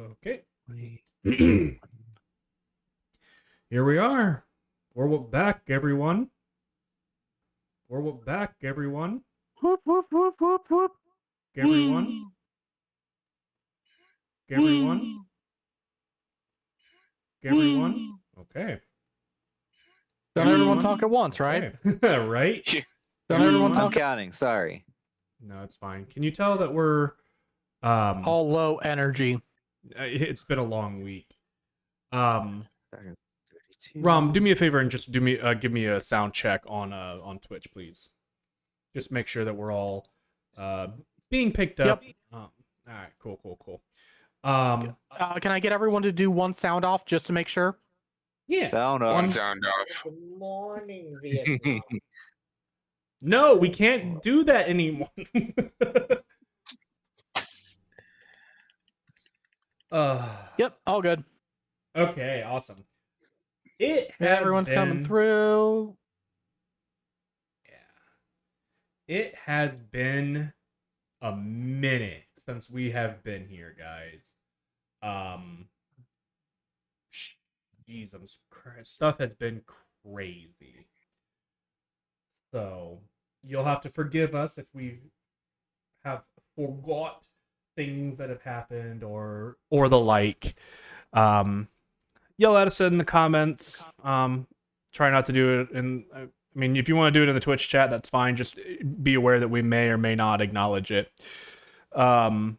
Okay. Here we are. We're back, everyone. We're back, everyone. Whoop, whoop, whoop, whoop, whoop. Everyone. Everyone. Everyone. Okay. Don't everyone Everyone. talk at once, right? Okay. Right? Don't everyone Everyone. I'm talk counting. Sorry. No, it's fine. Can you tell that we're all low energy? it's been a long week. Um 32. Rom, do me a favor and just give me a sound check on Twitch, please. Just make sure that we're all being picked up. Yep. All right, cool. Can I get everyone to do one sound off just to make sure? Yeah. Sound One off. sound off. Good morning, Vietnam. No, we can't do that anymore. Yep, all good. Okay, awesome. Everyone's coming through. Yeah. It has been a minute since we have been here, guys. Jesus Christ, stuff has been crazy. So you'll have to forgive us if we have forgot things that have happened or the like. Yell at us in the comments. Try not to do it in. I mean, if you want to do it in the Twitch chat, that's fine. Just be aware that we may or may not acknowledge it. Depending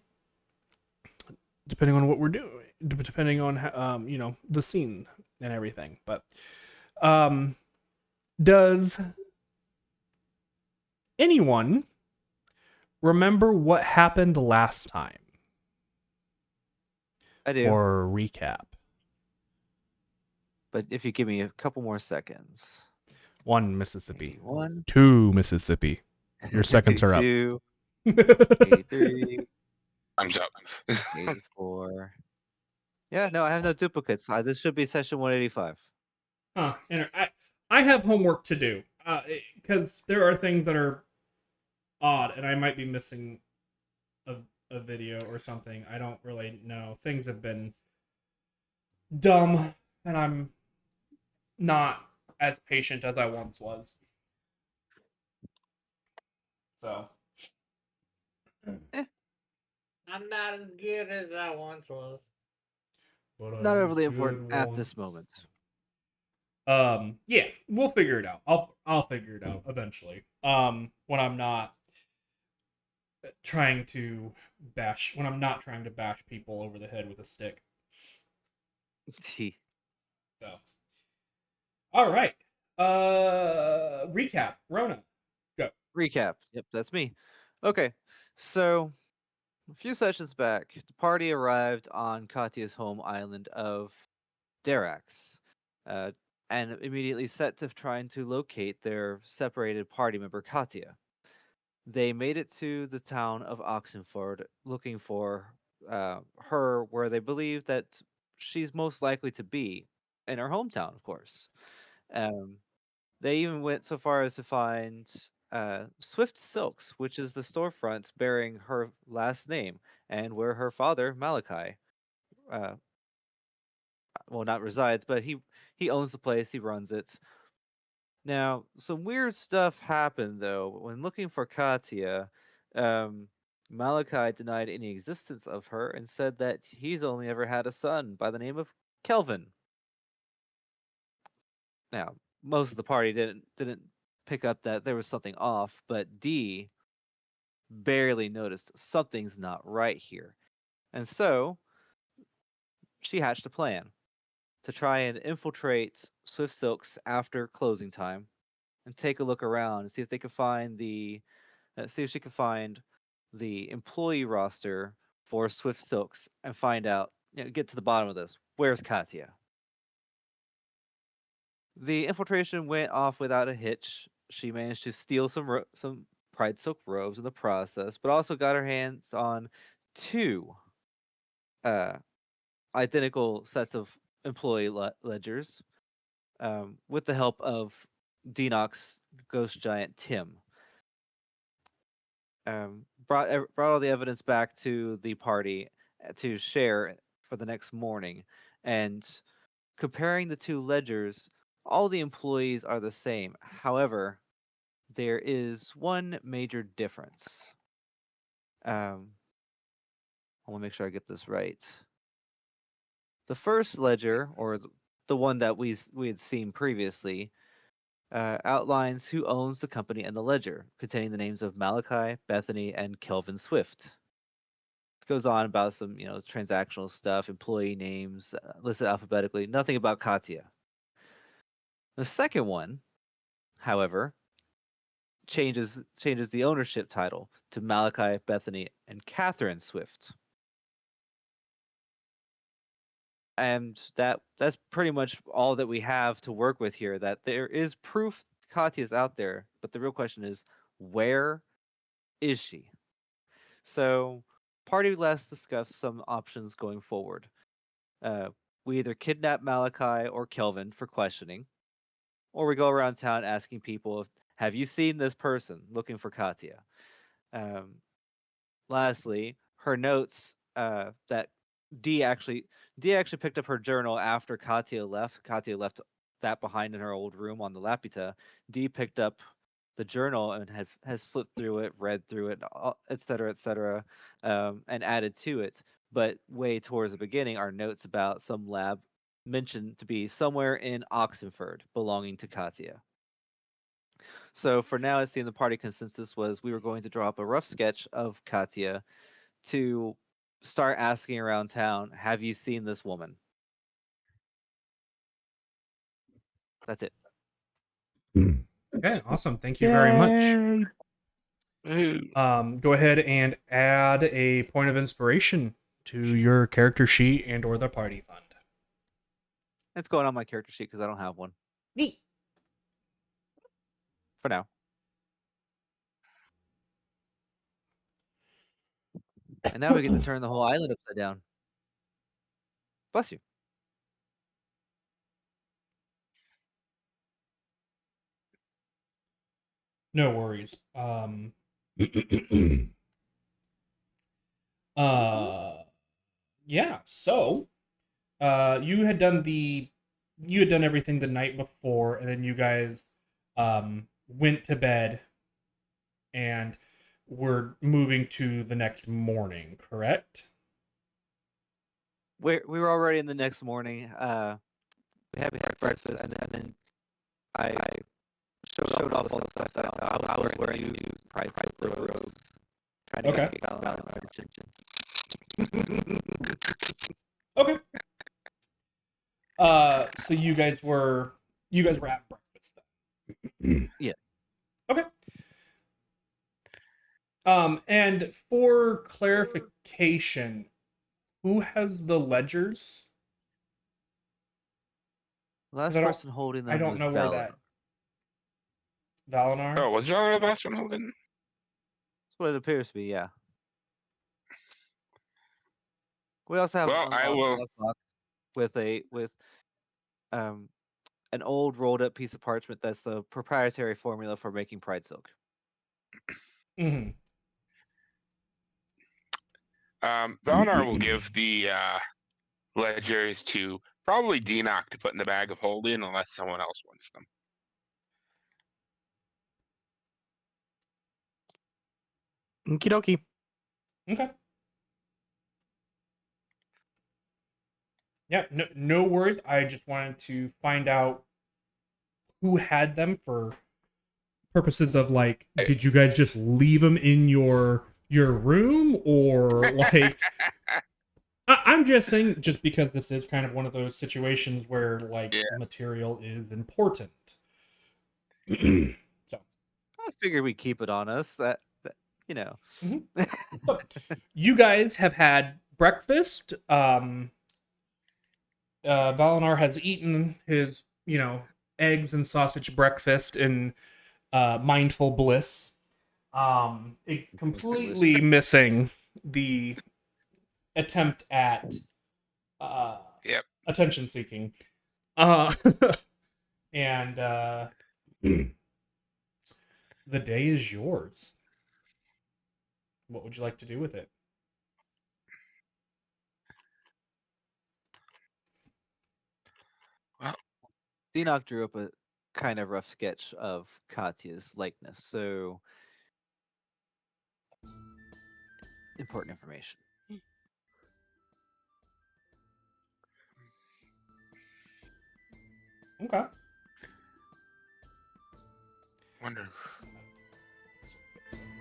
on what we're doing, depending on the scene and everything. But does anyone remember what happened last time? I do. For a recap. But if you give me a couple more seconds. 1 Mississippi. 1, 2 Mississippi. Your seconds are up. 2, 83, Time's up. 84. Yeah, no, I have no duplicates. This should be session 185. Huh. And I have homework to do. Because there are things that are odd, and I might be missing a video or something. I don't really know. Things have been dumb, and I'm not as patient as I once was. So. I'm not as good as I once was. But Not overly important at this moment. Yeah, we'll figure it out. I'll figure it out eventually. When I'm not trying to bash people over the head with a stick. So, all right. Recap. Rona, go. Recap. Yep, that's me. Okay, so a few sessions back, the party arrived on Katya's home island of Darax, and immediately set to trying to locate their separated party member Katya. They made it to the town of Oxenford looking for her where they believe that she's most likely to be, in her hometown, of course. Um, they even went so far as to find Swift Silks, which is the storefront bearing her last name and where her father, Malachi, uh, well, not resides, but he owns the place, he runs it. Now, some weird stuff happened though. When looking for Katya, um, Malachi denied any existence of her and said that he's only ever had a son by the name of Kelvin. Now, most of the party didn't pick up that there was something off, but Dee barely noticed something's not right here. And so she hatched a plan to try and infiltrate Swift Silks after closing time and take a look around and see if they could find see if she could find the employee roster for Swift Silks and find out, get to the bottom of this. Where's Katya? The infiltration went off without a hitch. She managed to steal some Pride Silk robes in the process, but also got her hands on two identical sets of employee ledgers with the help of Denox ghost giant Tim. Brought all the evidence back to the party to share for the next morning, and comparing the two ledgers, all the employees are the same. However, there is one major difference. I want to make sure I get this right. The first ledger, or the one that we had seen previously, outlines who owns the company and the ledger, containing the names of Malachi, Bethany, and Kelvin Swift. It goes on about some, transactional stuff, employee names listed alphabetically. Nothing about Katya. The second one, however, changes the ownership title to Malachi, Bethany, and Catherine Swift. And that's pretty much all that we have to work with here. That there is proof Katya's out there, but the real question is, where is she? So, party let's discuss some options going forward. We either kidnap Malachi or Kelvin for questioning, or we go around town asking people, have you seen this person looking for Katya? Um, Lastly, her notes that D actually picked up her journal after Katya left. Katya left that behind in her old room on the Lapita. D picked up the journal and has flipped through it, read through it, et cetera, and added to it. But way towards the beginning are notes about some lab mentioned to be somewhere in Oxenford belonging to Katya. So for now, it seemed the party consensus was we were going to draw up a rough sketch of Katya to start asking around town, have you seen this woman? That's it. Okay, awesome. Thank you very much. Yay! Go ahead and add a point of inspiration to your character sheet and or the party fund. It's going on my character sheet because I don't have one Neat. for now. And now we get to turn the whole island upside down. Bless you. No worries. Yeah. So, you had done everything the night before, and then you guys went to bed, and were moving to the next morning. Correct? We were already in the next morning. We had breakfast, and then I showed off all the stuff that I was wearing new price robes, trying to Okay. get Valentine's attention. Okay. So you guys were at breakfast then. Yeah. Okay. And for clarification, who has the ledgers? The last I don't- person holding them I don't was know where Valor. that. Valinar? Oh, was John the last one holding? That's what it appears to be, yeah. We also have Well, an I will. unlocked box with an old rolled up piece of parchment that's the proprietary formula for making pride silk. Mm-hmm. Valinar will give the ledgers to probably Denock to put in the bag of holding unless someone else wants them. Okie dokie. Okay. Yeah, no worries. I just wanted to find out who had them for purposes of like, did you guys just leave them in your room, or like? I'm just saying, just because this is kind of one of those situations where like material is important. So I figured we'd keep it on us. That you know. So, you guys have had breakfast. Valinar has eaten his, eggs and sausage breakfast in mindful bliss. Completely missing the attempt at attention seeking. And the day is yours. What would you like to do with it? Enoch drew up a kind of rough sketch of Katya's likeness, so important information. Okay. Wonder.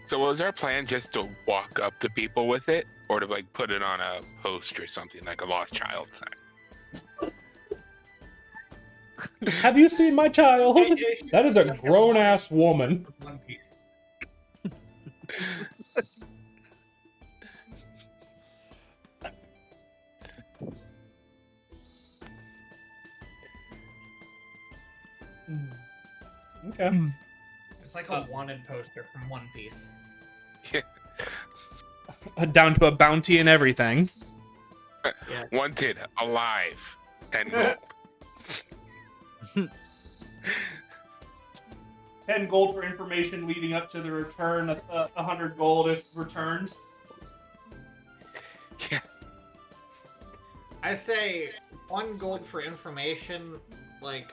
So was our plan just to walk up to people with it, or to like put it on a post or something like a lost child sign? Have you seen my child? That is a grown-ass woman. One Piece. Okay. It's like a wanted poster from One Piece. Down to a bounty and everything. Yeah. Wanted alive, 10 gold. 10 gold for information leading up to the return, 100 gold if returned. Yeah. I say 1 gold for information, like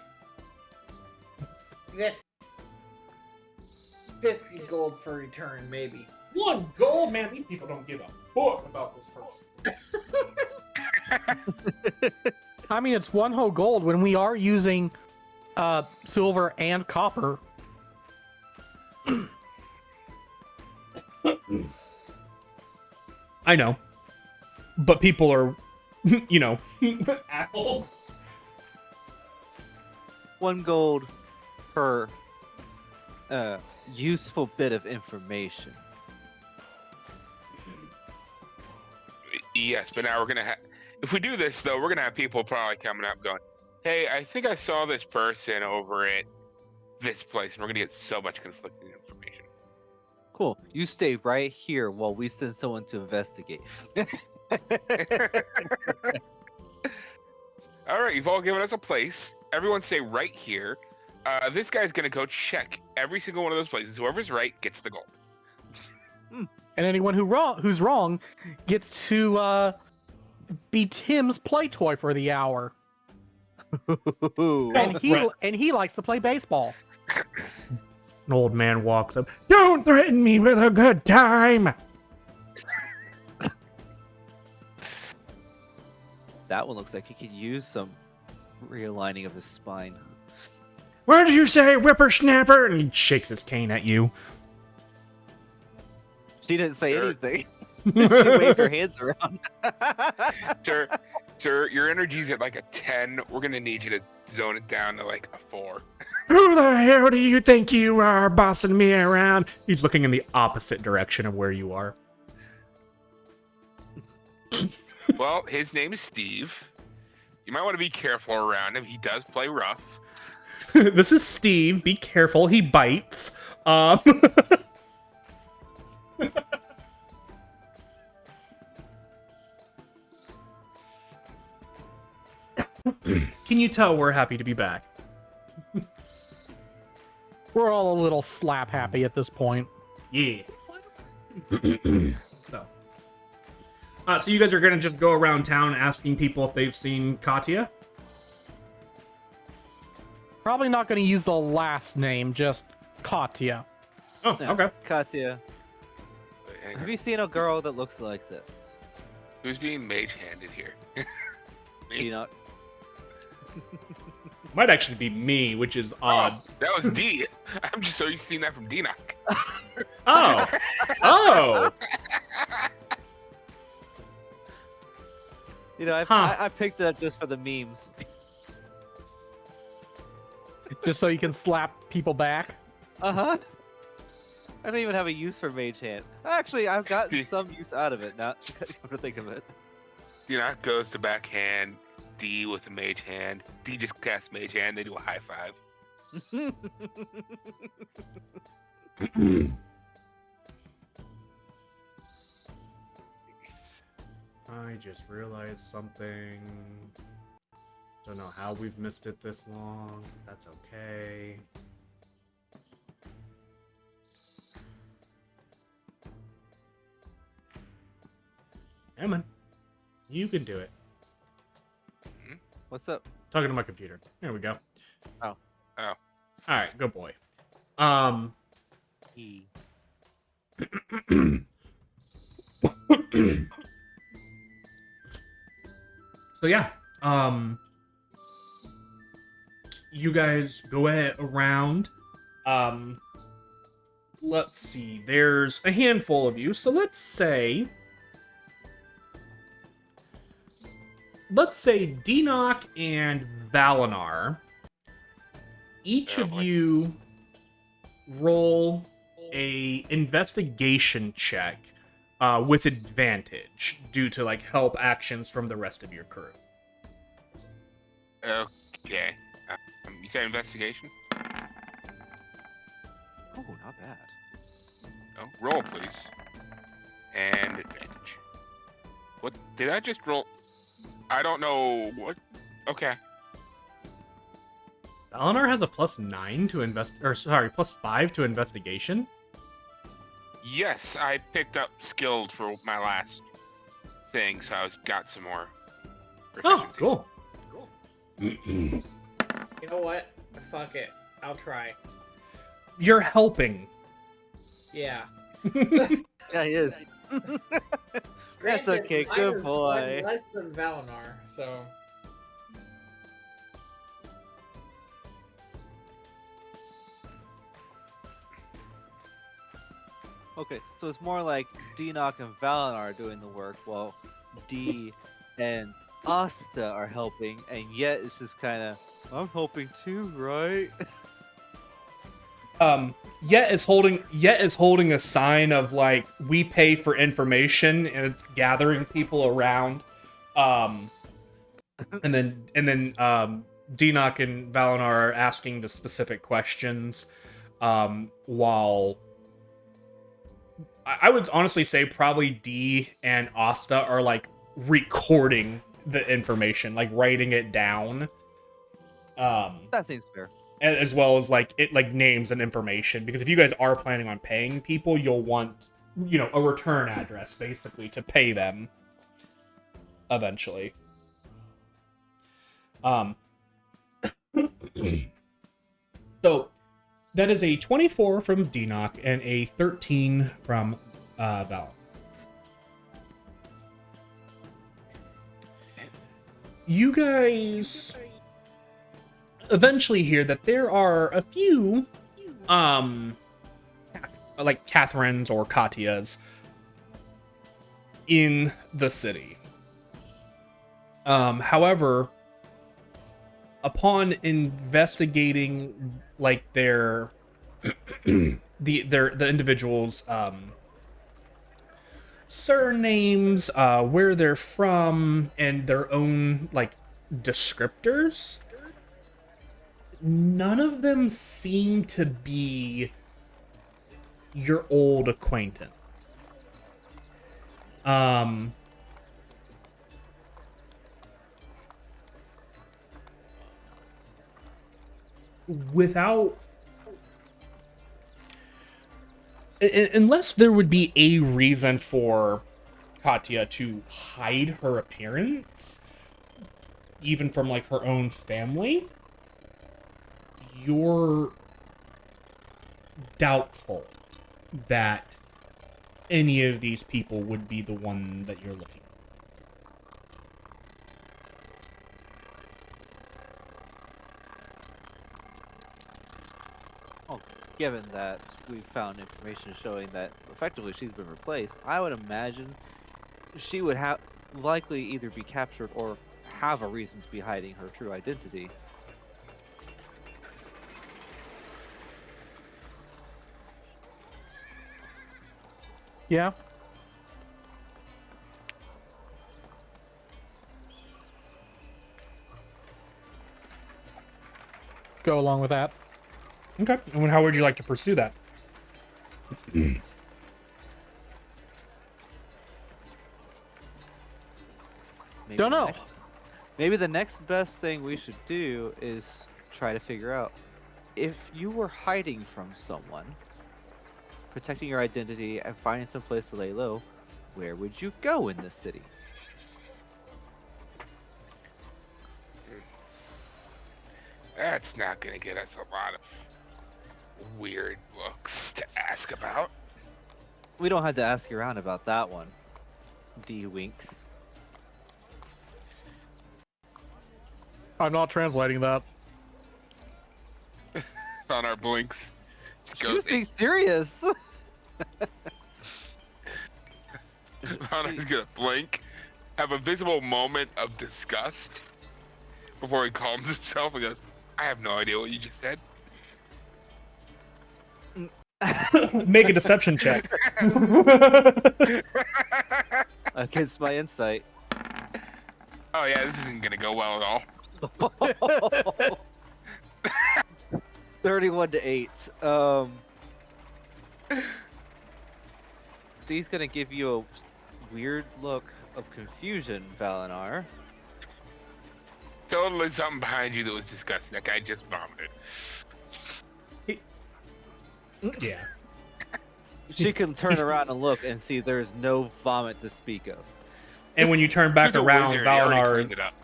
50 gold for return, maybe. 1 gold? Man, these people don't give a fuck about this person. I mean, it's 1 whole gold when we are using silver and copper. I know. But people are, assholes. 1 gold per useful bit of information. Yes, but now we're gonna have. If we do this though, we're gonna have people probably coming up going, "Hey, I think I saw this person over at this place," and we're gonna get so much conflicting information. Cool. You stay right here while we send someone to investigate. All right, you've all given us a place. Everyone stay right here. This guy's gonna go check every single one of those places. Whoever's right gets the gold. And anyone who's wrong gets to be Tim's play toy for the hour. And he likes to play baseball. An old man walks up. Don't threaten me with a good time. That one looks like he could use some realigning of his spine. What did you say, whippersnapper? And he shakes his cane at you. She didn't say Sure. anything. She waved her hands around. Sir, your energy's at like a 10. We're gonna need you to zone it down to like a 4. Who the hell do you think you are, bossing me around? He's looking in the opposite direction of where you are. Well, his name is Steve. You might want to be careful around him. He does play rough. This is Steve. Be careful. He bites. Can you tell we're happy to be back? We're all a little slap happy at this point. Yeah. So you guys are gonna just go around town asking people if they've seen Katya? Probably not going to use the last name, just Katya. Oh, Yeah. okay. Katya, Hang have on. you seen a girl that looks like this? Who's being mage-handed here? Me? You know, Might actually be me, which is odd. Oh, that was D. I'm just so used to seeing that from D-Knock. Oh. Oh. I picked it up just for the memes. Just so you can slap people back. Uh-huh. I don't even have a use for Mage Hand. Actually, I've gotten some use out of it now, come to think of it. D-Knock goes to backhand D with a mage hand. D just casts mage hand. They do a high five. I just realized something. Don't know how we've missed it this long, but that's okay. Eamon, you can do it. What's up? Talking to my computer. There we go. Oh. Oh. All right, good boy. E. So yeah, you guys go around. Let's see. There's a handful of you, so let's say Denoc and Valinar. Each Oh, of boy. you roll a investigation check with advantage due to like help actions from the rest of your crew. Okay. You said investigation? Oh, not bad. Oh, roll, please. And advantage. What? Did I just roll? I don't know what. Okay. Valinar has a +9 to +5 to investigation. Yes, I picked up skilled for my last thing, so got some more Oh, proficiencies. cool. You know what? Fuck it. I'll try. You're helping. Yeah. Yeah, he is. That's Granted, okay, mine good is boy. one less than Valinar, so. Okay, so it's more like Denoc and Valinar are doing the work, while D and Asta are helping, and yet it's just kind of, I'm helping too, right? Yet is holding a sign of like we pay for information, and it's gathering people around. And then Denoc and Valinar are asking the specific questions. While I would honestly say probably D and Asta are like recording the information, like writing it down. That seems fair. As well as like it like names and information, because if you guys are planning on paying people, you'll want a return address basically to pay them eventually. So that is a 24 from Denoc and a 13 from Val. You guys eventually hear that there are a few like Catherines or Katias in the city. However, upon investigating like their the individuals surnames, where they're from, and their own like descriptors, none of them seem to be your old acquaintance. Without unless there would be a reason for Katya to hide her appearance, even from like her own family, you're doubtful that any of these people would be the one that you're looking Well, given that we've found information showing that effectively she's been replaced, I would imagine she would have likely either be captured or have a reason to be hiding her true identity. Yeah. Go along with that. Okay. And how would you like to pursue that? Maybe Don't the know. Maybe the next best thing we should do is try to figure out if you were hiding from someone, protecting your identity, and finding some place to lay low, where would you go in this city? That's not gonna get us a lot of weird looks to ask about. We don't have to ask around about that one. D winks. I'm not translating that. On our blinks. Just She goes was being serious. Connor's gonna blink, have a visible moment of disgust before he calms himself and goes, I have no idea what you just said. Make a deception check. Against my insight. Oh yeah, this isn't gonna go well at all. 31 to 8. D's gonna give you a weird look of confusion, Valinar. Totally something behind you that was disgusting. That guy just vomited. Yeah. She can turn around and look and see there's no vomit to speak of. And when you turn back He's a around, wizard, he already Valinar. cleaned it up.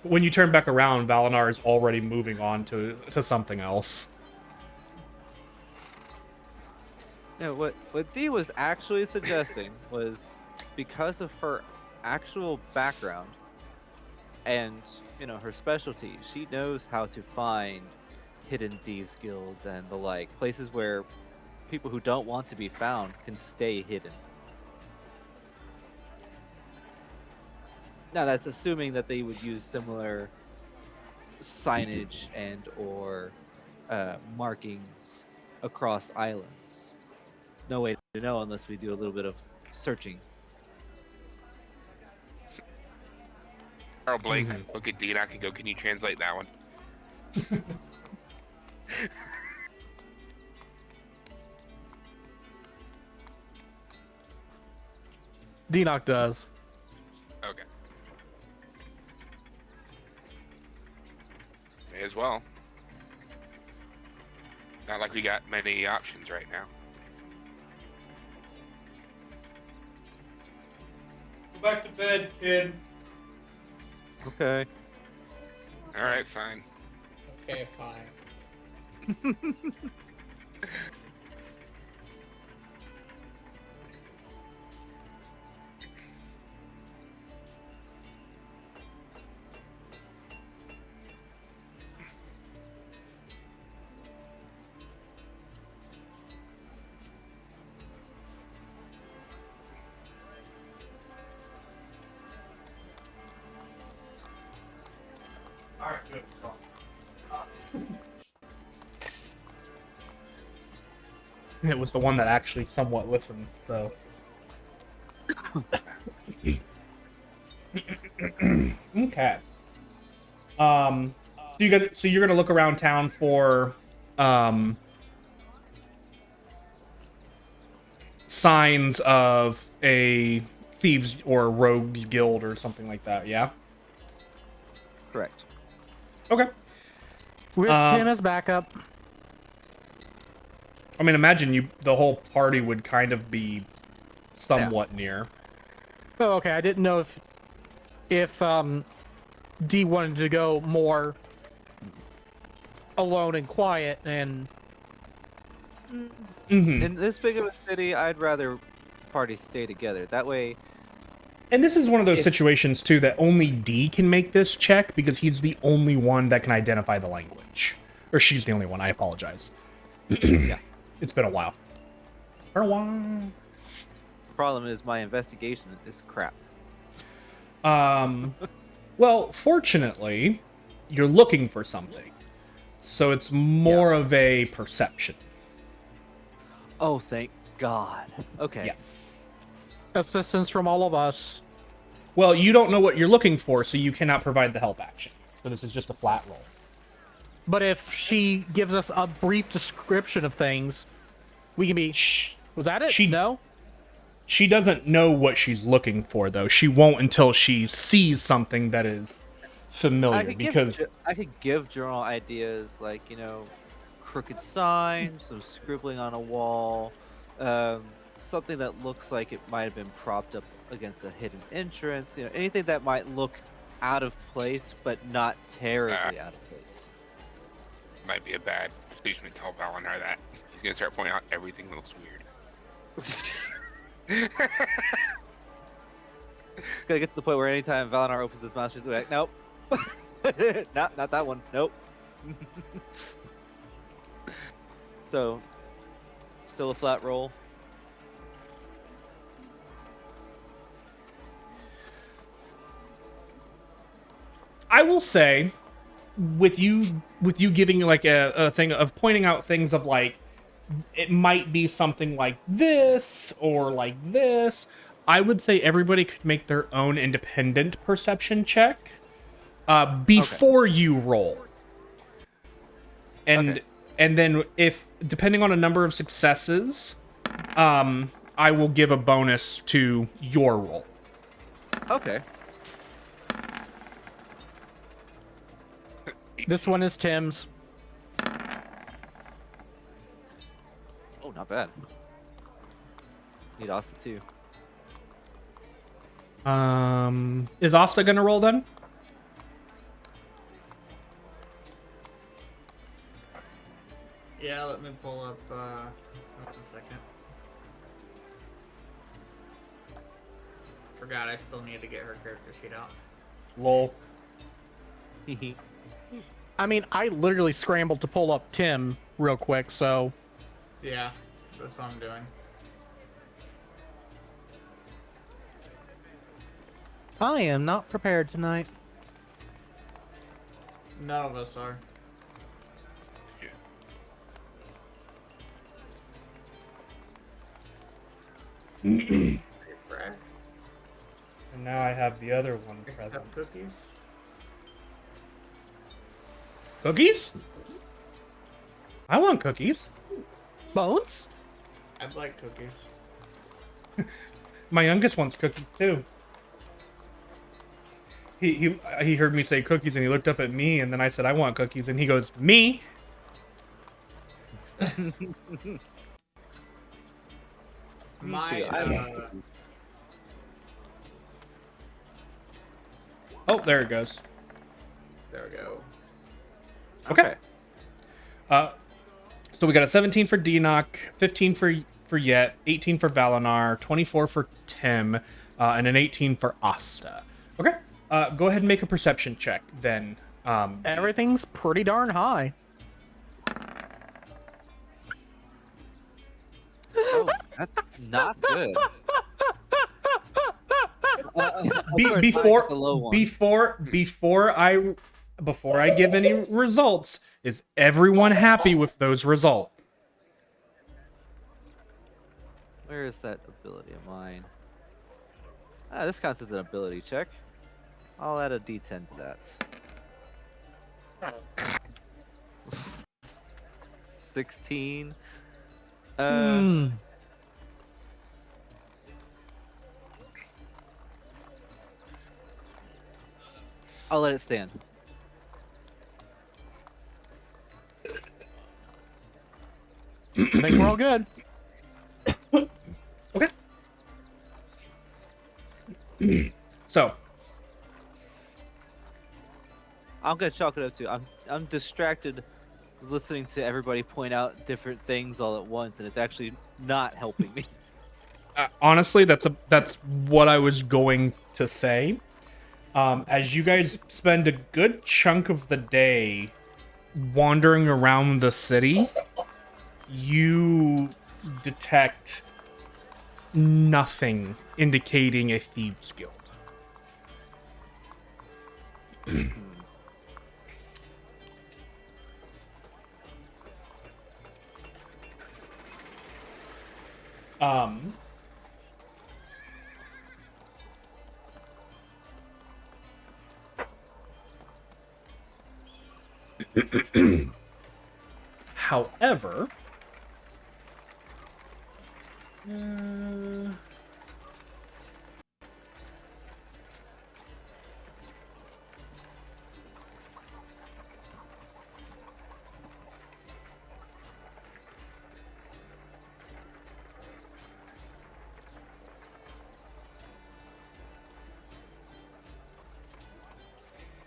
When you turn back around, Valinar is already moving on to something else. No, what Dee was actually suggesting was because of her actual background and, her specialty, she knows how to find hidden thieves guilds and the like, places where people who don't want to be found can stay hidden. Now that's assuming that they would use similar signage and or markings across islands. No way to know unless we do a little bit of searching. I'll blink, look at Dinock and go, can you translate that one? Denock does. Okay. May as well. Not like we got many options right now. Go back to bed, kid. Okay. Alright, fine. Okay, fine. Alright, good. It was the one that actually somewhat listens, so. Okay. So you're gonna look around town for signs of a thieves or rogues guild or something like that, yeah? Correct. Okay. With Tim as backup. I mean, imagine the whole party would kind of be somewhat near. Oh, okay. I didn't know if D wanted to go more alone and quiet and In this big of a city, I'd rather parties stay together. That way, And this is one of those situations, too, that only D can make this check because he's the only one that can identify the language. Or she's the only one, I apologize. yeah. It's been a while. For a while. Problem is my investigation is crap. Well, fortunately, you're looking for something. So it's more of a perception. Oh, thank God. Okay. Yeah. assistance from all of us. Well, you don't know what you're looking for, so you cannot provide the help action. So this is just a flat roll. But if she gives us a brief description of things, we can be... Was that it? No? She doesn't know what she's looking for, though. She won't until she sees something that is familiar, because... I could give general ideas, like, crooked signs, some scribbling on a wall, something that looks like it might have been propped up against a hidden entrance, anything that might look out of place, but not terribly out of place. might be a bad speech when we tell Valinar that. He's gonna start pointing out everything that looks weird. It's gonna get to the point where anytime Valinar opens his mouth, she's gonna be like, nope. not that one. Nope. So, still a flat roll. I will say, with you giving like a thing of pointing out things of like, it might be something like this or like this. I would say everybody could make their own independent perception check before you roll. And Okay. and then if depending on a number of successes, I will give a bonus to your roll. Okay. This one is Tim's. Oh, not bad. Need Asta too. Is Asta gonna roll then? Yeah, let me pull up. Hold on a second. Forgot I still need to get her character sheet out. Lol. I mean, I literally scrambled to pull up Tim real quick, so Yeah, that's what I'm doing. I am not prepared tonight. None of us are. Brad, And now I have the other one except present. cookies. Cookies? I want cookies. Bones? I'd like cookies. My youngest wants cookies too. He heard me say cookies and he looked up at me and then I said I want cookies and he goes, me? My too, I love Oh, there it goes. there we go. Okay. So we got a 17 for Denoch, 15 for Yet, 18 for Valinar, 24 for Tim, and an 18 for Asta. Okay. Go ahead and make a perception check then. Everything's pretty darn high. Oh, that's not good. Before the low one. before I give any results, is everyone happy with those results? Where is that ability of mine? Ah, this counts as an ability check. I'll add a D10 to that. 16. I'll let it stand. I think we're all good. Okay. So, I'm gonna chalk it up to I'm distracted listening to everybody point out different things all at once, and it's actually not helping me. honestly, that's what I was going to say. As you guys spend a good chunk of the day wandering around the city, you detect nothing indicating a thieves guild. Um, however,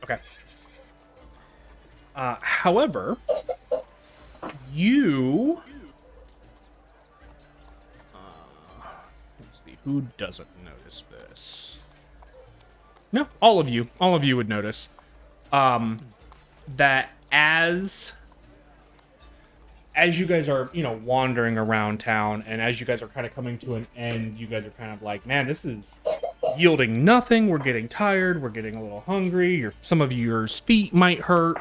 okay. However, you. Let's see, who doesn't notice this? No, all of you would notice. That as you guys are, wandering around town, and as you guys are kind of coming to an end, you guys are kind of like, man, this is yielding nothing. We're getting tired. We're getting a little hungry. Some of your feet might hurt.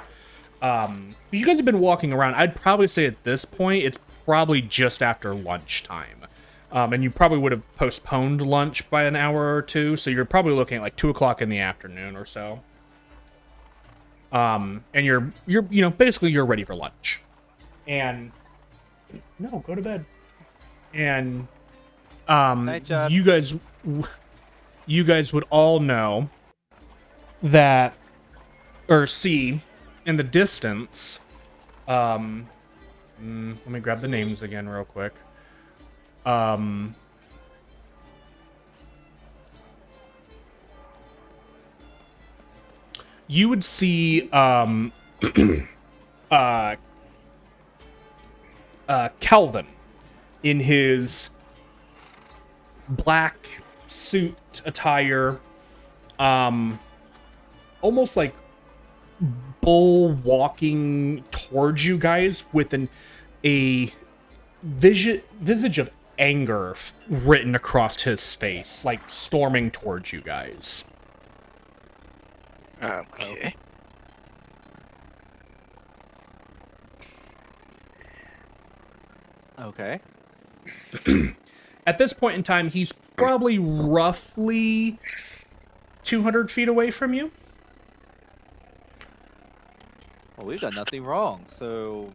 You guys have been walking around. I'd probably say at this point, it's probably just after lunchtime. And you probably would have postponed lunch by an hour or two, so you're probably looking at like 2 o'clock in the afternoon or so. And you're basically you're ready for lunch. And no, go to bed. And Night job. you guys would all know that, or see in the distance. Let me grab the names again real quick. You would see Calvin in his black suit attire, almost like bull walking towards you guys with a visage of anger written across his face, like storming towards you guys. Okay. Okay. At this point in time, he's probably roughly 200 feet away from you. Well, we've done nothing wrong, so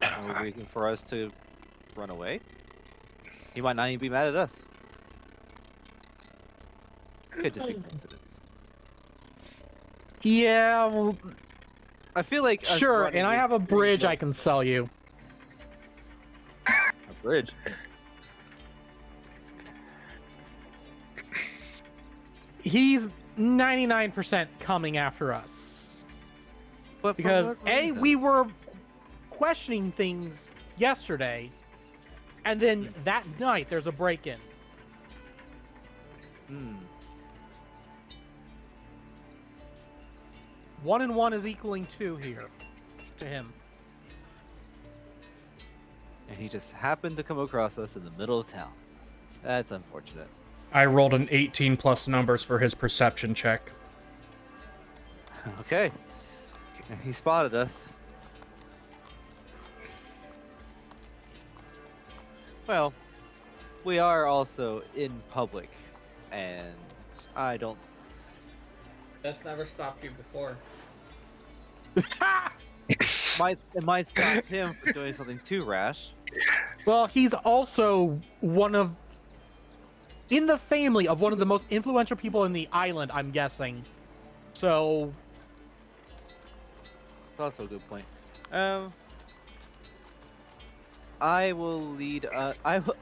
no reason for us to run away. He might not even be mad at us. Could just be coincidence. Yeah, well, I feel like us sure, running and I is have a pretty bridge good. I can sell you. A bridge. He's 99% coming after us. But for Because, what A, reason? we were questioning things yesterday, and then that night there's a break-in. Hmm. 1 and 1 is equaling 2 here to him. And he just happened to come across us in the middle of town. That's unfortunate. I rolled an 18 plus numbers for his perception check. Okay. He spotted us. Well, we are also in public, and I don't. That's never stopped you before. It might stop him from doing something too rash. Well, he's also in the family of one of the most influential people in the island, I'm guessing. So, That's also a good point. I will lead.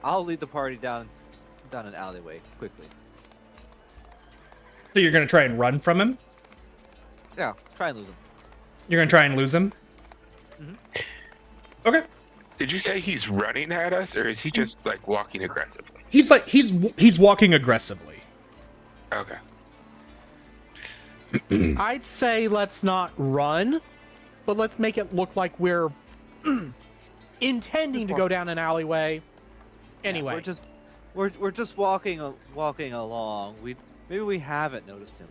I'll lead the party down an alleyway quickly. So you're gonna try and run from him? Yeah, try and lose him. You're gonna try and lose him? Mhm. Okay. Did you say he's running at us, or is he just like walking aggressively? He's walking aggressively. Okay. I'd say let's not run, but let's make it look like we're intending to go down an alleyway. Anyway, Yeah, we're just walking along. Maybe we haven't noticed him.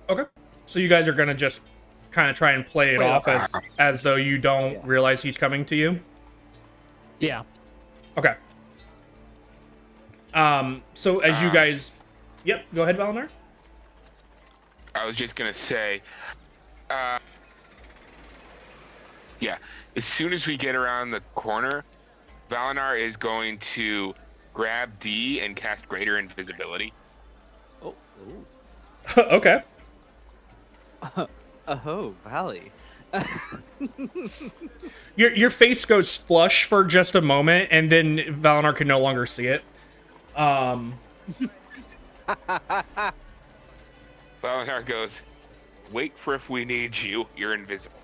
Okay. So you guys are gonna just kind of try and play it off as though you don't realize he's coming to you? yeah. Okay. So as you guys... Yep, go ahead, Valnar. I was just gonna say, yeah, as soon as we get around the corner, Valinar is going to grab D and cast Greater Invisibility. Oh. Okay. Oh, Valley. Your face goes flush for just a moment, and then Valinar can no longer see it. Valinar goes, Wait for if we need you. You're invisible.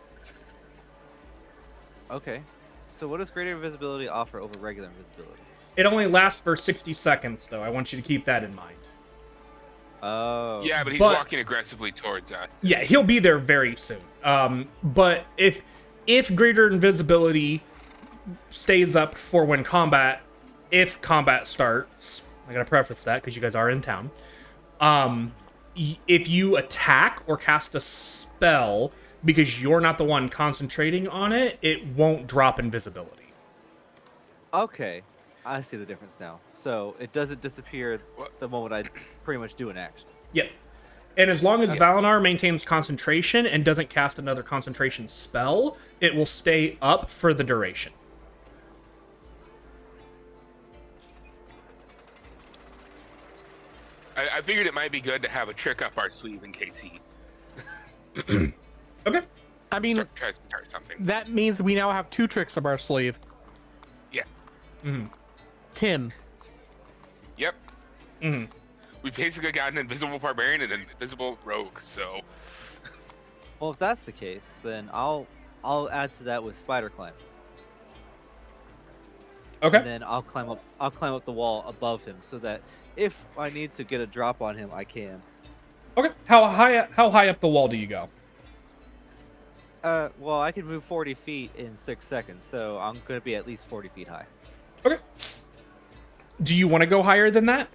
Okay. So what does greater invisibility offer over regular invisibility? It only lasts for 60 seconds, though. I want you to keep that in mind. Oh. Yeah, but he's But- walking aggressively towards us. Yeah, he'll be there very soon. But if greater invisibility stays up for when if combat starts, I gotta preface that because you guys are in town. If you attack or cast a spell because you're not the one concentrating on it, it won't drop invisibility. Okay. I see the difference now. So it doesn't disappear What? the moment I pretty much do an action. Yep. And as long as Valinar maintains concentration and doesn't cast another concentration spell, it will stay up for the duration. I figured it might be good to have a trick up our sleeve in case he Okay. I mean, tries to start something. that means we now have 2 tricks up our sleeve. Yeah. Mm-hmm. Tim. Yep. Mm-hmm. We basically got an invisible barbarian and an invisible rogue, so Well, if that's the case, then I'll add to that with spider climb. Okay. And then I'll climb up the wall above him so that if I need to get a drop on him, I can. Okay. How high up the wall do you go? Well, I can move 40 feet in 6 seconds, so I'm gonna be at least 40 feet high. Okay. Do you want to go higher than that?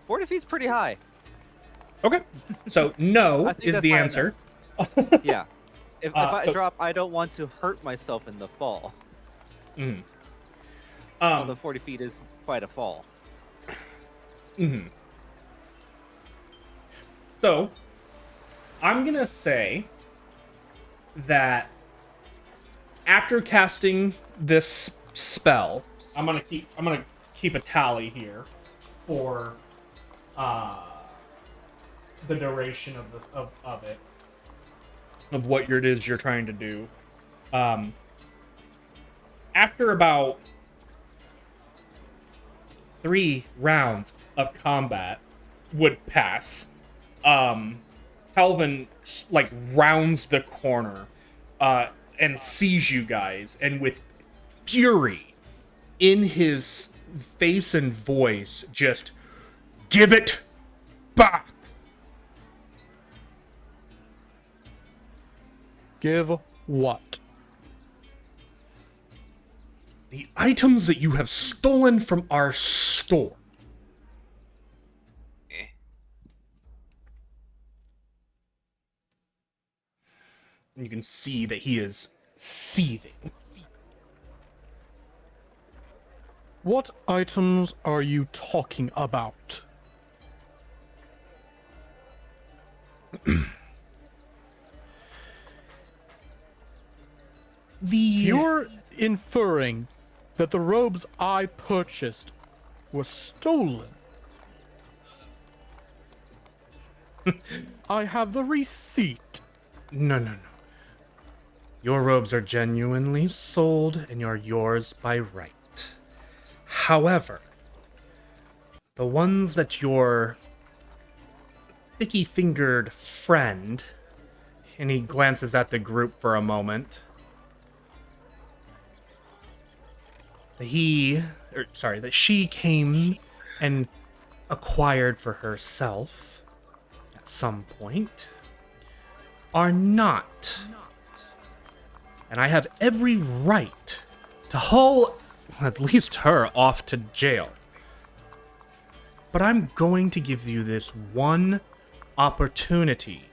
40 feet's pretty high. Okay. So no I think is that's the high answer. Yeah. If I so- drop, I don't want to hurt myself in the fall. Mhm. Although 40 feet is quite a fall. Mhm. So, I'm gonna say that after casting this spell, I'm gonna keep a tally here for the duration of it, of what it is you're trying to do. After about 3 rounds of combat would pass, Calvin like rounds the corner and sees you guys, and with fury in his face and voice, just give it back. Give what? The items that you have stolen from our store. eh. And you can see that he is seething. What items are you talking about? You're inferring that the robes I purchased were stolen. I have the receipt. No. Your robes are genuinely sold and are yours by right. However, the ones that your thicky-fingered friend, and he glances at the group for a moment, that she came and acquired for herself at some point, are not. And I have every right to haul at least her off to jail. But I'm going to give you this one opportunity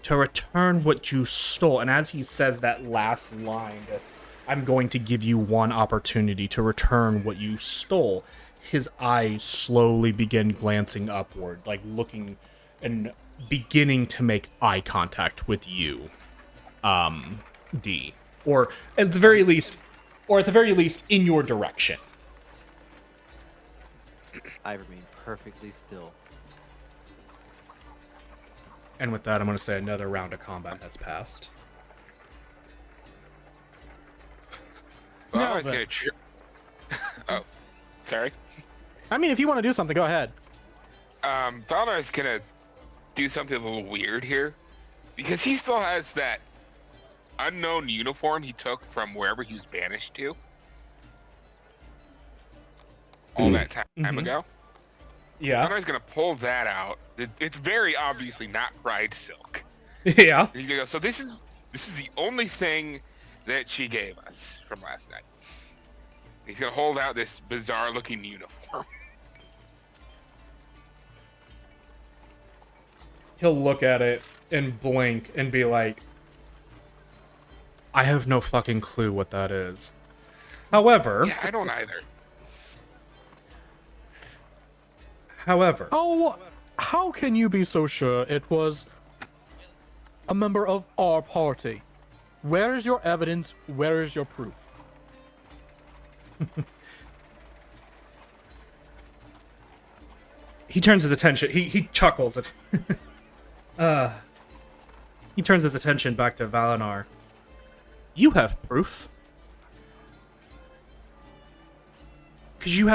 to return what you stole. And as he says that last line, this, I'm going to give you one opportunity to return what you stole, his eyes slowly begin glancing upward, like looking and beginning to make eye contact with you, D. Or at the very least in your direction. I remain perfectly still. And with that, I'm going to say another round of combat has passed. Well, Now I was then. gonna oh, sorry. I mean, if you want to do something, go ahead. Valdar's gonna do something a little weird here, because he still has that unknown uniform he took from wherever he was banished to all that time Mhm. ago. Yeah. Valinar's gonna pull that out. It's very obviously not Pride Silk. Yeah. He's gonna go, so this is the only thing that she gave us from last night. He's gonna hold out this bizarre looking uniform. He'll look at it and blink and be like, I have no fucking clue what that is. However, Yeah, I don't either. however, How can you be so sure it was a member of our party? Where is your evidence? Where is your proof? he turns his attention. He chuckles. He turns his attention back to Valinar. You have proof. Because you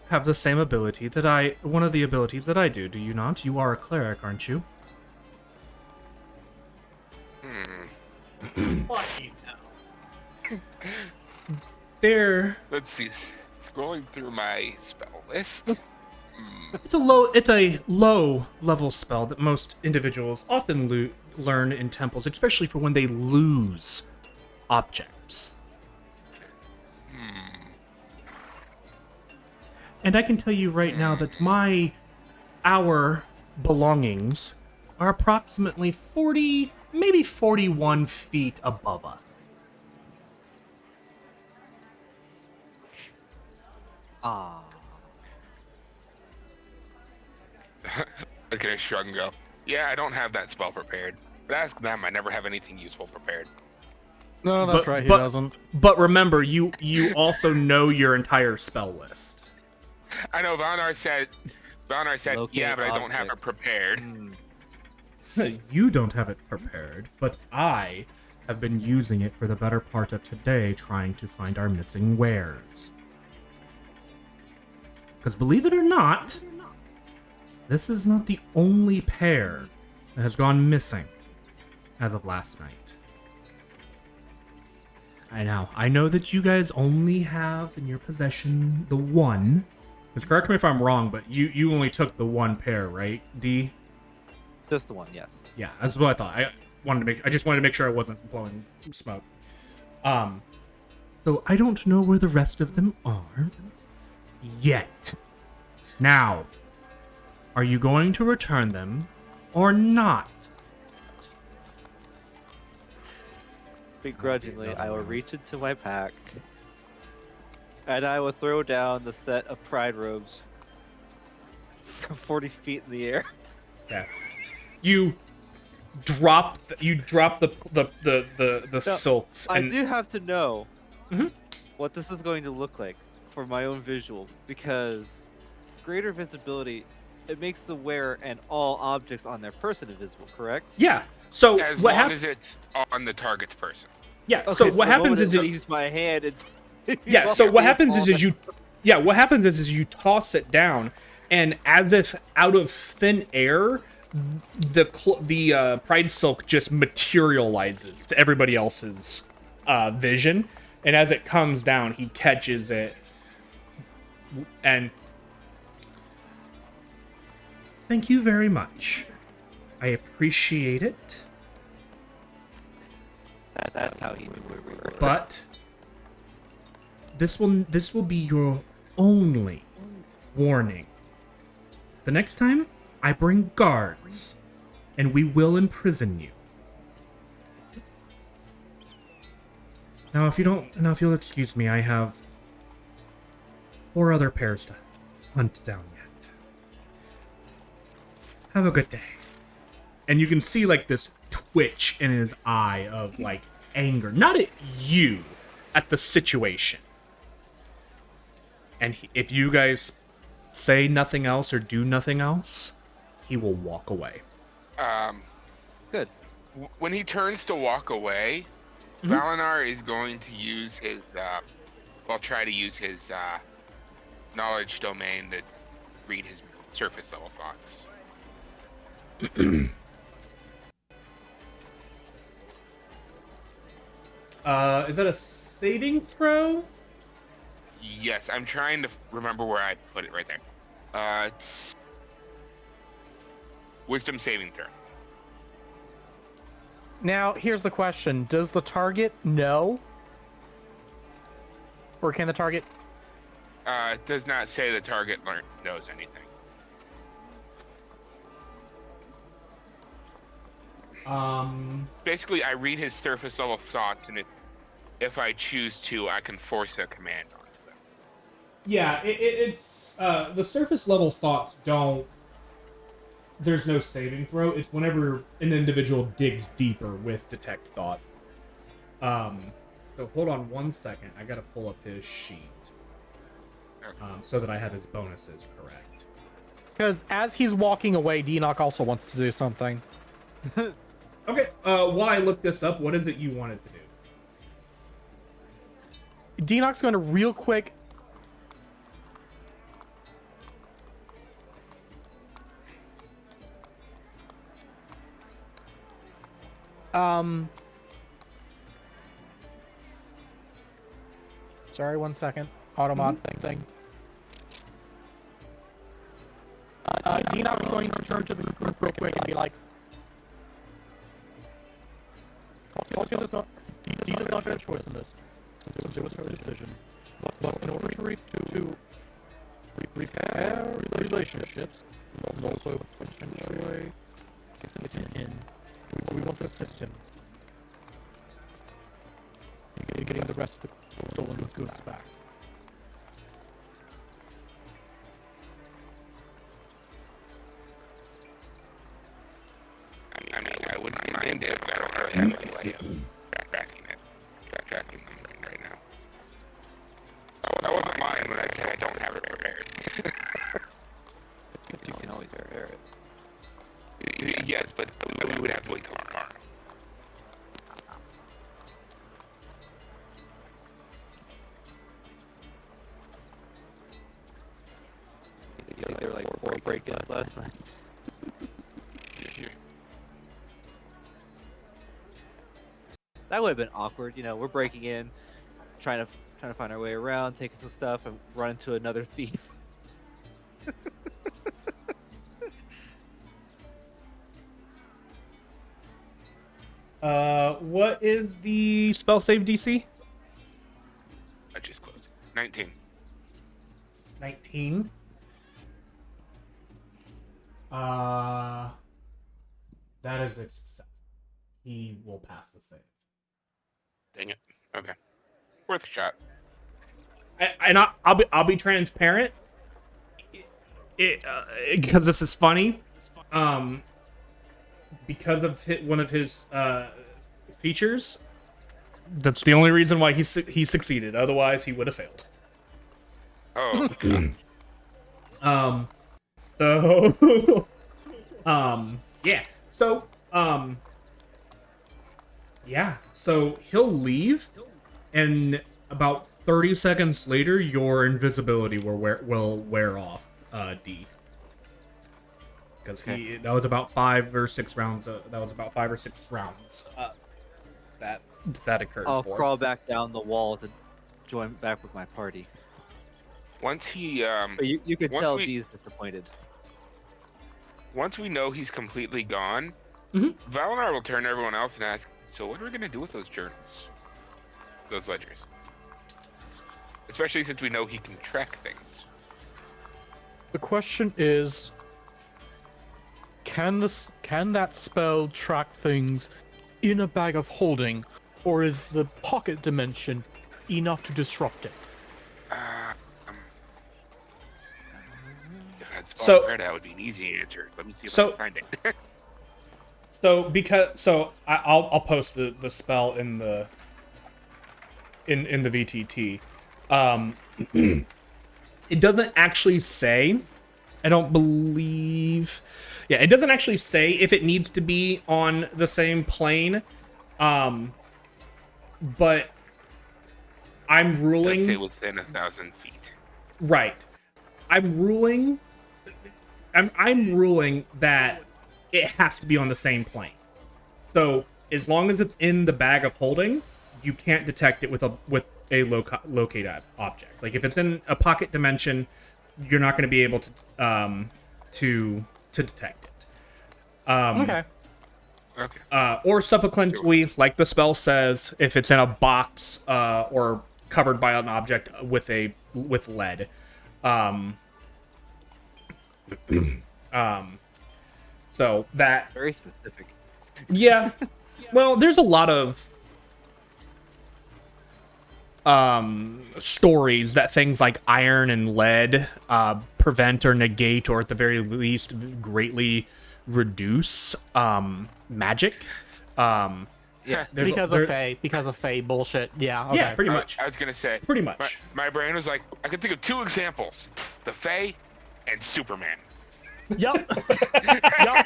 have the same ability that one of the abilities that I do you not? You are a cleric, aren't you? Fuck you know. There, Let's see. Scrolling through my spell list. it's a low level spell that most individuals often learn in temples, especially for when they lose objects. And I can tell you right now that our belongings are approximately 40, maybe 41 feet above us. Ah. I'm gonna shrug and go, yeah, I don't have that spell prepared. But ask them, I never have anything useful prepared. No, that's But- right. He but- doesn't. But remember, you also know your entire spell list. I know Valinar said, Locate yeah, but I don't have object. it prepared. You don't have it prepared, but I have been using it for the better part of today trying to find our missing wares. Because believe it or not, this is not the only pair that has gone missing as of last night. I know that you guys only have in your possession the one. Because correct me if I'm wrong, but you only took the one pair, right, D? Just the one, yes. Yeah, that's what I thought. I just wanted to make sure I wasn't blowing smoke. So I don't know where the rest of them are yet. Now, are you going to return them or not? Begrudgingly, I will reach into my pack and I will throw down the set of pride robes from 40 feet in the air. Yeah. You drop the silks. I And do have to know Mhm. what this is going to look like for my own visual, because greater visibility, it makes the wearer and all objects on their person invisible, correct? Yeah. So As what long happens? as it's on the target's person. Yeah. Okay, So what the happens moment is it that leaves my hand, yeah. So what happens is you toss it down, and as if out of thin air, the pride silk just materializes to everybody else's vision, and as it comes down, he catches it, and thank you very much. I appreciate it, That's how he would. but this will be your only warning. The next time, I bring guards, and we will imprison you. Now, if you'll excuse me, I have 4 other pairs to hunt down yet. Have a good day. And you can see like this twitch in his eye of like anger, not at you, at the situation. And if you guys say nothing else or do nothing else, he will walk away. Good. When he turns to walk away, Valinar is going to use his, try to use his knowledge domain to read his surface level thoughts. Is that a saving throw? Yes, I'm trying to remember where I put it right there. It's wisdom saving throw. Now, here's the question. Does the target know? Or can the target... It does not say the target knows anything. Basically, I read his surface level thoughts, and if I choose to, I can force a command onto him. Yeah, it's the surface level thoughts don't. There's no saving throw. It's whenever an individual digs deeper with detect thoughts. So hold on 1 second. I gotta pull up his sheet, so that I have his bonuses correct. Because as he's walking away, Deanoch also wants to do something. Okay. While I look this up, what is it you wanted to do? Deanoch's going to real quick... Sorry, 1 second. Automod thing. Deanoch's going to turn to the group real quick and be like... Dee does not get a choice in this. It was her decision. But in order to repair relationships, and also potentially in, we want to assist him in getting the rest of the stolen goods back. I mean, I wouldn't mind it, but I don't really have any way of backtracking them right now. That wasn't mine when I said I don't have it prepared. You can always repair it. Yes, but we would have to wait till tomorrow. You think there were like 4 break-ins last night? That would have been awkward. You know, we're breaking in, trying to find our way around, taking some stuff, and run into another thief. What is the spell save DC? I just closed. 19. 19. That is a success. He will pass the save. Dang it. Okay. Worth a shot. I'll be transparent. Because this is funny. Because of one of his features. That's the only reason why he succeeded. Otherwise, he would have failed. Oh. So, yeah. So, yeah. So he'll leave, and about 30 seconds later, your invisibility will wear off, D. Because that was about 5 or 6 rounds. That was about 5 or 6 rounds. That occurred. I'll crawl back down the wall to join back with my party. Once he But you could once tell we- D's disappointed. once we know he's completely gone, Val and I will turn to everyone else and ask, so what are we gonna do with those journals? Those ledgers? Especially since we know he can track things. The question is, can that spell track things in a bag of holding, or is the pocket dimension enough to disrupt it? If I had spot So- repair, that would be an easy answer. Let me see if I So- can find it. I'll post the spell in the VTT. It doesn't actually say. I don't believe. Yeah, it doesn't actually say if it needs to be on the same plane. But I'm ruling. Let's say within 1,000 feet. Right. I'm ruling that it has to be on the same plane. So as long as it's in the bag of holding, you can't detect it with a locate object. Like if it's in a pocket dimension, you're not going to be able to detect it. Okay. Okay. Or subsequently, like the spell says, if it's in a box or covered by an object with lead. So that, Very specific. yeah. Well, there's a lot of stories that things like iron and lead prevent or negate, or at the very least greatly reduce magic. Yeah. Because of Fae bullshit. Yeah. Okay. Yeah, pretty much. I was gonna say. Pretty much. My brain was like, I could think of 2 examples: the Fae and Superman. Yep. Yep.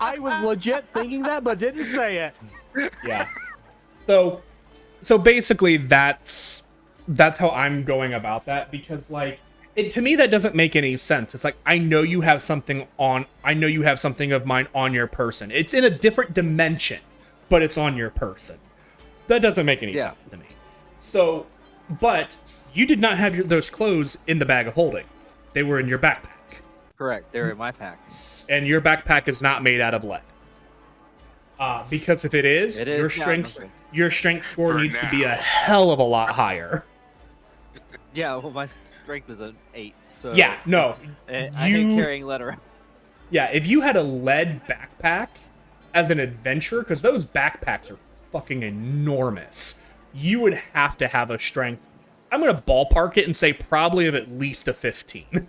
I was legit thinking that, but didn't say it. Yeah. So basically that's how I'm going about that, because like to me that doesn't make any sense. It's like I know you have something of mine on your person. It's in a different dimension, but it's on your person. That doesn't make any sense to me. So, but you did not have those clothes in the bag of holding. They were in your backpack. Correct. They're in my pack. And your backpack is not made out of lead. Because if it is, your strength score For needs to be a now. hell of a lot higher. Yeah, well, my strength is an 8, so... Yeah, no. I hate carrying lead around. Yeah, if you had a lead backpack as an adventurer, because those backpacks are fucking enormous, you would have to have a strength. I'm going to ballpark it and say probably of at least a 15.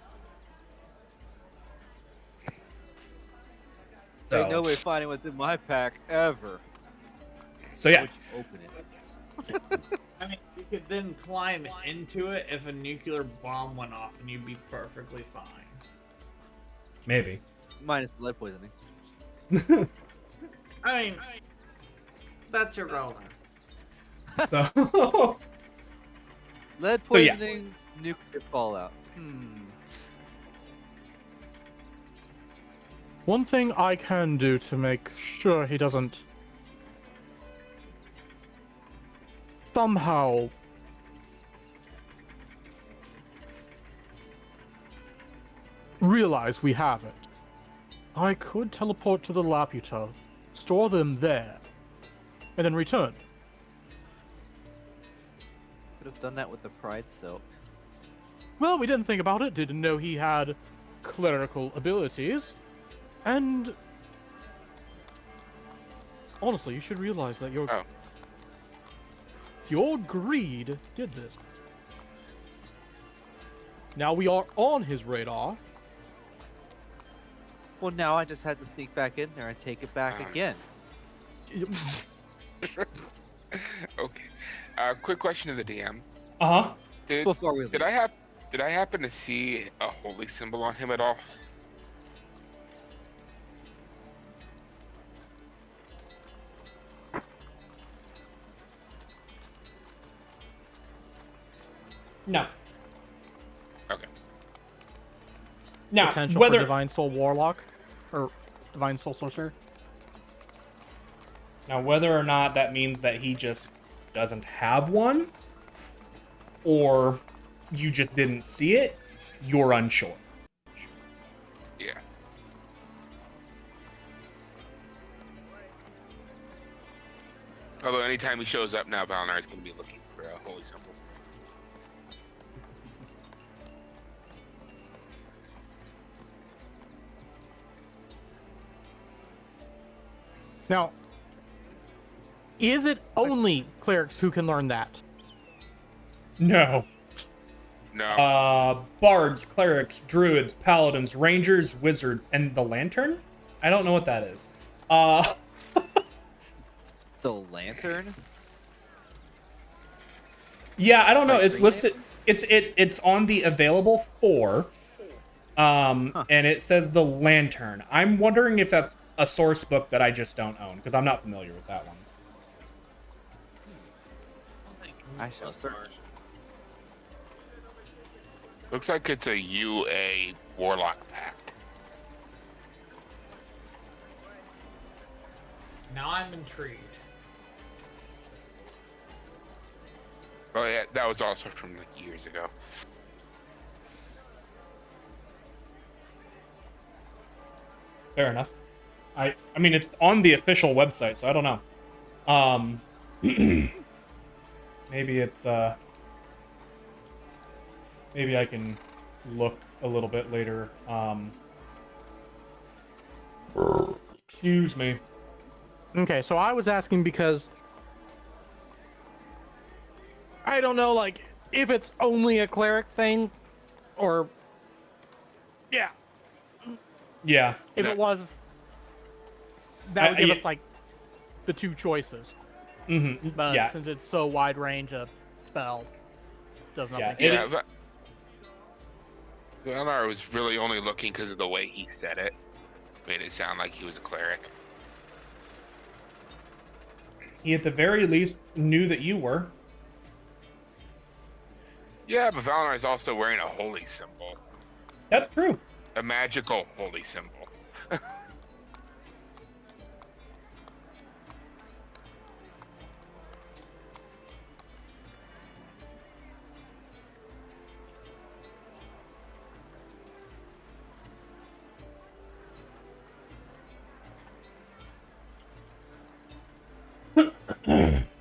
Ain't no way finding what's in my pack ever. So yeah. Open it. I mean, you could then climb into it if a nuclear bomb went off, and you'd be perfectly fine. Maybe. Minus the lead poisoning. I mean, that's irrelevant. So Lead So, yeah. poisoning, nuclear fallout. One thing I can do to make sure he doesn't somehow realize we have it. I could teleport to the Laputa, store them there, and then return. Could have done that with the Pride Silk. Well, we didn't think about it, didn't know he had clerical abilities, and honestly, you should realize that your greed did this. Now we are on his radar. Well, now I just had to sneak back in there and take it back again. Okay. Quick question to the DM. uh-huh. Before we leave. Did I happen to see a holy symbol on him at all? No. Okay. Now, Potential whether for Divine Soul Warlock or Divine Soul Sorcerer. whether or not that means that he just doesn't have one, or you just didn't see it, you're unsure. Yeah. Although anytime he shows up now, Valinar is going to be looking for a holy symbol. Now, is it only clerics who can learn that? No. No. Bards, clerics, druids, paladins, rangers, wizards, and the lantern? I don't know what that is. The lantern? Yeah, I don't know. Like It's Green listed. It's on the available for. And it says the lantern. I'm wondering if that's a source book that I just don't own, because I'm not familiar with that one. I shall search. Looks like it's a UA Warlock pact. Now I'm intrigued. Oh yeah, that was also from like years ago. Fair enough. I mean, it's on the official website, so I don't know. Maybe it's maybe I can look a little bit later. Excuse me. Okay, so I was asking because I don't know, like, if it's only a cleric thing, or yeah, Yeah. if No. it was, that would give I- us like the two choices. Mm-hmm. But Yeah. since it's so wide range, a spell does Yeah, nothing. it Yeah, is- but Valnar was really only looking because of the way he said it. Made it sound like he was a cleric. He at the very least knew that you were. Yeah, but Valnar is also wearing a holy symbol. That's true. A magical holy symbol.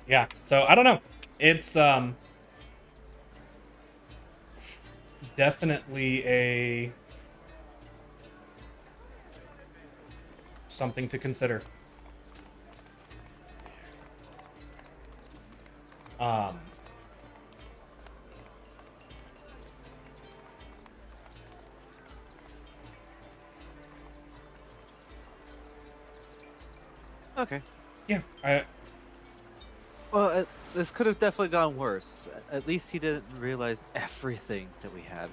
Yeah. So I don't know. It's definitely a something to consider. Um Okay. yeah, Well, this could have definitely gone worse. At least he didn't realize everything that we had.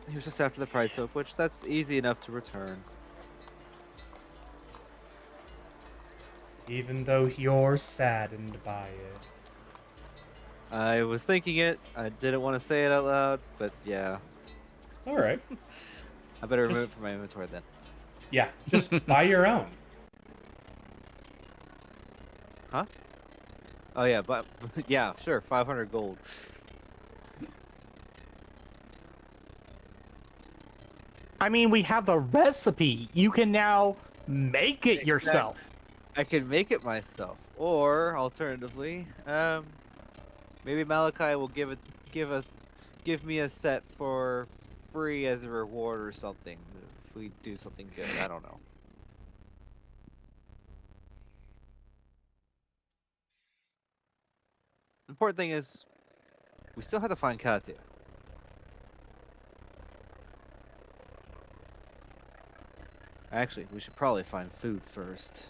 He was just after the price hook, which that's easy enough to return. even though you're saddened by it. I was thinking it. I didn't want to say it out loud, but yeah. It's all right. I better remove Just- it from my inventory then. Yeah, just buy your own. Huh? Oh yeah, but yeah, sure, 500 gold. I mean, we have the recipe. You can now make it yourself. I can make it myself, or alternatively, maybe Malachi will give me a set for free as a reward or something if we do something good. I don't know. Important thing is, we still have to find Katya. Actually, we should probably find food first.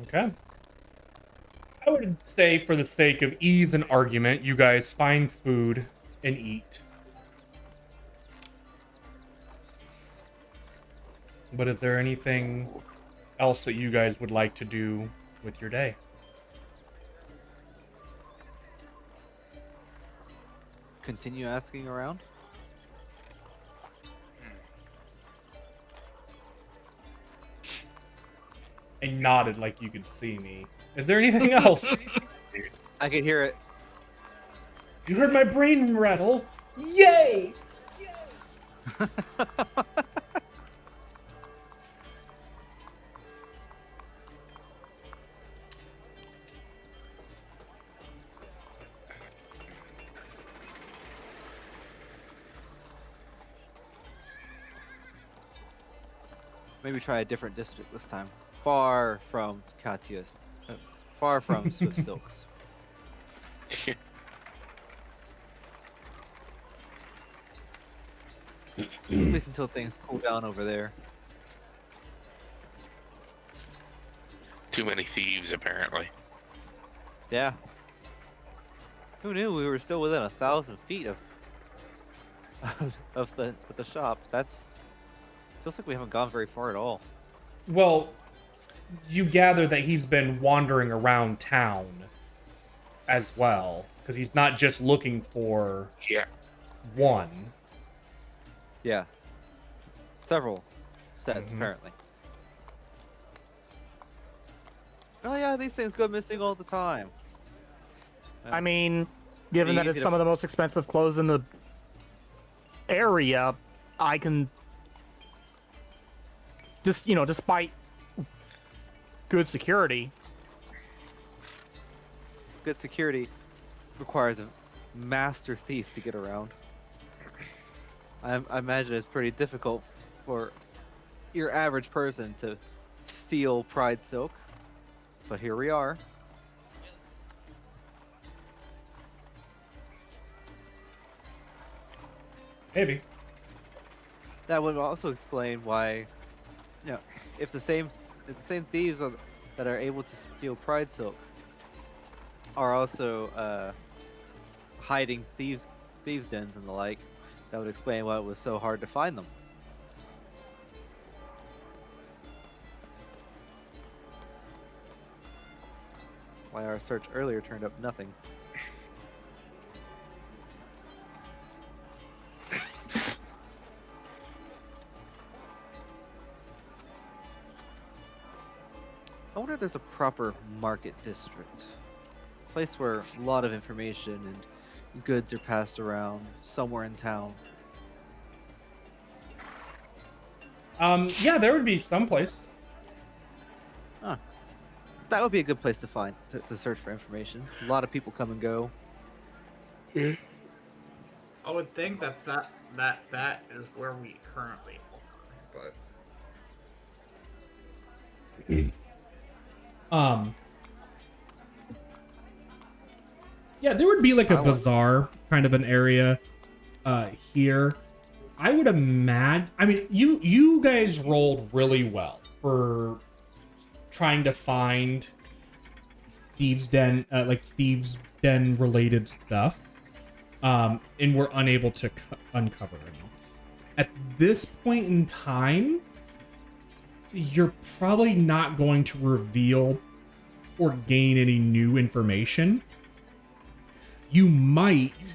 Okay. I would say, for the sake of ease and argument, you guys find food and eat. But is there anything else that you guys would like to do with your day? Continue asking around. I nodded like you could see me. Is there anything else? I can hear it. You heard my brain rattle. Yay! Maybe try a different district this time. Far from Katya's. Far from Swift Silks. At least until things cool down over there. Too many thieves, apparently. Yeah. Who knew we were still within 1,000 feet of of the shop? That's feels like we haven't gone very far at all. Well, you gather that he's been wandering around town as well, because he's not just looking for Yeah. one. Yeah. Several sets, Mhm. apparently. Oh yeah, these things go missing all the time. I mean, given that Easy it's to- some of the most expensive clothes in the area, I can just, despite good security, Good security requires a master thief to get around. I imagine it's pretty difficult for your average person to steal Pride Silk, but here we are. Maybe. That would also explain why, you know, if the same thieves that are able to steal Pride Silk are also hiding thieves dens and the like, that would explain why it was so hard to find them. Why our search earlier turned up nothing. I wonder if there's a proper market district. A place where a lot of information and goods are passed around somewhere in town. Yeah, there would be some place. Huh. That would be a good place to find to search for information. A lot of people come and go. I would think that is where we currently are, but Yeah, there would be like a I want- bazaar kind of an area here. I would imagine. I mean, you guys rolled really well for trying to find thieves den, like thieves den related stuff, and were unable to uncover any. At this point in time, you're probably not going to reveal or gain any new information. You might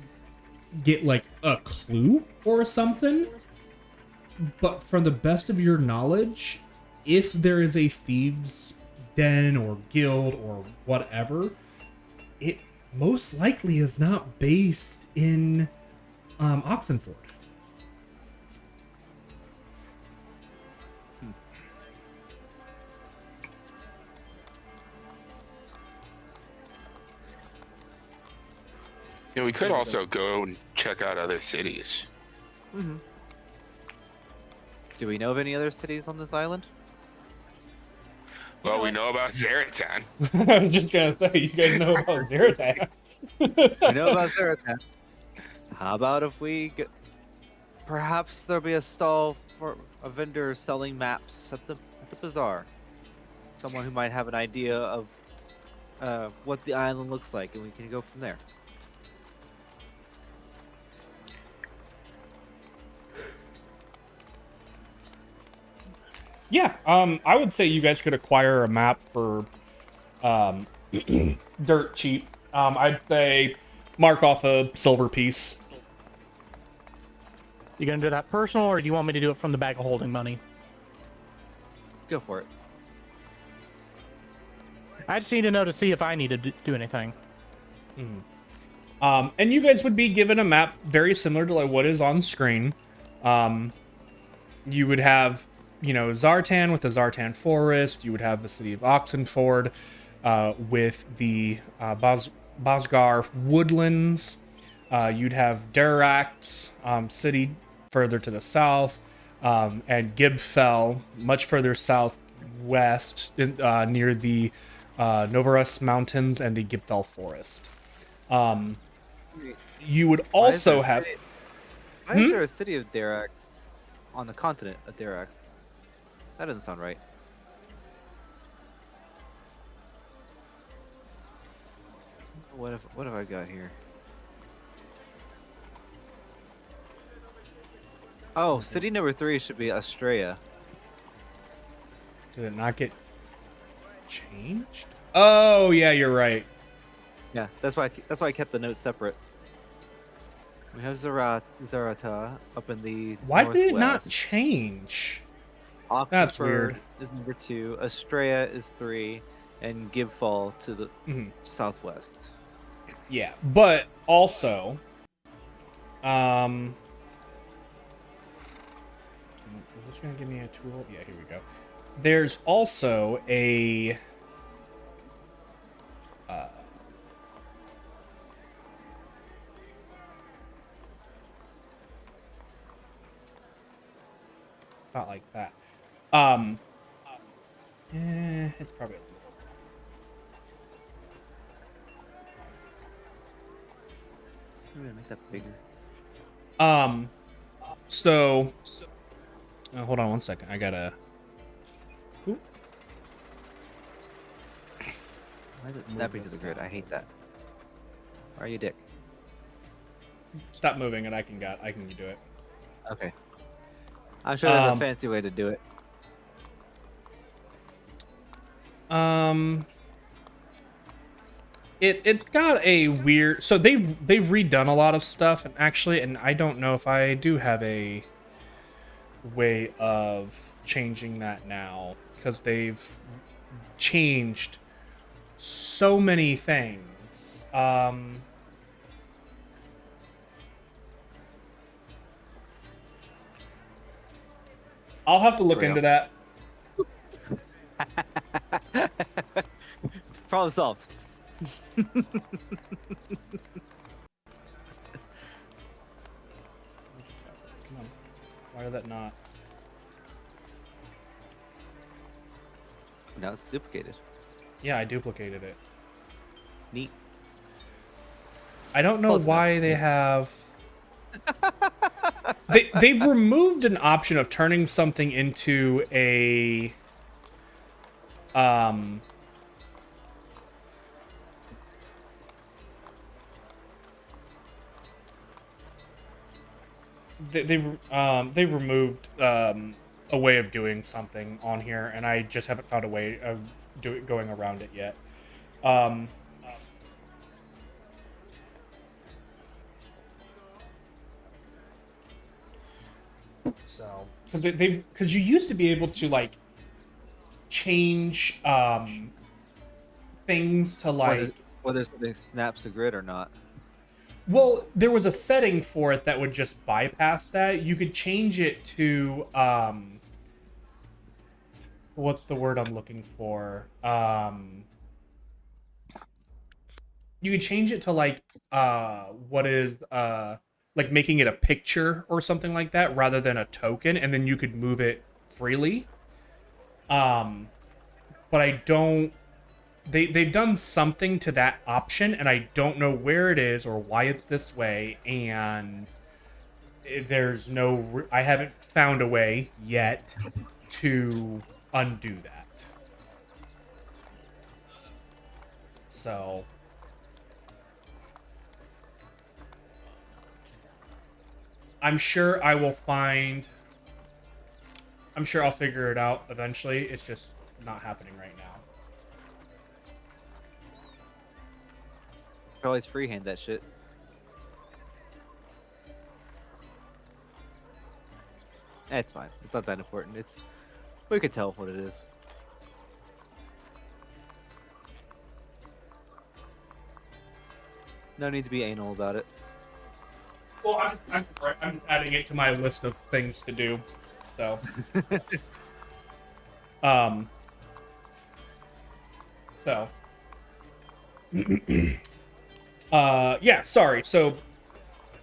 get like a clue or something, but from the best of your knowledge, if there is a thieves den or guild or whatever, it most likely is not based in Oxenford. Yeah, we could also go and check out other cities. Mm-hmm. Do we know of any other cities on this island? Well, we know about Zaratan. I was just gonna say, you guys know about Zeratan. We know about Zaratan. How about if we get... Perhaps there'll be a stall for a vendor selling maps at the bazaar. Someone who might have an idea of what the island looks like, and we can go from there. Yeah, I would say you guys could acquire a map for dirt cheap. I'd say mark off a silver piece. you gonna do that personal, or do you want me to do it from the bag of holding money? Go for it. I just need to know to see if I need to do anything. And you guys would be given a map very similar to like what is on screen. You would have, Zartan with the Zartan Forest. You would have the city of Oxenford with the Bosgar Woodlands. You'd have Darax city further to the south, and Gibfell much further southwest near the Novarus Mountains and the Gibfell Forest. You would also have... Why is there a city of Darax on the continent of Darax? That doesn't sound right. What have I got here? Oh, city number 3 should be Estrella. Did it not get... changed? Oh yeah, you're right. Yeah, that's why I kept the notes separate. We have Zarata up in the Why northwest. did it not change? That's weird. Oxenford is number 2, Estrella is 3, and Gibfall to the southwest. Yeah, but also, is this gonna give me a tool? Yeah, here we go. There's also a not like that. It's probably a little. I'm gonna make that bigger. So, hold on one second. I gotta. Ooh. Why is it snapping to the grid? I hate that. Why are you dick? Stop moving, and I can do it. Okay. I'm sure there's a fancy way to do it. It's got a weird. So they've redone a lot of stuff, and I don't know if I do have a way of changing that now because they've changed so many things. I'll have to look into that. Problem solved. Come on. Why did that not? Now it's duplicated. Yeah, I duplicated it. Neat. I don't know Close why enough. they have. They've removed an option of turning something into a they've removed a way of doing something on here, and I just haven't found a way of going around it yet. So, because you used to be able to like change things to like whether something snaps the grid or not. Well, there was a setting for it that would just bypass that. You could change it to what's the word I'm looking for? You could change it to like what is like making it a picture or something like that rather than a token, and then you could move it freely. But I don't they've done something to that option, and I don't know where it is or why it's this way, and there's no I haven't found a way yet to undo that. So I'm sure I'll figure it out eventually. It's just not happening right now. You can always freehand that shit. It's fine. It's not that important. We could tell what it is. No need to be anal about it. Well, I'm adding it to my list of things to do. So, so, yeah. Sorry. So,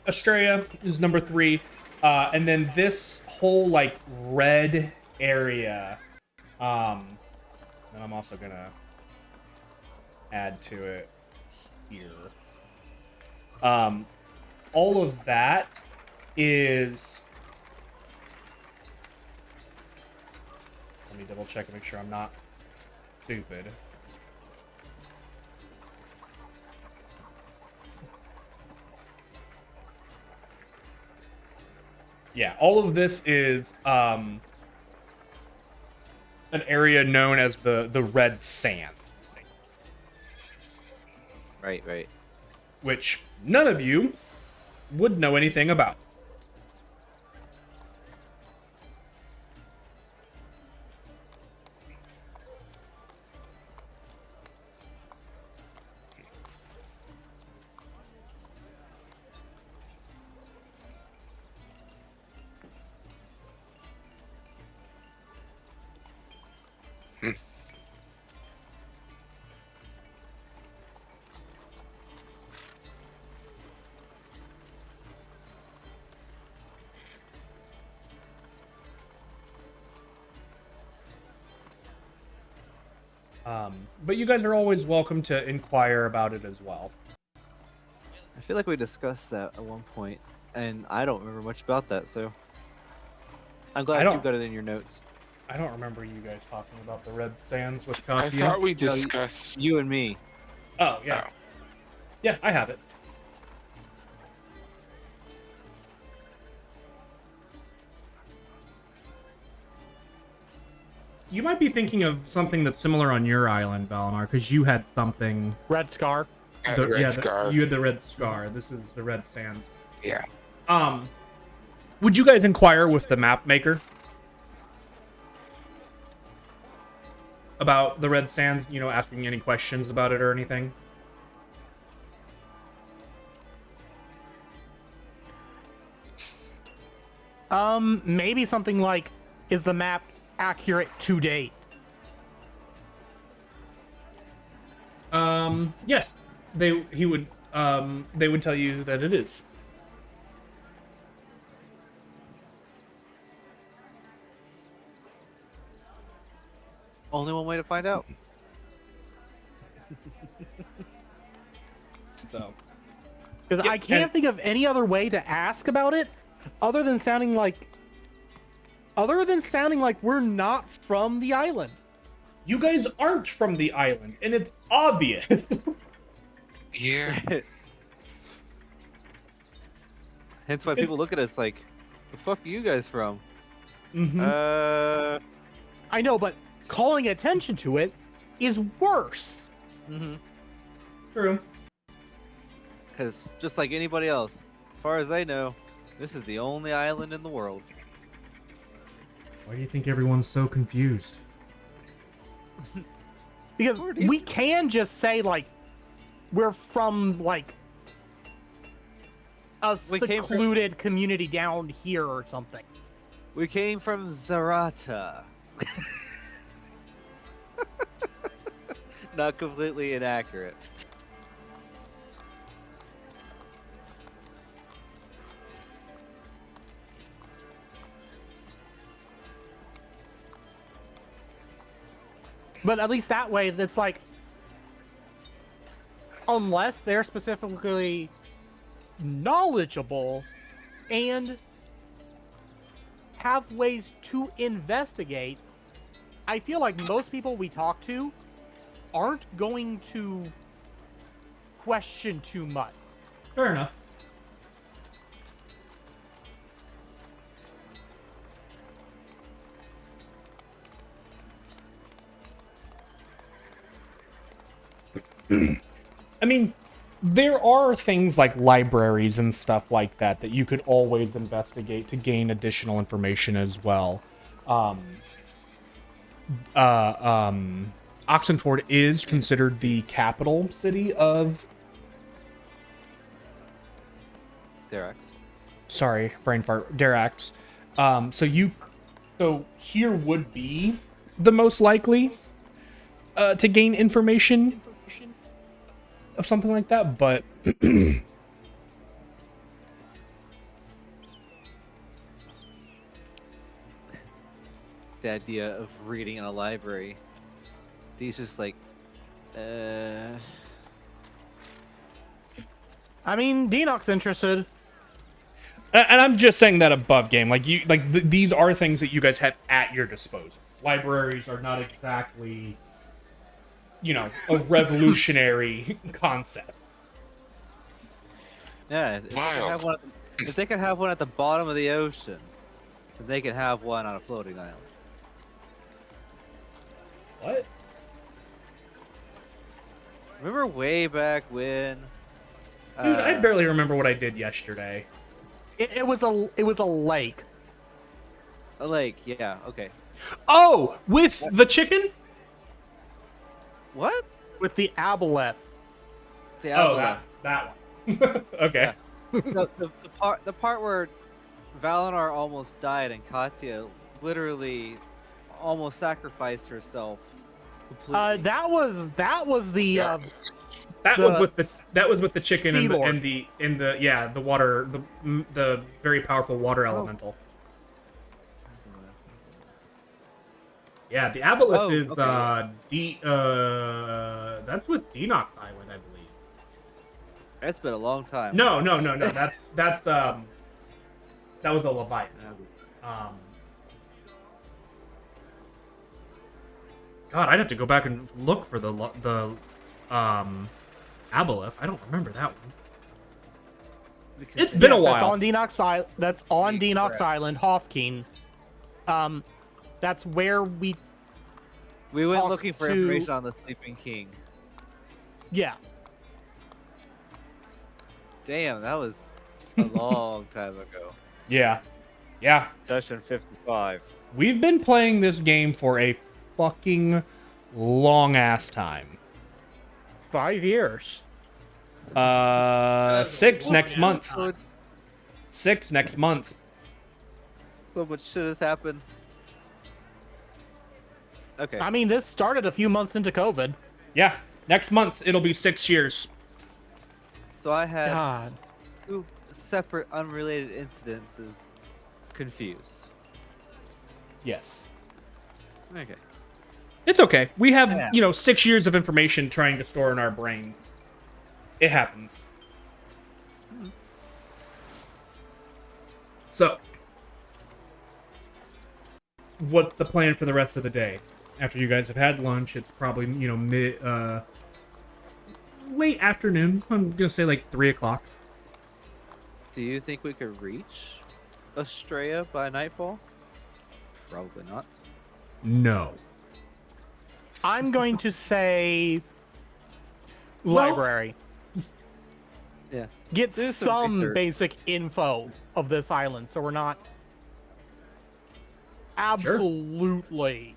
Australia is number 3, and then this whole like red area. And I'm also gonna add to it here. All of that is. Let me double check and make sure I'm not stupid. Yeah, all of this is an area known as the Red Sands, Right. which none of you would know anything about. But you guys are always welcome to inquire about it as well. I feel like we discussed that at one point, and I don't remember much about that, so I'm I glad don't- you got it in your notes. I don't remember you guys talking about the Red Sands with I Katya. thought we No, discussed. You and me. Oh, yeah. Oh. Yeah, I have it. You might be thinking of something that's similar on your island, Valinar, because you had something. Red Scar. Red Scar. You had the Red Scar. This is the Red Sands. Yeah. Would you guys inquire with the map maker about the Red Sands? You know, asking any questions about it or anything? Maybe something like, is the map accurate to date? Yes. They would tell you that it is. Only one way to find out. So, Because Yeah, I can't and- think of any other way to ask about it, other than sounding like we're not from the island. you guys aren't from the island, and it's obvious. Yeah. Hence why people look at us like, the fuck are you guys from? Mm-hmm. I know, but calling attention to it is worse. True. Because just like anybody else, as far as I know, this is the only island in the world. Why do you think everyone's so confused? Because Where do you- we can just say, like, we're from, like, a We came from- secluded community down here or something. We came from Zarata. Not completely inaccurate. But at least that way, it's like, unless they're specifically knowledgeable and have ways to investigate, I feel like most people we talk to aren't going to question too much. Fair enough. I mean, there are things like libraries and stuff like that that you could always investigate to gain additional information as well. Oxenford is considered the capital city of. Derax. Sorry, brain fart. Derax. So here would be the most likely to gain information of something like that, but The idea of reading in a library. These just like, I mean, Deanock's interested. and I'm just saying that above game, like these are things that you guys have at your disposal. Libraries are not exactly, a revolutionary concept. yeah. If they, could Wild. have one, if they could have one at the bottom of the ocean, then they could have one on a floating island. What? Remember way back when? Dude, I barely remember what I did yesterday. It was a lake. A lake, yeah, okay. Oh, with the chicken? What? With the aboleth. The Oh, Avalon. that one. Okay. The part where Valinor almost died and Katya literally almost sacrificed herself completely. That was the Yeah. That The was with the chicken Sea and Lord. the water, the very powerful water elemental. Yeah, the aboleth Oh, is okay, that's with Denox Island, I believe. It's been a long time. No. That's that was a Leviathan. God, I'd have to go back and look for the aboleth. I don't remember that one. It's been a while. That's on Denox Island. That's on Correct. Denox Island, Hofkeen. That's where we. We went talk looking for to- information on the Sleeping King. Yeah. Damn, that was a long time ago. Yeah. Session 55. We've been playing this game for a fucking long ass time. 5 years. 6 next long month. time. 6 next month. So much shit has happened. Okay. I mean, this started a few months into COVID. Yeah. Next month it'll be 6 years. So I had God. 2 separate unrelated incidences confused. Yes. Okay. It's okay. We have, Yeah. 6 years of information trying to store in our brains. It happens. So, what's the plan for the rest of the day? After you guys have had lunch, it's probably, late afternoon. I'm gonna say like 3 o'clock. Do you think we could reach Estrella by nightfall? Probably not. No. I'm going to say Well- library. Yeah. Get Do some some research. basic info of this island, so we're not absolutely.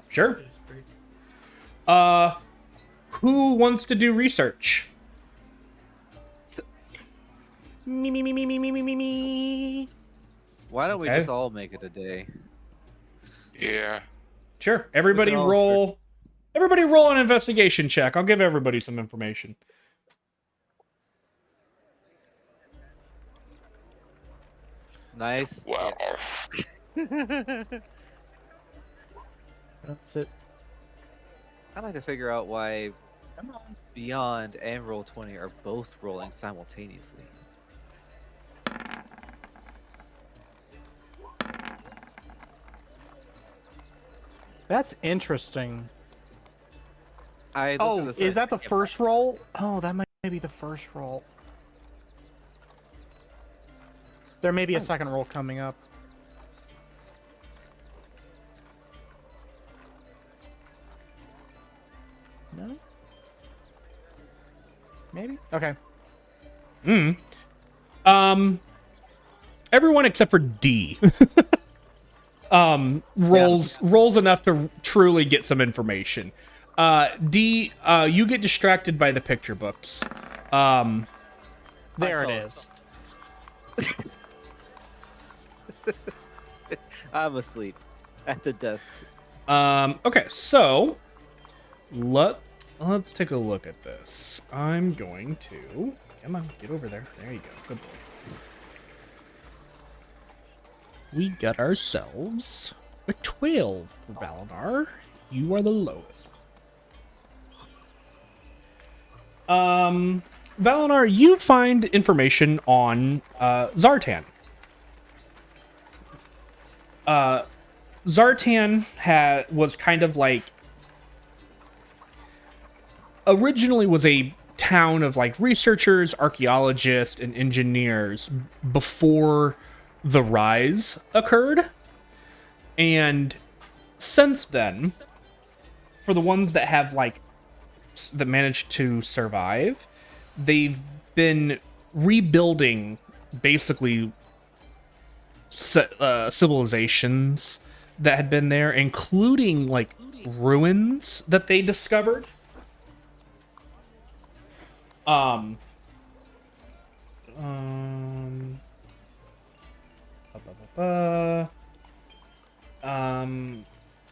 Sure. Who wants to do research? Me. Why don't we Okay. just all make it a day? Yeah. Sure. Everybody all roll. Everybody roll an investigation check. I'll give everybody some information. Nice. Well, That's it. I'd like to figure out why Beyond and Roll20 are both rolling simultaneously. That's interesting. I looked Oh, at the is that the second- first roll? Oh, that might be the first roll. There may be a second roll coming up. No? Maybe? Okay. Everyone except for D. Rolls enough to truly get some information. D, you get distracted by the picture books. There it saw is. I'm asleep at the desk. Okay, so let's take a look at this. I'm going to come on, get over there. There you go. Good boy. We got ourselves a 12 for Valinor. You are the lowest. Valinor, you find information on Zartan. Zartan was kind of like originally was a town of like researchers, archaeologists, and engineers before the rise occurred. And since then, for the ones that have that managed to survive, they've been rebuilding basically civilizations that had been there, including ruins that they discovered. Um,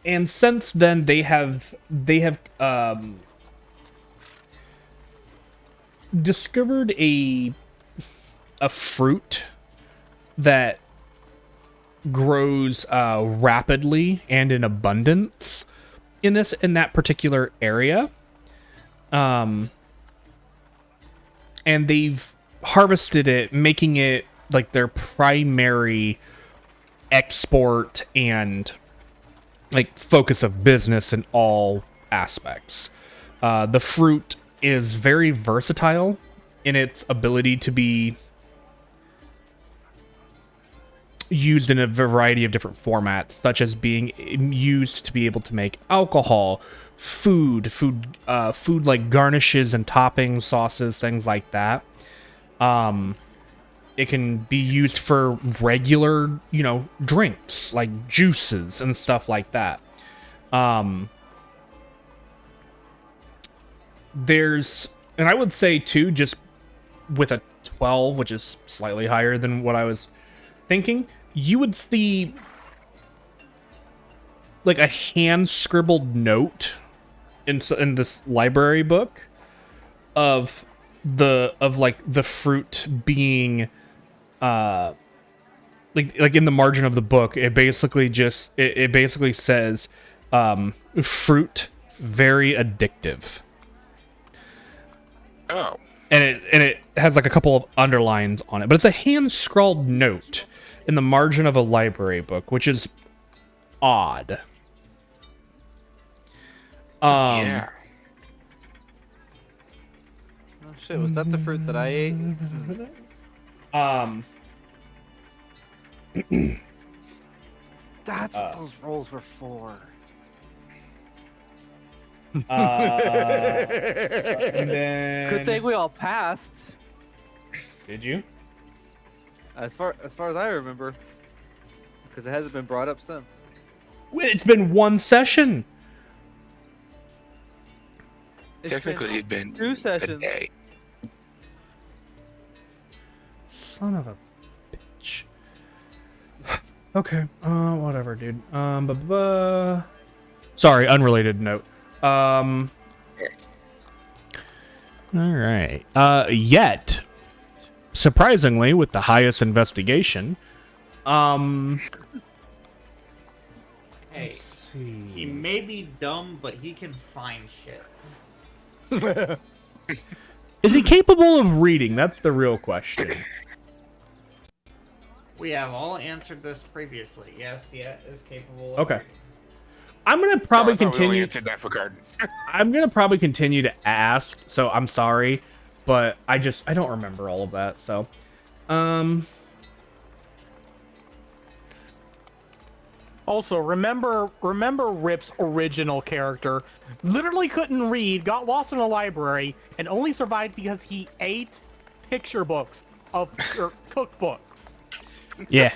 and since then they have discovered a fruit that grows rapidly and in abundance in that particular area. And they've harvested it, making it their primary export and focus of business in all aspects. The fruit is very versatile in its ability to be used in a variety of different formats, such as being used to be able to make alcohol, food like garnishes and toppings, sauces, things like that. It can be used for regular, drinks like juices and stuff like that. And I would say too, just with a 12, which is slightly higher than what I was thinking, you would see a hand scribbled note in this library book of the fruit being in the margin of the book. It basically it basically says fruit very addictive. Oh. And it has a couple of underlines on it, but it's a hand scrawled note in the margin of a library book, which is odd. Yeah. Oh shit, was that the fruit that I ate? That's what those rolls were for. And then... Good thing we all passed. Did you? As far as I remember, because it hasn't been brought up since. It's been one session. Technically, it'd been 2 sessions. a day. Son of a bitch. Okay, whatever, dude. Sorry, unrelated note. All right. Yet, surprisingly, with the highest investigation, Hey, let's see. he may be dumb, but he can find shit. Is he capable of reading? That's the real question. We have all answered this previously. Yes, is capable of Okay. reading. I'm gonna probably Oh, I thought we only continue. answered that for Card. I'm gonna probably continue to ask. So I'm sorry, but I don't remember all of that. So, Also, remember Rip's original character literally couldn't read, got lost in a library, and only survived because he ate picture books or cookbooks. yeah.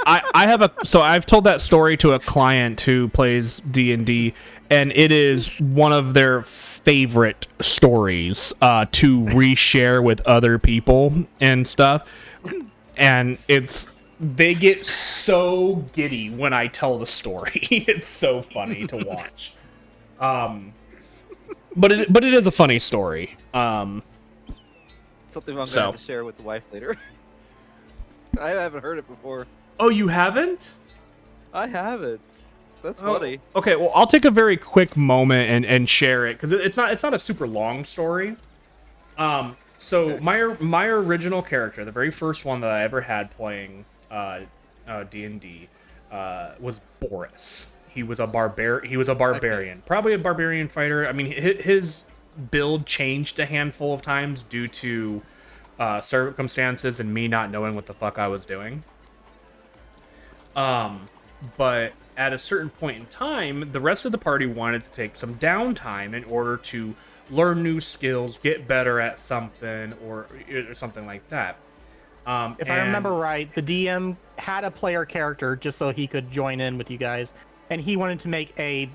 I've told that story to a client who plays D&D, and it is one of their favorite stories to reshare with other people and stuff. And they get so giddy when I tell the story. It's so funny to watch. But it is a funny story. Something I'm gonna have to share with the wife later. I haven't heard it before. Oh, you haven't? I haven't. That's funny. Okay, well, I'll take a very quick moment and share it because it's not a super long story. So my original character, the very first one that I ever had playing D&D, was Boris. He was a barbarian, probably a barbarian fighter. I mean, his build changed a handful of times due to circumstances and me not knowing what the fuck I was doing. But at a certain point in time, the rest of the party wanted to take some downtime in order to learn new skills, get better at something, or something like that. If I remember right, the DM had a player character just so he could join in with you guys, and he wanted to make a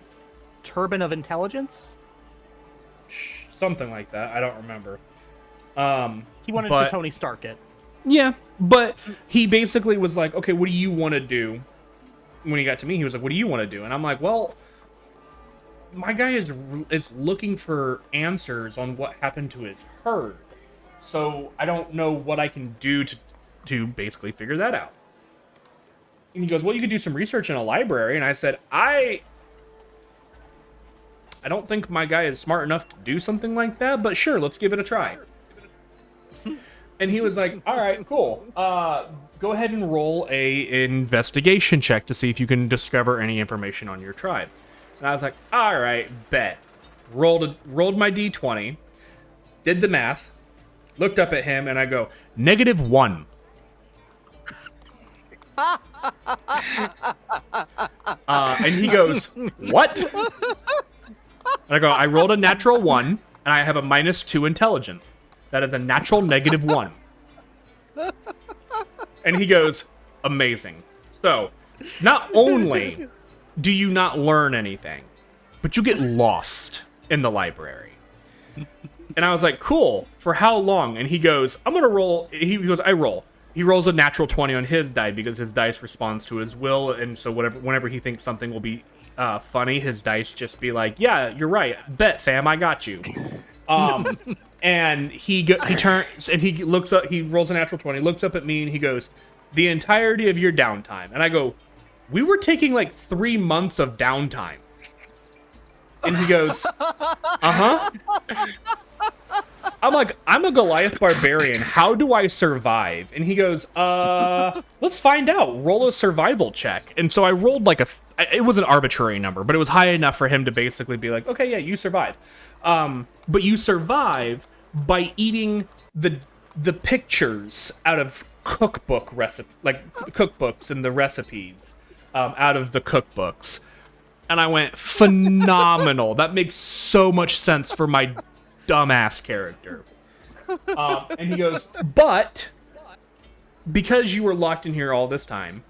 turban of intelligence. Something like that. I don't remember. He wanted to Tony Stark it. Yeah, but he basically was like, okay, what do you want to do? When he got to me, he was like, what do you want to do? And I'm like, well, my guy is looking for answers on what happened to his herd. So I don't know what I can do to basically figure that out. And he goes, well, you could do some research in a library. And I said, I don't think my guy is smart enough to do something like that, but sure, let's give it a try. And he was like, all right, cool. Go ahead and roll a investigation check to see if you can discover any information on your tribe. And I was like, all right, bet. Rolled my D20, did the math, looked up at him, and I go, -1. And he goes, what? And I go, I rolled a natural 1, and I have a -2 intelligence. That is a natural -1. And he goes, amazing. So, not only do you not learn anything, but you get lost in the library. And I was like, cool. For how long? And he goes, I'm going to roll. He goes, I roll. He rolls a natural 20 on his die because his dice responds to his will. And so whenever he thinks something will be funny, his dice just be like, yeah, you're right. Bet, fam, I got you. And he turns and he looks up. He rolls a natural 20, looks up at me, and he goes, "The entirety of your downtime." And I go, "We were taking like 3 months of downtime." And he goes, "Uh-huh." I'm like, "I'm a Goliath barbarian. How do I survive?" And he goes, let's find out. Roll a survival check." And so I rolled like it was an arbitrary number, but it was high enough for him to basically be like, "Okay, yeah, you survive." But you survive by eating the pictures out of cookbook cookbooks and the recipes out of the cookbooks. And I went, phenomenal. That makes so much sense for my dumbass character. And he goes, but because you were locked in here all this time,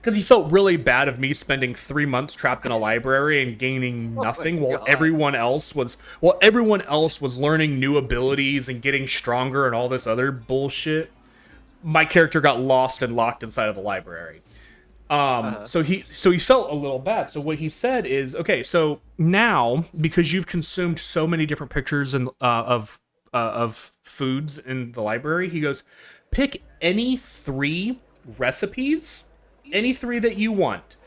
because he felt really bad of me spending 3 months trapped in a library and gaining nothing while everyone else was learning new abilities and getting stronger and all this other bullshit. My character got lost and locked inside of the library. So he felt a little bad. So what he said is, okay, so now because you've consumed so many different pictures and of foods in the library, he goes, pick any 3 recipes, any 3 that you want,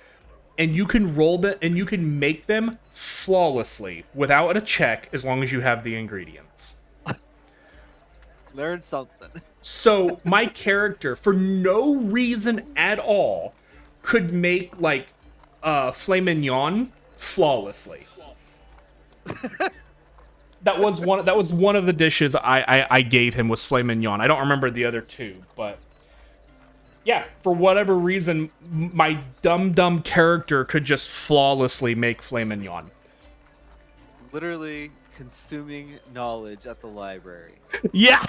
and you can roll that and you can make them flawlessly without a check as long as you have the ingredients. Learn something. So my character, for no reason at all, could make like filet mignon flawlessly. That was one of the dishes I gave him was filet mignon. I don't remember the other 2, but yeah, for whatever reason, my dumb character could just flawlessly make filet mignon. Literally consuming knowledge at the library. Yeah.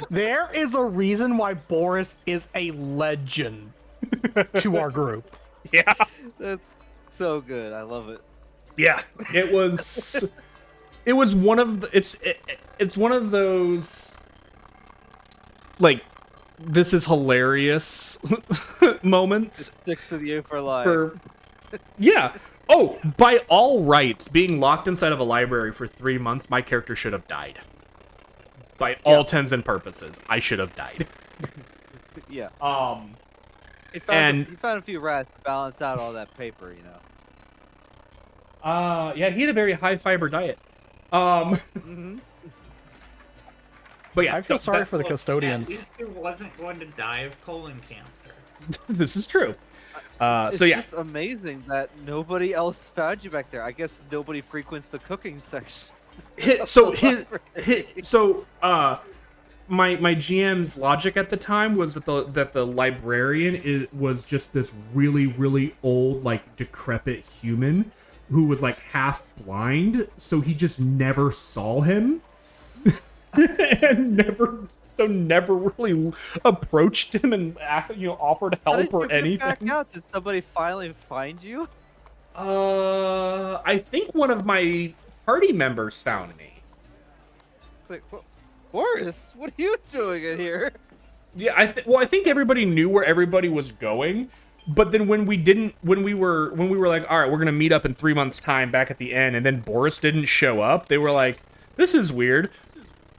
There is a reason why Boris is a legend to our group. Yeah. That's so good. I love it. Yeah. It was one of the, it's one of those like, this is hilarious moments. It sticks with you for life. Yeah. Oh, by all rights, being locked inside of a library for 3 months, my character should have died. By all intents and purposes, I should have died. Yeah. He and found a few rats to balance out all that paper, you know. Yeah, he had a very high fiber diet. Mm-hmm. But yeah, I feel sorry for the custodians. At least he wasn't going to die of colon cancer. This is true. It's so yeah, just amazing that nobody else found you back there. I guess nobody frequents the cooking section. My GM's logic at the time was that the librarian was just this really old, like, decrepit human who was like half blind, so he just never saw him. And never really approached him and offered How help did or you get anything. back out? Did somebody finally find you? I think one of my party members found me. Like, Boris, what are you doing in here? Yeah, I think everybody knew where everybody was going, but then when we were like, all right, we're gonna meet up in 3 months' time back at the end, and then Boris didn't show up, they were like, this is weird.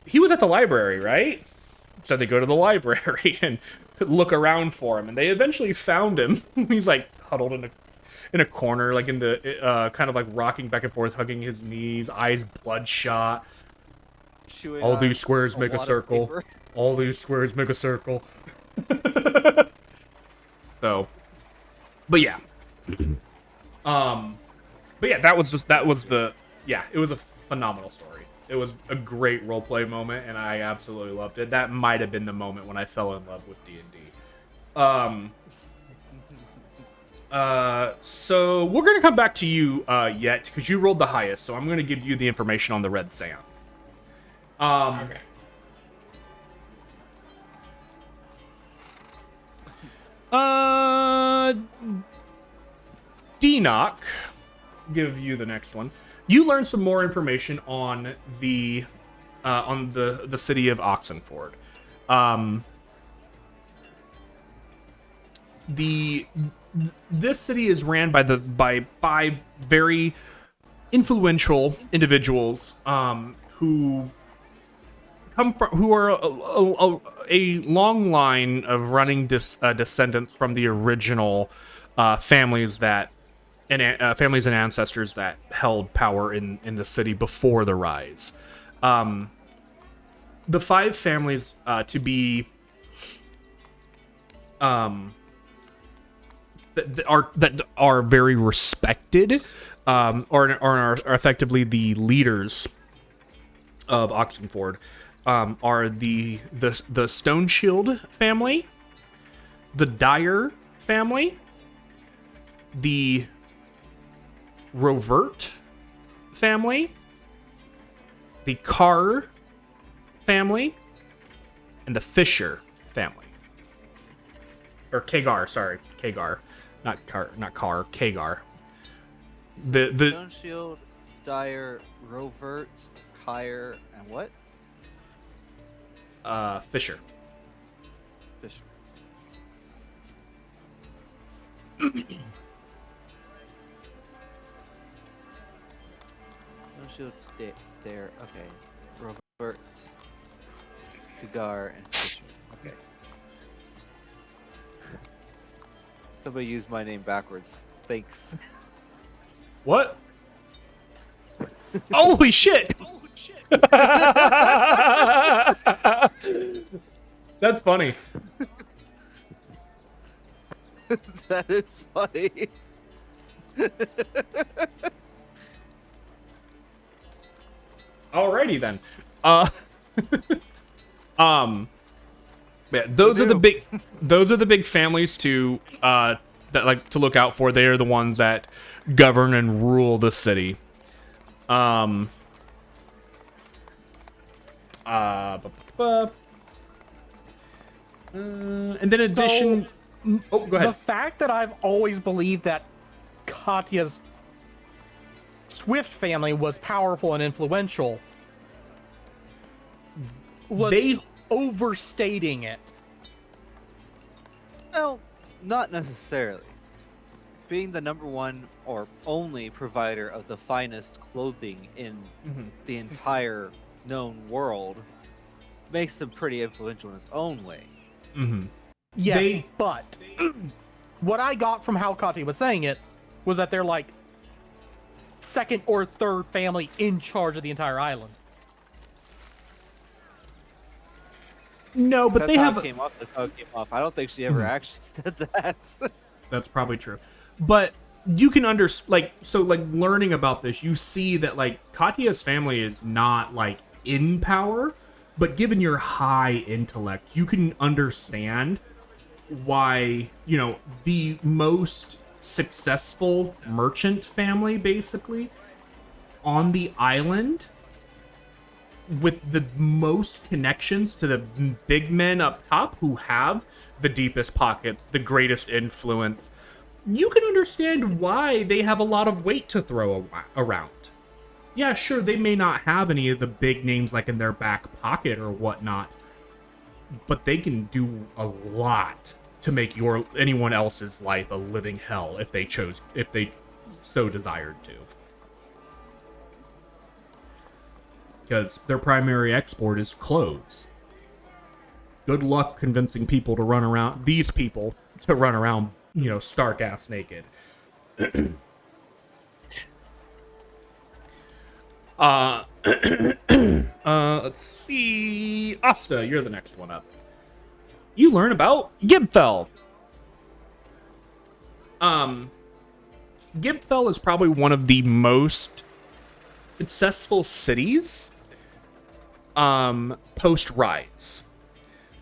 He was at the library, right? So they go to the library and look around for him, and they eventually found him. He's like huddled in a corner, like in the kind of like rocking back and forth, hugging his knees, eyes bloodshot. Chewing All on these squares make a wad of circle. paper. All these squares make a circle. So, but yeah, that was it was a phenomenal story. It was a great roleplay moment, and I absolutely loved it. That might have been the moment when I fell in love with D&D. So we're gonna come back to you yet because you rolled the highest. So I'm gonna give you the information on the Red Sands. Okay. DNOC, give you the next one. You learn some more information on the city of Oxenford. This city is ran by five very influential individuals who are a long line of running descendants from the original families and ancestors that held power in the city before the rise. The five families that are very respected, are effectively the leaders of Oxenford, are the Stoneshield family, the Dyer family, the Rovert family, the Carr family, and the Fisher family. Or Kagar, sorry, Kagar, not Carr, Kagar. The Stone Shield, Dyer, Rovert, Kyre, and what? Fisher. Fisher. Stone Shield, there. Okay. Rovert, Kagar, and Fisher. Okay. Somebody used my name backwards. Thanks. What? Holy shit! That's funny. That is funny. Alrighty then. Yeah, those are the big families to that like to look out for. They are the ones that govern and rule the city. And then in addition, oh, go ahead. The fact that I've always believed that Katya's Swift family was powerful and influential was overstating it. No, not necessarily. Being the number one or only provider of the finest clothing in the entire known world makes them pretty influential in its own way. Yes, but what I got from how Katya was saying it was that they're like second or third family in charge of the entire island. No, but That's how it came off. I don't think she ever actually said that. That's probably true. But you can learning about this, you see that like Katya's family is not like in power, but given your high intellect, you can understand why, the most successful merchant family basically on the island with the most connections to the big men up top who have the deepest pockets, the greatest influence, you can understand why they have a lot of weight to throw around. Yeah, sure, they may not have any of the big names like in their back pocket or whatnot, but they can do a lot to make anyone else's life a living hell if they so desired to. Because their primary export is clothes. Good luck convincing these people to run around, stark ass naked. Let's see. Asta, you're the next one up. You learn about Gibfell. Gibfell is probably one of the most successful cities post-Rise.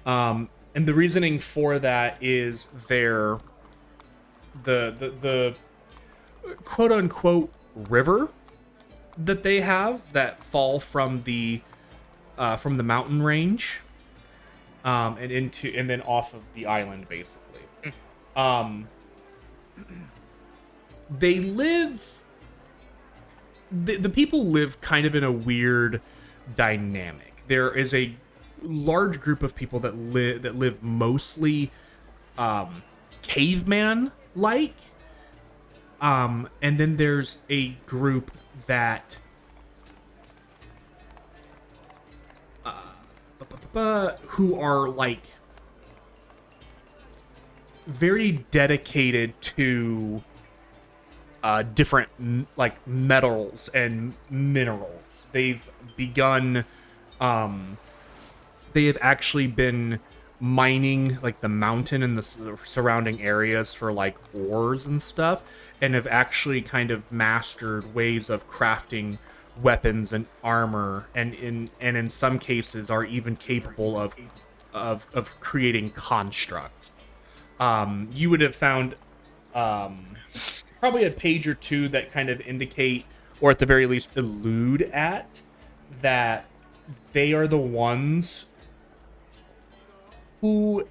And the reasoning for that is the quote-unquote river that they have that fall from the mountain range and then off of the island basically. They live the people live kind of in a weird dynamic. There is a large group of people that live mostly caveman like, and then there's a group that who are like very dedicated to different like metals and minerals. They've begun they have actually been mining like the mountain and the surrounding areas for like ores and stuff, and have actually kind of mastered ways of crafting weapons and armor, and in some cases are even capable of creating constructs. You would have found probably a page or two that kind of indicate, or at the very least allude at, that they are the ones who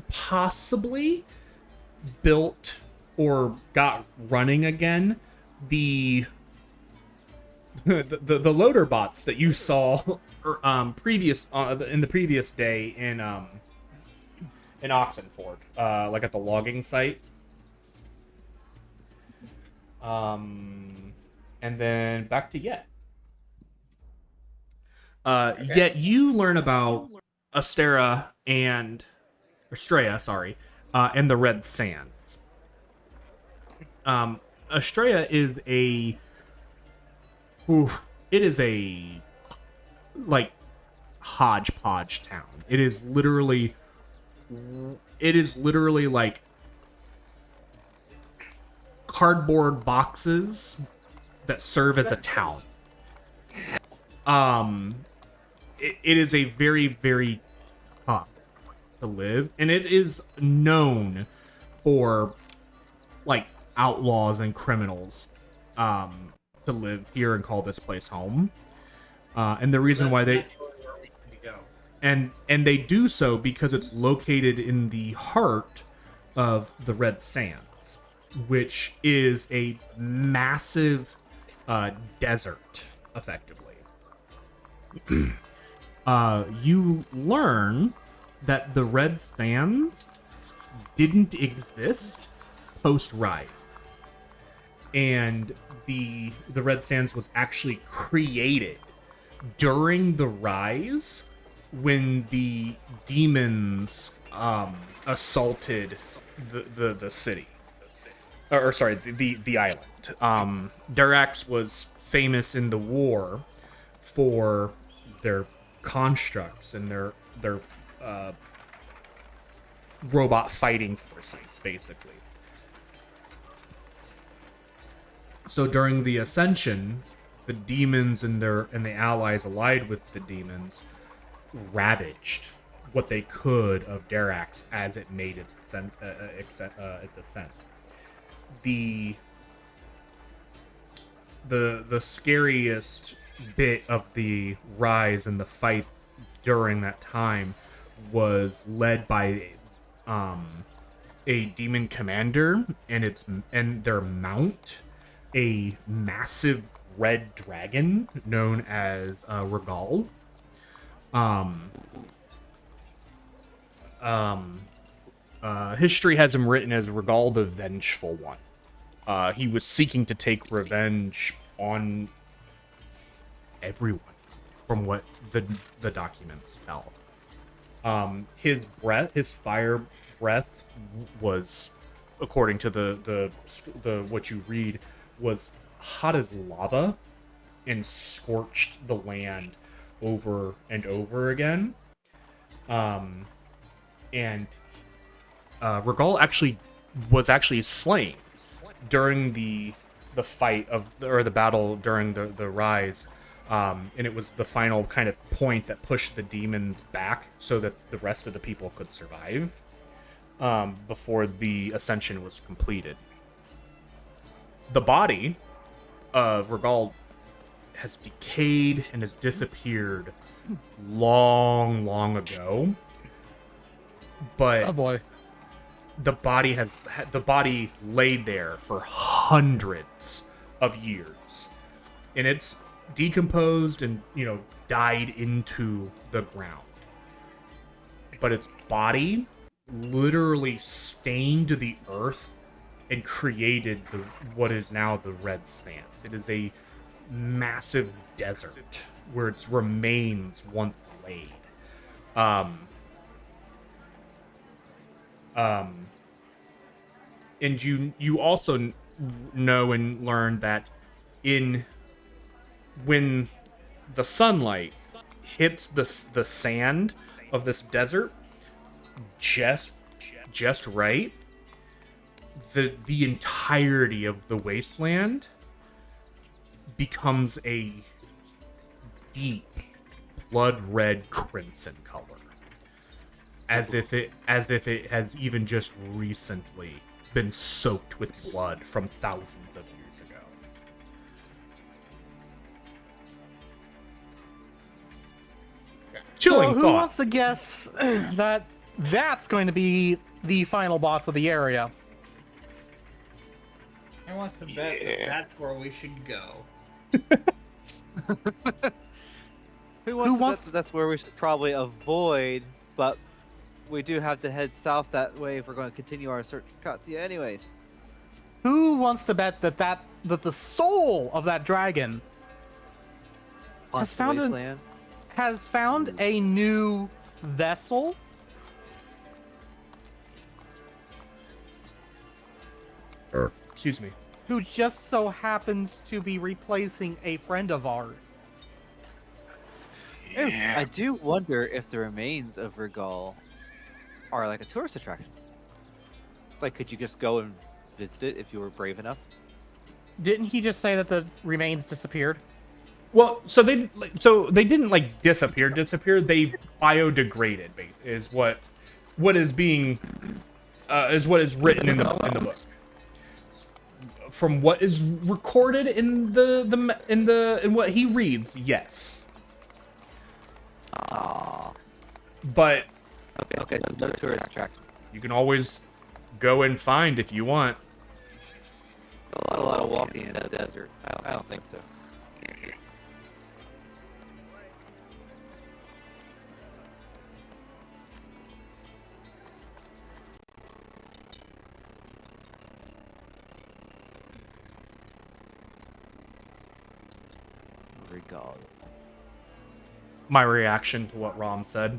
possibly built or got running again the loader bots that you saw previous in the previous day in Oxenford, like at the logging site. And then back to Yet. Okay. Yet you learn about Astrea, and the Red Sands. Astrea is it is a like hodgepodge town. It is literally like cardboard boxes that serve as a town. It is a very, very tough to live, and it is known for like outlaws and criminals to live here and call this place home. And the reason why they and they do so because it's located in the heart of the Red Sands, which is a massive desert, effectively. You learn that the Red Sands didn't exist post-Rise, and the Red Sands was actually created during the Rise, when the demons assaulted the city, or sorry, the island. Durax was famous in the war for their constructs and their robot fighting forces, basically. So during the Ascension, the demons and the allies allied with the demons ravaged what they could of Darax as it made its ascent. The the scariest bit of the rise and the fight during that time was led by a demon commander and their mount, a massive red dragon known as Regal. History has him written as Regal the Vengeful One. He was seeking to take revenge on everyone, from what the documents tell. His fire breath was, according to the what you read, was hot as lava and scorched the land over and over again. And Regal was actually slain during the fight or the battle during the rise. And it was the final kind of point that pushed the demons back so that the rest of the people could survive before the ascension was completed. The body of Regal has decayed and has disappeared long, long ago. But Oh boy. the body laid there for hundreds of years, and it's decomposed and died into the ground. But its body literally stained the earth and created what is now the Red Sands. It is a massive desert where its remains once laid. And you also know and learn that when the sunlight hits the sand of this desert just right, the entirety of the wasteland becomes a deep blood red crimson color, as if it has even just recently been soaked with blood from thousands of years ago. Chilling So who thought. wants to guess that that's going to be the final boss of the area? Who wants to bet that that's where we should go? Who wants to bet that that's where we should probably avoid, but we do have to head south that way if we're going to continue our search for Katya anyways. Who wants to bet that the soul of that dragon Plus the wasteland. has found a new vessel? Excuse me. Who just so happens to be replacing a friend of ours? Ooh, I do wonder if the remains of Regal are like a tourist attraction. Like, could you just go and visit it if you were brave enough? Didn't he just say that the remains disappeared? Well, so they didn't like disappear. They biodegraded. Is what is being is what is written in the book. From what is recorded in in what he reads, yes. Aww. But Okay, so no tourist attraction. you can always go and find if you want. A lot of walking in the desert. I don't think so. Regal. My reaction to what Rom said.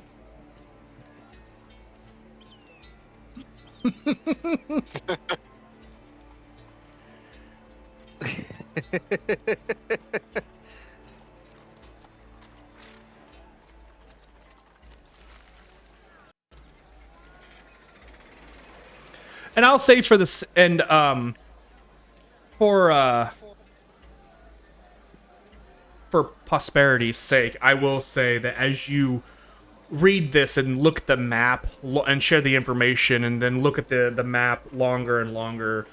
And I'll say for this, and for for posperity's sake, I will say that as you read this and look at the map and share the information and then look at the map longer and longer,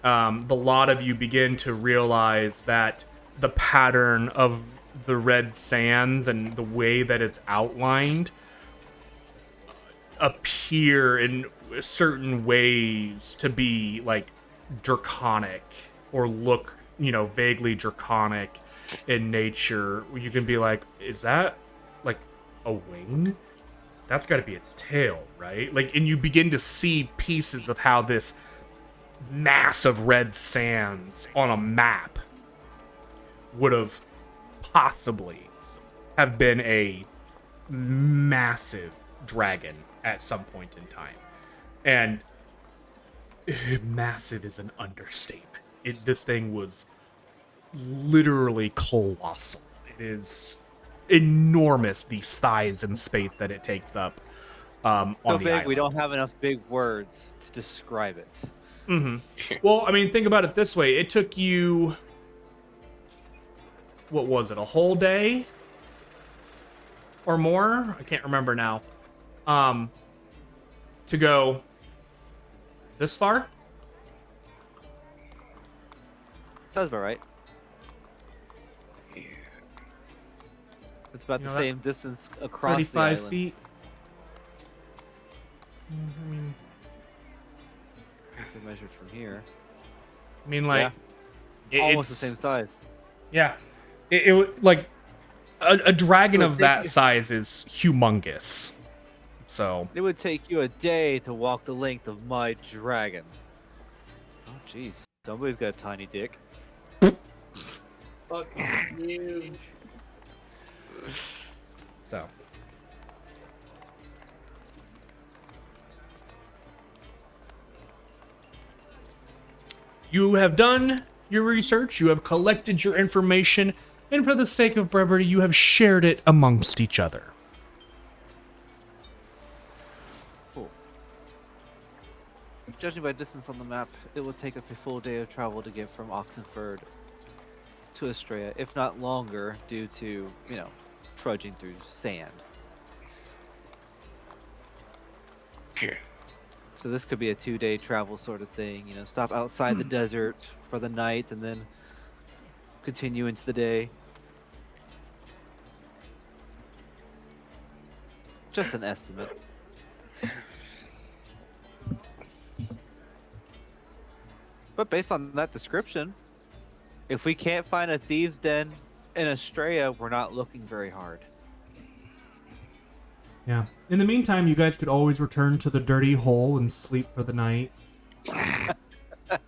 the lot of you begin to realize that the pattern of the red sands and the way that it's outlined appear in certain ways to be like draconic or look, vaguely draconic in nature. You can be like, is that like a wing? That's got to be its tail, right? Like, and you begin to see pieces of how this mass of red sands on a map would have possibly have been a massive dragon at some point in time. And massive is an understatement. This thing was literally colossal. It is enormous, the size and space that it takes up on So the big, island. we don't have enough big words to describe it. Well, I mean, think about it this way. It took you, what was it, a whole day? Or more? I can't remember now. To go this far? Sounds about right. Yeah. It's about You the know, that- same distance across the 35 island. feet. I mean, If we measured from here. like, Almost the it's same size. Yeah, like a dragon It would of take that you- size is humongous. So It would take you a day to walk the length of my dragon. Oh, jeez. Somebody's got a tiny dick. Fucking huge. so. You have done your research, you have collected your information, and for the sake of brevity, you have shared it amongst each other. Cool. Judging by distance on the map, it will take us a full day of travel to get from Oxenford to Estrella, if not longer, due to, trudging through sand. Yeah. So this could be a 2-day travel sort of thing, stop outside the desert for the night and then continue into the day. Just an estimate. But based on that description, if we can't find a thieves' den in Estrella, we're not looking very hard. Yeah. In the meantime, you guys could always return to the dirty hole and sleep for the night.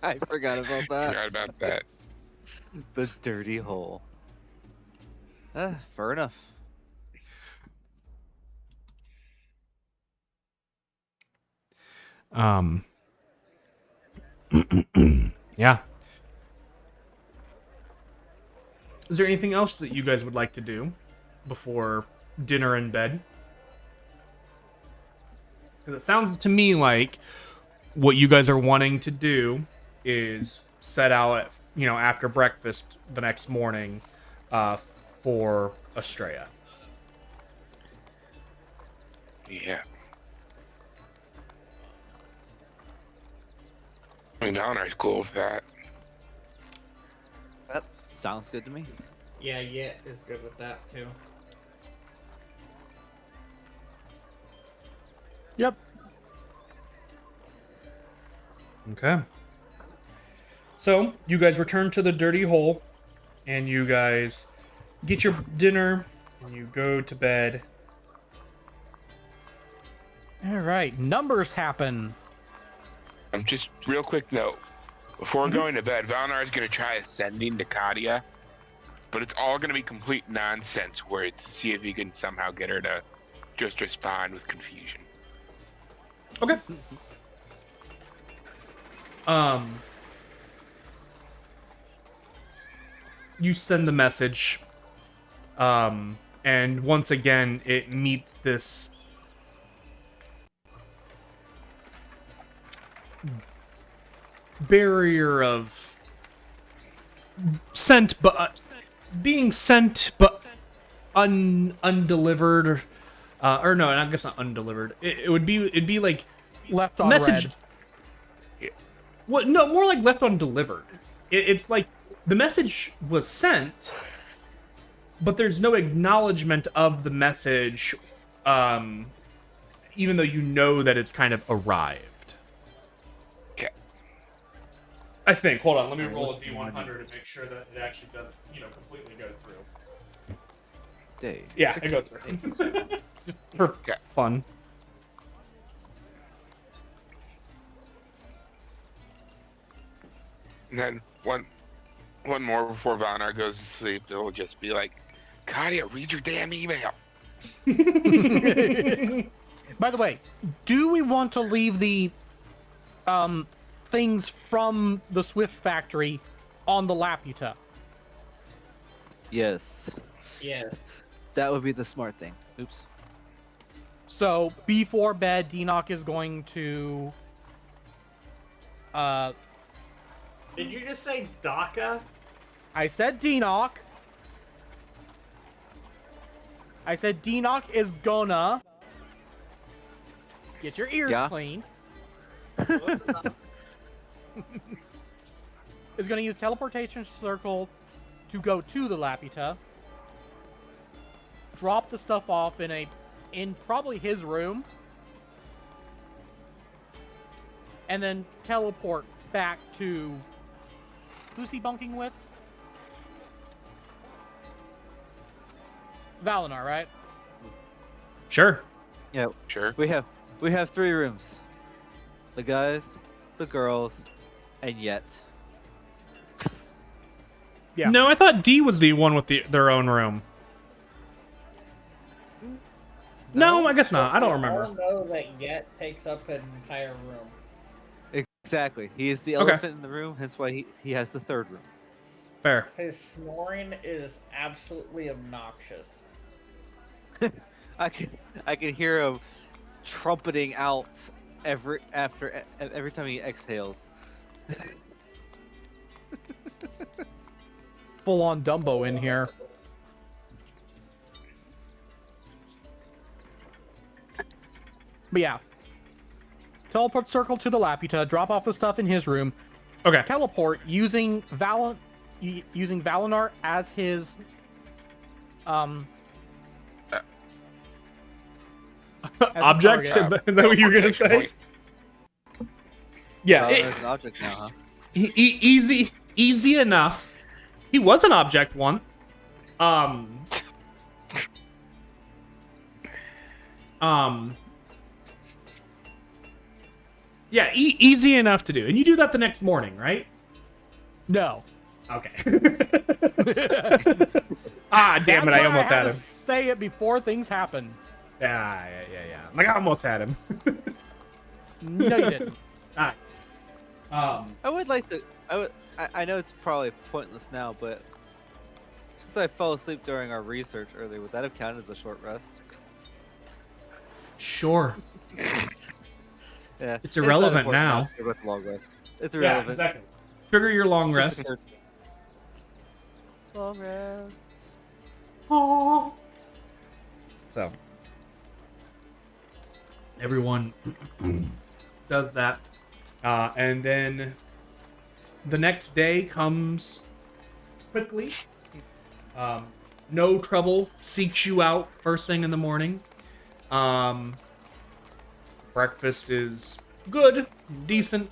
I forgot about that. Forgot about that. The dirty hole. Fair enough. Yeah. Is there anything else that you guys would like to do before dinner and bed? Because it sounds to me like what you guys are wanting to do is set out at, after breakfast the next morning for Estrella. Yeah. I mean, Valinar's cool with that. That sounds good to me. Yeah, is good with that too. Yep. Okay. So, you guys return to the dirty hole, and you guys get your dinner, and you go to bed. All right. Numbers happen. Just real quick note. Before going to bed, Valinar's going to try ascending to Katia, but it's all going to be complete nonsense words to see if he can somehow get her to just respond with confusion. Okay. You send the message, and once again, it meets this barrier of scent, but being sent but undelivered, or no, I guess not undelivered. It'd be like Left a on message. red. What? No, more like left undelivered. It's like the message was sent, but there's no acknowledgement of the message, even though you know that it's kind of arrived. Okay. I think. Hold on, let me Alright, roll a let's D100 and make sure that it actually does, completely go through. Day. Yeah, it goes through. For Okay. fun. And then one more before Valnar goes to sleep, it'll just be like, Katia, read your damn email. By the way, do we want to leave the things from the Swift factory on the Laputa? Yes. Yes. That would be the smart thing. Oops. So before bed, Denock is going to Did you just say DACA? I said Denock. I said Denock is gonna get your ears Yeah. cleaned. Is gonna use teleportation circle to go to the Laputa. Drop the stuff off in probably his room. And then teleport back to... Who's he bunking with? Valinar, right? Sure. Yeah. Sure. We have 3 rooms. The guys, the girls, and Yet. Yeah. No, I thought D was the one with their own room. No, I guess not. I don't remember. We all know that Yet takes up an entire room. Exactly. He is the Okay. elephant in the room, hence why he has the 3rd room. Fair. His snoring is absolutely obnoxious. I can hear him trumpeting out every time he exhales. Full on Dumbo in here. But yeah. Teleport circle to the Laputa, drop off the stuff in his room, Okay. teleport using Valinar as his Object? Is target. that what you were gonna Teleportation say? point. Yeah. Well, there's an object now, huh? Easy enough. He was an object once. Yeah, easy enough to do. And you do that the next morning, right? No. Okay. Ah, damn it, That's I why almost had had to him. say it before things happen. Yeah. Like, I almost had him. No, you didn't. Alright. I would like to. I know it's probably pointless now, but since I fell asleep during our research earlier, would that have counted as a short rest? Sure. Yeah. It's irrelevant not important now. to care about the long rest. It's Yeah, irrelevant. exactly. Trigger your long Just rest. occurred. Long rest. Aww. So, everyone does that. And then the next day comes quickly. No trouble seeks you out first thing in the morning. Breakfast is good, decent.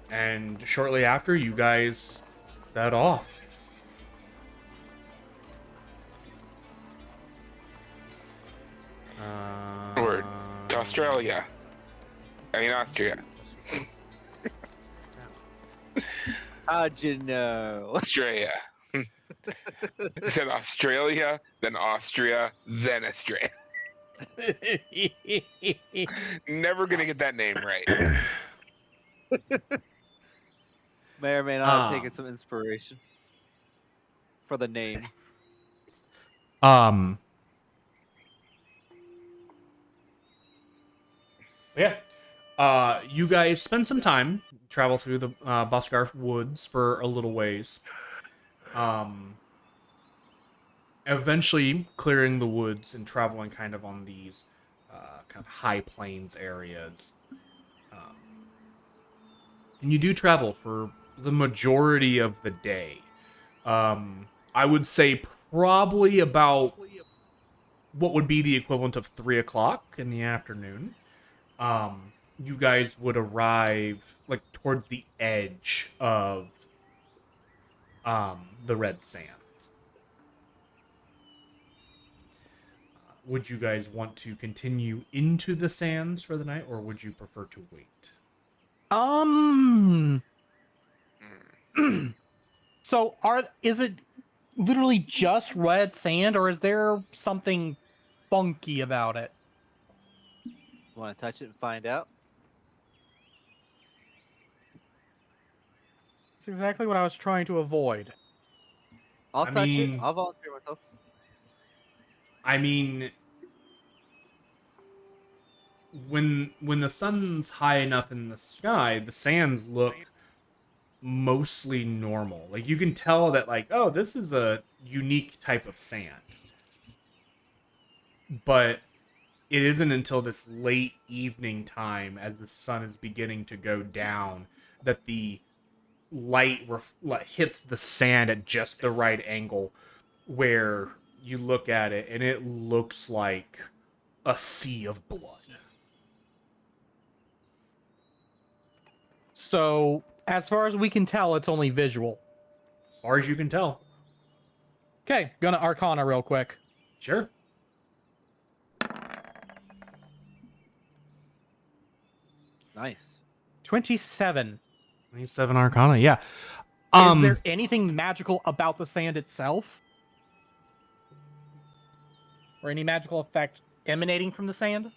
And shortly after, you guys set off. Or to Australia. I mean, Austria. How'd you know? Australia. I said Australia, then Austria, then Australia. Never gonna get that name right. May or may not have taken some inspiration for the name. Yeah. You guys spend some time, travel through the Buskar woods for a little ways. eventually clearing the woods and traveling kind of on these kind of high plains areas. And you do travel for the majority of the day. I would say probably about what would be the equivalent of 3 o'clock in the afternoon. You guys would arrive like towards the edge of the red sands. Would you guys want to continue into the sands for the night, or would you prefer to wait? Um. Hmm. So is it literally just red sand, or is there something funky about it? Want to touch it and find out? That's exactly what I was trying to avoid. I'll I touch it. mean, I'll volunteer myself. I mean, when the sun's high enough in the sky, the sands look mostly normal. Like you can tell that like, oh, this is a unique type of sand. But it isn't until this late evening time as the sun is beginning to go down that the hits the sand at just the right angle where you look at it and it looks like a sea of blood. So, as far as we can tell, it's only visual. As far as you can tell. Okay, gonna Arcana real quick. Sure. Nice. 27. 27 Arcana, yeah. Is there anything magical about the sand itself? Or any magical effect emanating from the sand?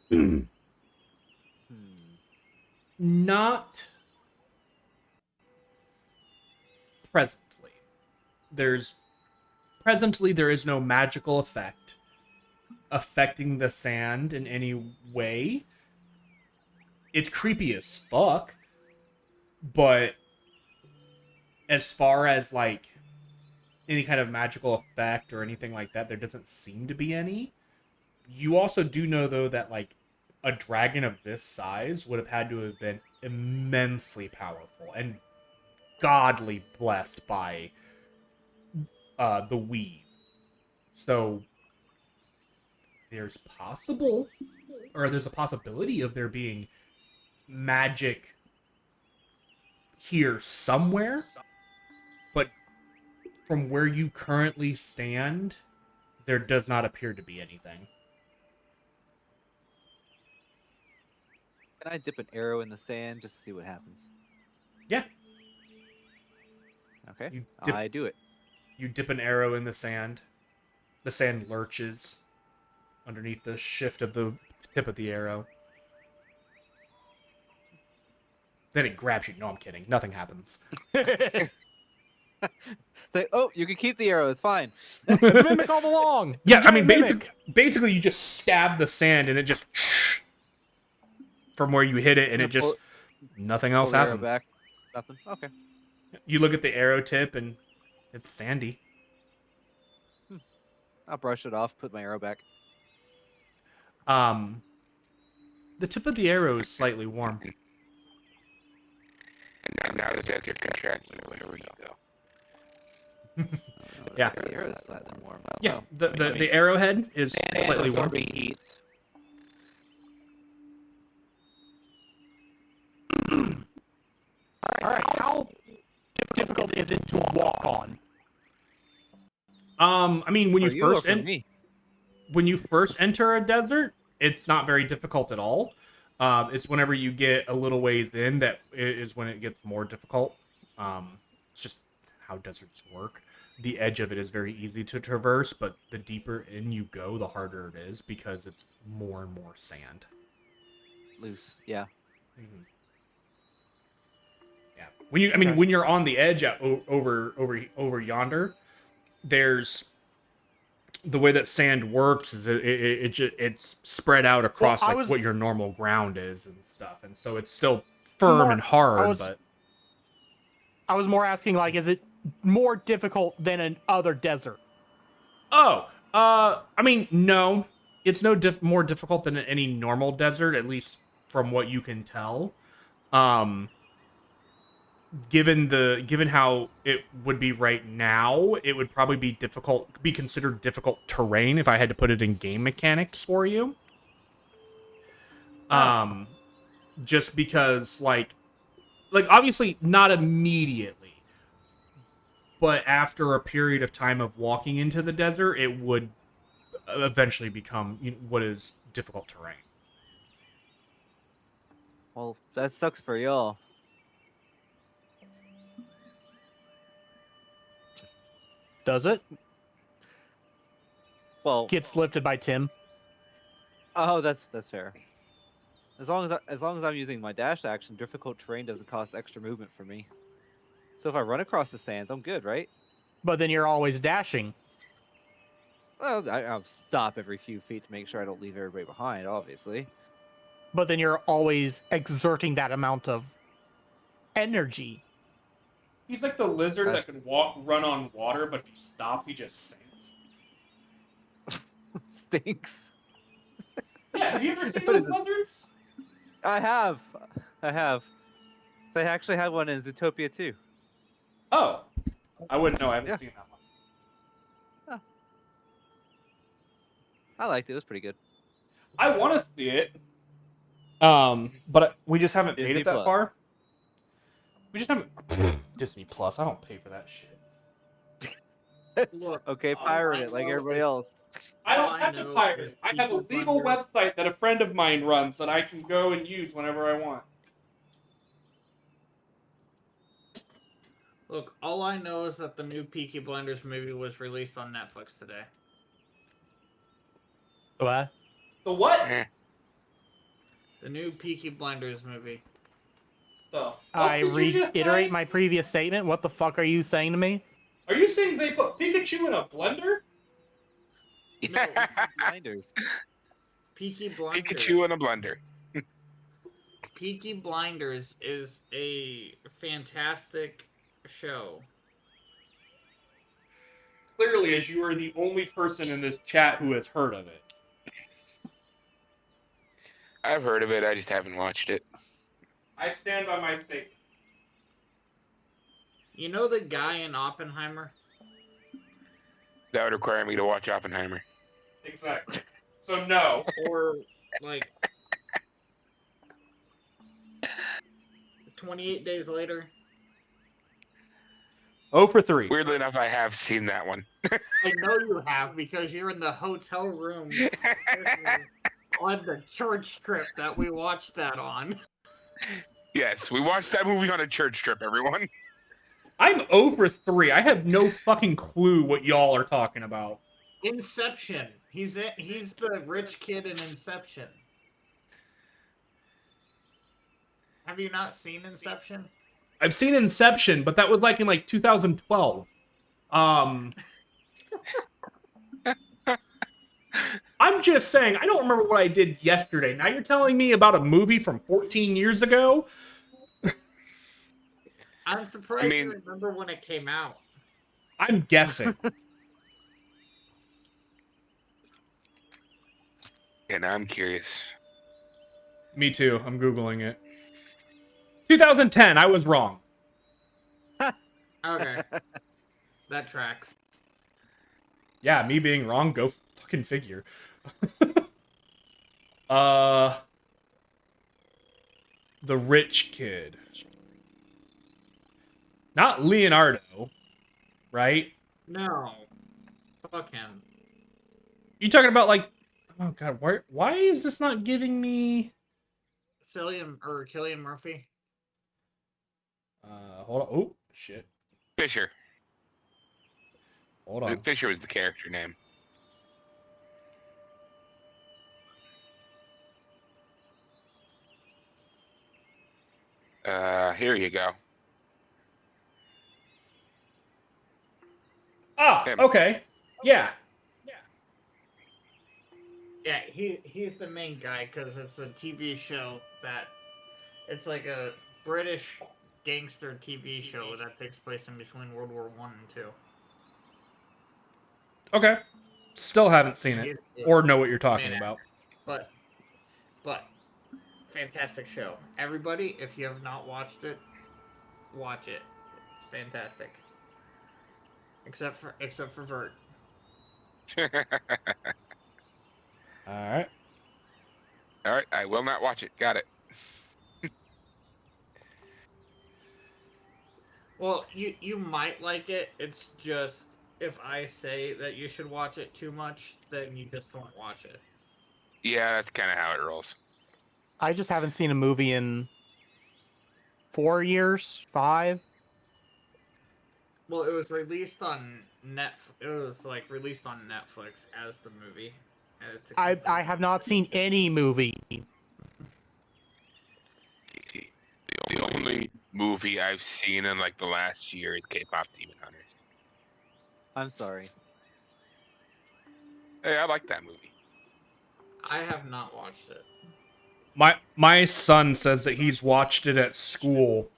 Hmm. Not presently. Presently there is no magical effect affecting the sand in any way. It's creepy as fuck, but as far as like any kind of magical effect or anything like that, there doesn't seem to be any. You also do know though that like a dragon of this size would have had to have been immensely powerful and godly blessed by the weave. So there's there's a possibility of there being magic here somewhere, but from where you currently stand, there does not appear to be anything. Can I dip an arrow in the sand just to see what happens? Yeah, Okay. you I do it. dip an arrow in the sand. The sand lurches underneath the shift of the tip of the arrow. Then it grabs you. No, I'm kidding. Nothing happens. Say, oh, you can keep the arrow. It's fine. It's a mimic all along. Yeah, It's a I mean, giant mimic. basically, you just stab the sand and it just from where you hit it, and it just nothing else Pull the arrow happens. back. Nothing. Okay. You look at the arrow tip, and it's sandy. I'll brush it off. Put my arrow back. The tip of the arrow is slightly warm. And now the desert can track you wherever you go. Yeah. The arrow is slightly warm. Yeah, Oh, the arrowhead is slightly warm. Heat. All right, how difficult is it to walk on? I mean, when For you you or first for me? when you first enter a desert, it's not very difficult at all. It's whenever you get a little ways in that is when it gets more difficult. It's just how deserts work. The edge of it is very easy to traverse, but the deeper in you go, the harder it is because it's more and more sand. Loose. Yeah. Mm-hmm. Yeah. When you're on the edge over yonder, there's the way that sand works is it's spread out across what your normal ground is and stuff, and so it's still firm and hard. I was more asking, like, is it more difficult than an other desert? Oh, I mean, no, it's no more difficult than any normal desert, at least from what you can tell. Um, given how it would be right now, it would probably be considered difficult terrain if I had to put it in game mechanics for you. Um, just because like obviously not immediately, but after a period of time of walking into the desert, it would eventually become what is difficult terrain. Well, that sucks for y'all. Does it? Well, Gets lifted by Tim. oh, that's fair. As long as I'm using my dash action, difficult terrain doesn't cost extra movement for me. So if I run across the sands, I'm good, right? But then you're always dashing. Well, I'll stop every few feet to make sure I don't leave everybody behind, obviously. But then you're always exerting that amount of energy. He's like the lizard That's- that can run on water, but if he stops, he just sinks. Stinks. Yeah, have you ever seen What those is it? lizards? I have. They actually had one in Zootopia too. Oh, I wouldn't know. I haven't Yeah. seen that one. I liked it. It was pretty good. I want to see it. But we just haven't made Disney it that Plus. far. We just haven't. Disney Plus. I don't pay for that shit. Look, Okay, all pirate I it like know everybody is- else. I all don't I have to know pirate is it. I have a Peaky legal Blinders- website that a friend of mine runs that I can go and use whenever I want. Look, all I know is that the new Peaky Blinders movie was released on Netflix today. What? The what? Eh. The new Peaky Blinders movie. The fuck I did you just reiterate say? my previous statement. What the fuck are you saying to me? Are you saying they put Pikachu in a blender? No, Blinders. Peaky Blinders. Pikachu in a blender. Peaky Blinders is a fantastic show. Clearly, as you are the only person in this chat who has heard of it. I've heard of it. I just haven't watched it. I stand by my statement. You know the guy in Oppenheimer? That would require me to watch Oppenheimer. Exactly. So no. Or, like, 28 Days Later? 0 for 3. Weirdly enough, I have seen that one. I know you have because you're in the hotel room on the church trip that we watched that on. Yes, we watched that movie on a church trip, everyone. I'm 0 for 3. I have no fucking clue what y'all are talking about. Inception. He's the rich kid in Inception. Have you not seen Inception? I've seen Inception, but that was like in like 2012. I'm just saying, I don't remember what I did yesterday. Now you're telling me about a movie from 14 years ago? I'm surprised you remember when it came out. I'm guessing. And I'm curious. Me too. I'm Googling it. 2010. I was wrong. Okay. That tracks. Yeah, me being wrong, go fucking figure. The rich kid. Not Leonardo, right? No. Fuck him. You talking about like, oh god, why is this not giving me? Cillian Murphy. Hold on. Oh shit. Fisher. Hold on. Fisher was the character name. Here you go. Ah, Him. okay. Yeah. Yeah, he's the main guy because it's a TV show that it's like a British gangster TV show that takes place in between World War One and Two. Okay. Still haven't seen it or know what you're talking Man, about. But fantastic show. Everybody, if you have not watched it, watch it. It's fantastic. Except for Vert. All right. All right, I will not watch it. Got it. Well, you might like it. It's just if I say that you should watch it too much, then you just don't watch it. Yeah, that's kind of how it rolls. I just haven't seen a movie in 4 years, 5. Well, it was released on It was like released on Netflix as the movie. And it's a I have not seen any movie. The only movie I've seen in like the last year is K-pop Demon Hunters. I'm sorry. Hey, I like that movie. I have not watched it. My son says that he's watched it at school,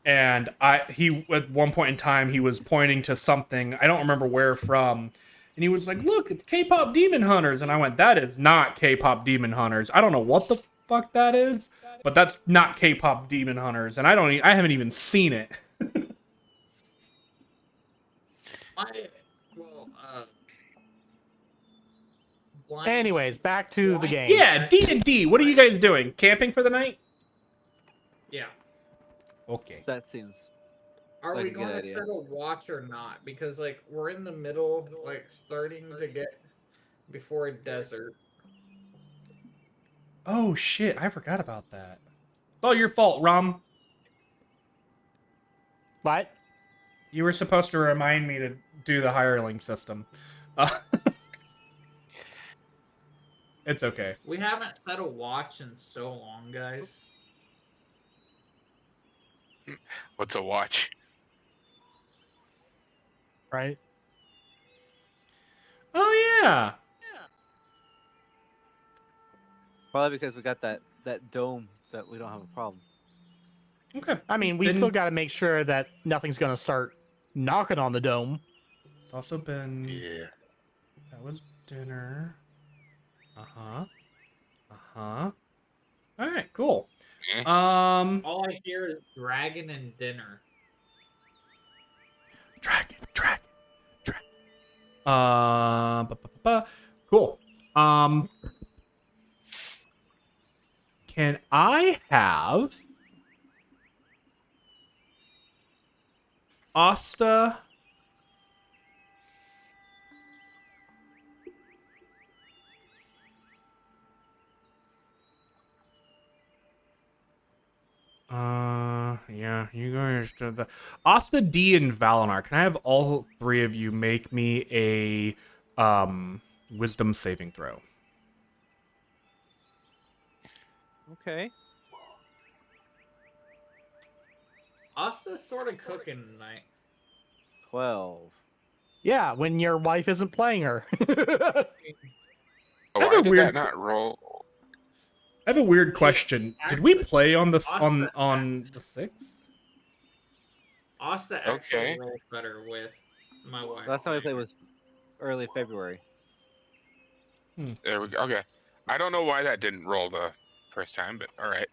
and he at one point in time he was pointing to something, I don't remember where from, and he was like, "Look, it's K-pop Demon Hunters," and I went, "That is not K-pop Demon Hunters. I don't know what the fuck that is, but that's not K-pop Demon Hunters," and I haven't even seen it. Anyways, back to the game. Yeah, D&D. What are you guys doing? Camping for the night? Yeah. Okay. That seems. Are Like we a good going to idea. set a watch or not? Because like we're in the middle, like starting to get before a desert. Oh shit, I forgot about that. It's all your fault, Rum. What? You were supposed to remind me to do the hireling system. It's okay. We haven't set a watch in so long, guys. What's a watch? Right? Oh yeah. Probably because we got that dome, so we don't have a problem. Okay. I mean, we still got to make sure that nothing's going to start knocking on the dome. It's also been. Yeah. That was dinner. All right. Cool. All I hear is dragon and dinner. Dragon. Cool. Can I have Asta? Yeah, you guys did that. Asta, D, and Valinar. Can I have all three of you make me a wisdom saving throw? Okay. Asta's sort of cooking tonight. 12. Yeah, when your wife isn't playing her. Oh, I have why a did weird- that not roll? I have a weird question. Did we play on this on the 6th? Asta actually Okay. rolls better with my wife. Last time we played was early February. There we go. Okay. I don't know why that didn't roll the first time, but all right.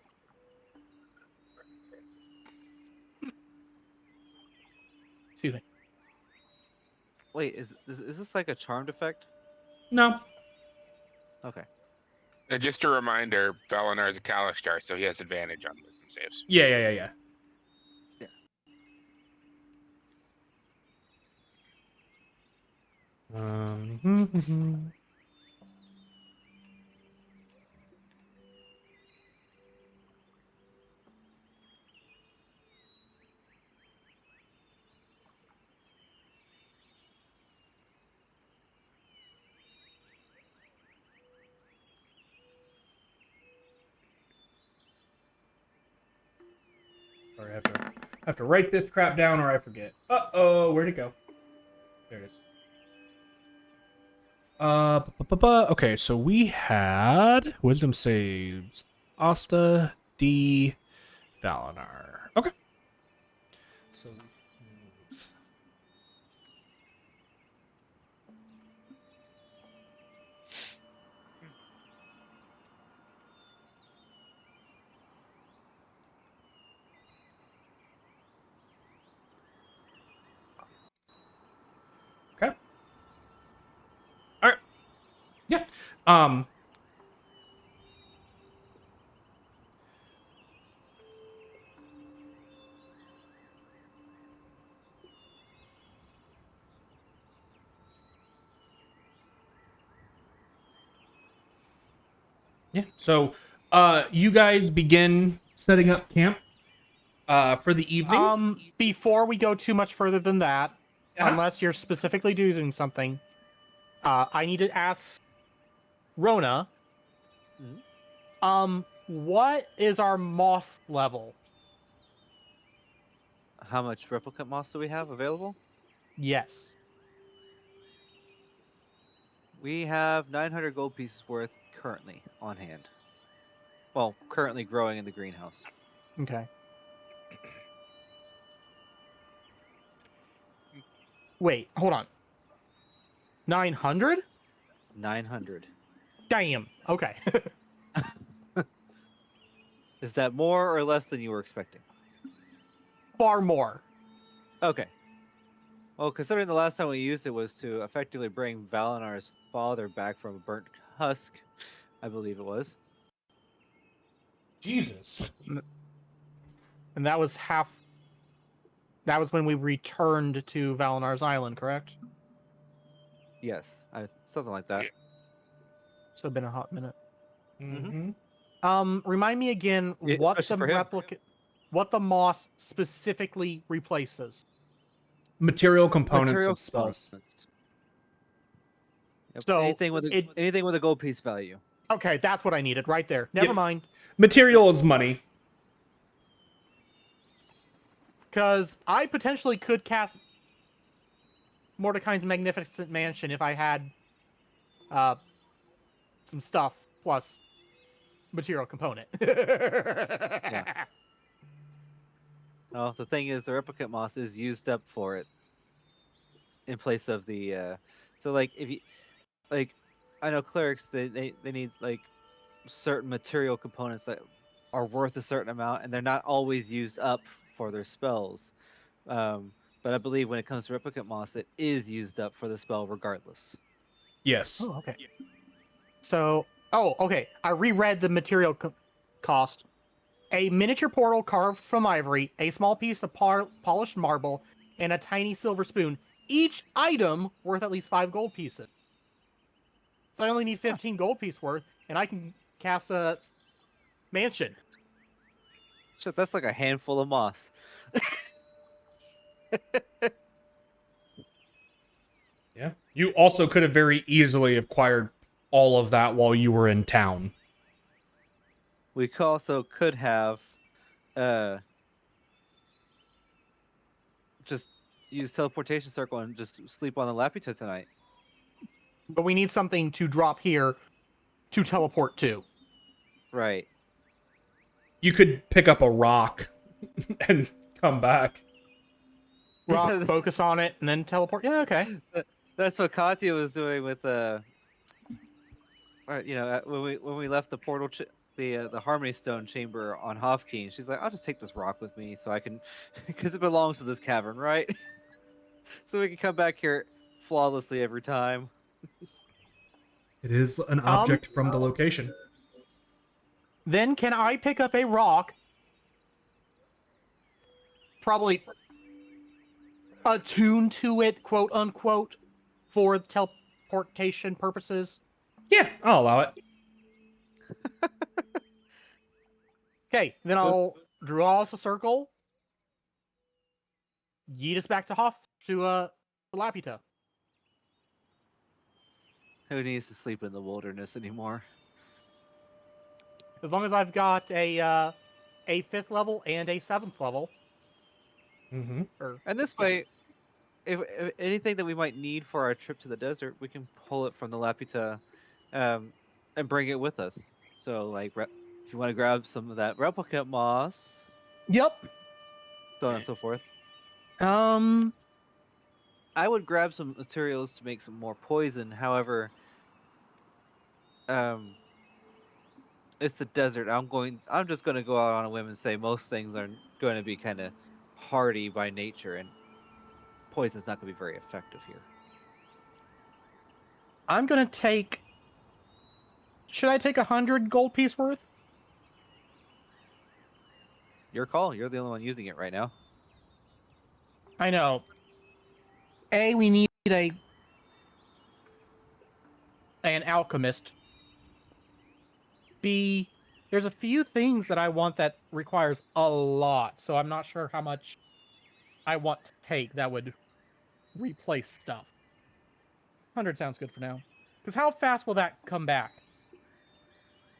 Excuse me. Wait, is this like a charmed effect? No. Okay. And just a reminder, Valinar's a Kalistar, so he has advantage on wisdom saves. Yeah. Sorry, I have to write this crap down or I forget. Uh-oh, where'd it go? There it is. Okay, so we had wisdom saves. Asta, D, Valinar. Okay. So. Okay. All right. Yeah. Yeah. So, you guys begin setting up camp, for the evening. Before we go too much further than that, Uh-huh. unless you're specifically doing something, I need to ask Rona, Mhm. what is our moss level? How much replicant moss do we have available? Yes. We have 900 gold pieces worth currently on hand. Well, currently growing in the greenhouse. Okay. Wait, hold on. 900? 900. Damn. Okay. Is that more or less than you were expecting? Far more. Okay. Well, considering the last time we used it was to effectively bring Valinar's father back from a burnt husk, I believe it was. Jesus. And that was half. That was when we returned to Valinar's Island, correct? Yes, something like that. So it's been a hot minute. Mm-hmm. Remind me again what Especially the for him. what the moss specifically replaces. Material components Material of spells. components. Yep. So anything with a gold piece value. okay, that's what I needed right there. Never Yep. mind. Material is money. Because I potentially could cast Mordecai's Magnificent Mansion if I had some stuff plus material component. Yeah. Oh, the thing is, the replicant moss is used up for it in place of the. So like, if you like, I know clerics they need like certain material components that are worth a certain amount, and they're not always used up for their spells. But I believe when it comes to replicant moss, it is used up for the spell regardless. Yes. Oh, okay. So, okay. I reread the material cost. A miniature portal carved from ivory, a small piece of polished marble, and a tiny silver spoon. Each item worth at least 5 gold pieces. So I only need 15 gold piece worth, and I can cast a mansion. So that's like a handful of moss. Yeah. You also could have very easily acquired all of that while you were in town. We also could have uh just use teleportation circle and just sleep on the Laputa tonight. But we need something to drop here to teleport to. Right. You could pick up a rock and come back. Rock, focus on it, and then teleport. Yeah, okay. That's what Katya was doing with when we left the portal, the Harmony Stone chamber on Hofkeen. She's like, I'll just take this rock with me so I can, because it belongs to this cavern, right? So we can come back here flawlessly every time. It is an object from the location. Then can I pick up a rock? Probably attuned to it, quote unquote, for teleportation purposes. Yeah, I'll allow it. Okay, then I'll draw us a circle. Yeet us back to Laputa. Who needs to sleep in the wilderness anymore? As long as I've got a 5th level and a 7th level. Mm-hmm. And this way, if anything that we might need for our trip to the desert, we can pull it from the Laputa, and bring it with us. So, like, if you want to grab some of that replicant moss, Yep. so on and so forth. I would grab some materials to make some more poison. However, um, it's the desert. I'm just going to go out on a whim and say most things are going to be kind of hardy by nature, and poison's not going to be very effective here. I'm gonna take. Should I take 100 gold piece worth? Your call. You're the only one using it right now. I know. A, we need an alchemist. B, there's a few things that I want that requires a lot, so I'm not sure how much I want to take that would replace stuff. 100 sounds good for now. Because how fast will that come back?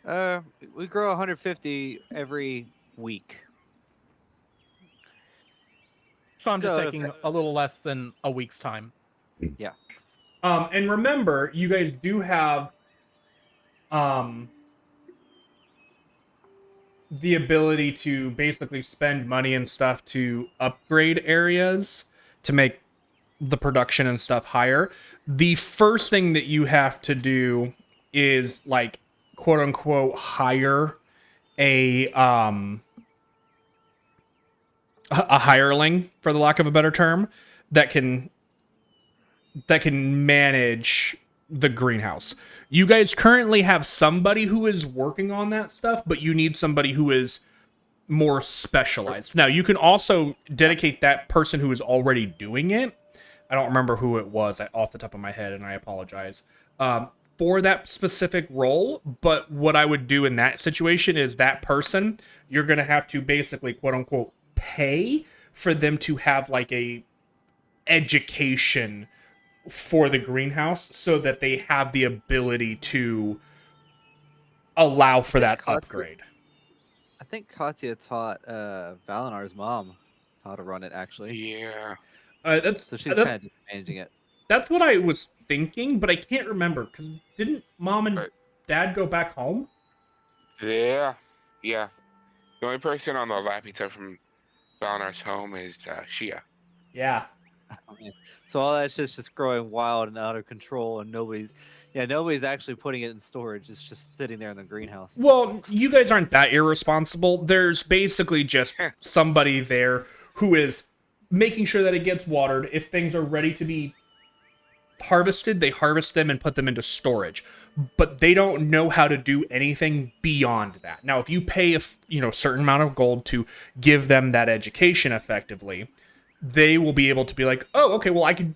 We grow 150 every week. So I'm just So taking a little less than a week's time. yeah. And remember, you guys do have the ability to basically spend money and stuff to upgrade areas to make the production and stuff higher. The first thing that you have to do is like quote unquote hire a a hireling, for the lack of a better term, that can manage the greenhouse. You guys currently have somebody who is working on that stuff, but you need somebody who is more specialized. Now, you can also dedicate that person who is already doing it. I don't remember who it was off the top of my head, and I apologize. For that specific role, but what I would do in that situation is that person, you're going to have to basically, quote unquote, pay for them to have like a education for the greenhouse so that they have the ability to allow for that upgrade. I think Katya taught Valinar's mom how to run it actually. Yeah. So she's kind of just managing it. That's what I was thinking, but I can't remember because didn't mom and Right. dad go back home? Yeah. Yeah. The only person on the lappy tub from Valinar's home is Shia. Yeah. Oh, man. So all that's just growing wild and out of control, and nobody's actually putting it in storage. It's just sitting there in the greenhouse. Well, you guys aren't that irresponsible. There's basically just somebody there who is making sure that it gets watered. If things are ready to be harvested, they harvest them and put them into storage. But they don't know how to do anything beyond that. Now, if you pay a certain amount of gold to give them that education effectively, they will be able to be like, oh, okay, well, I can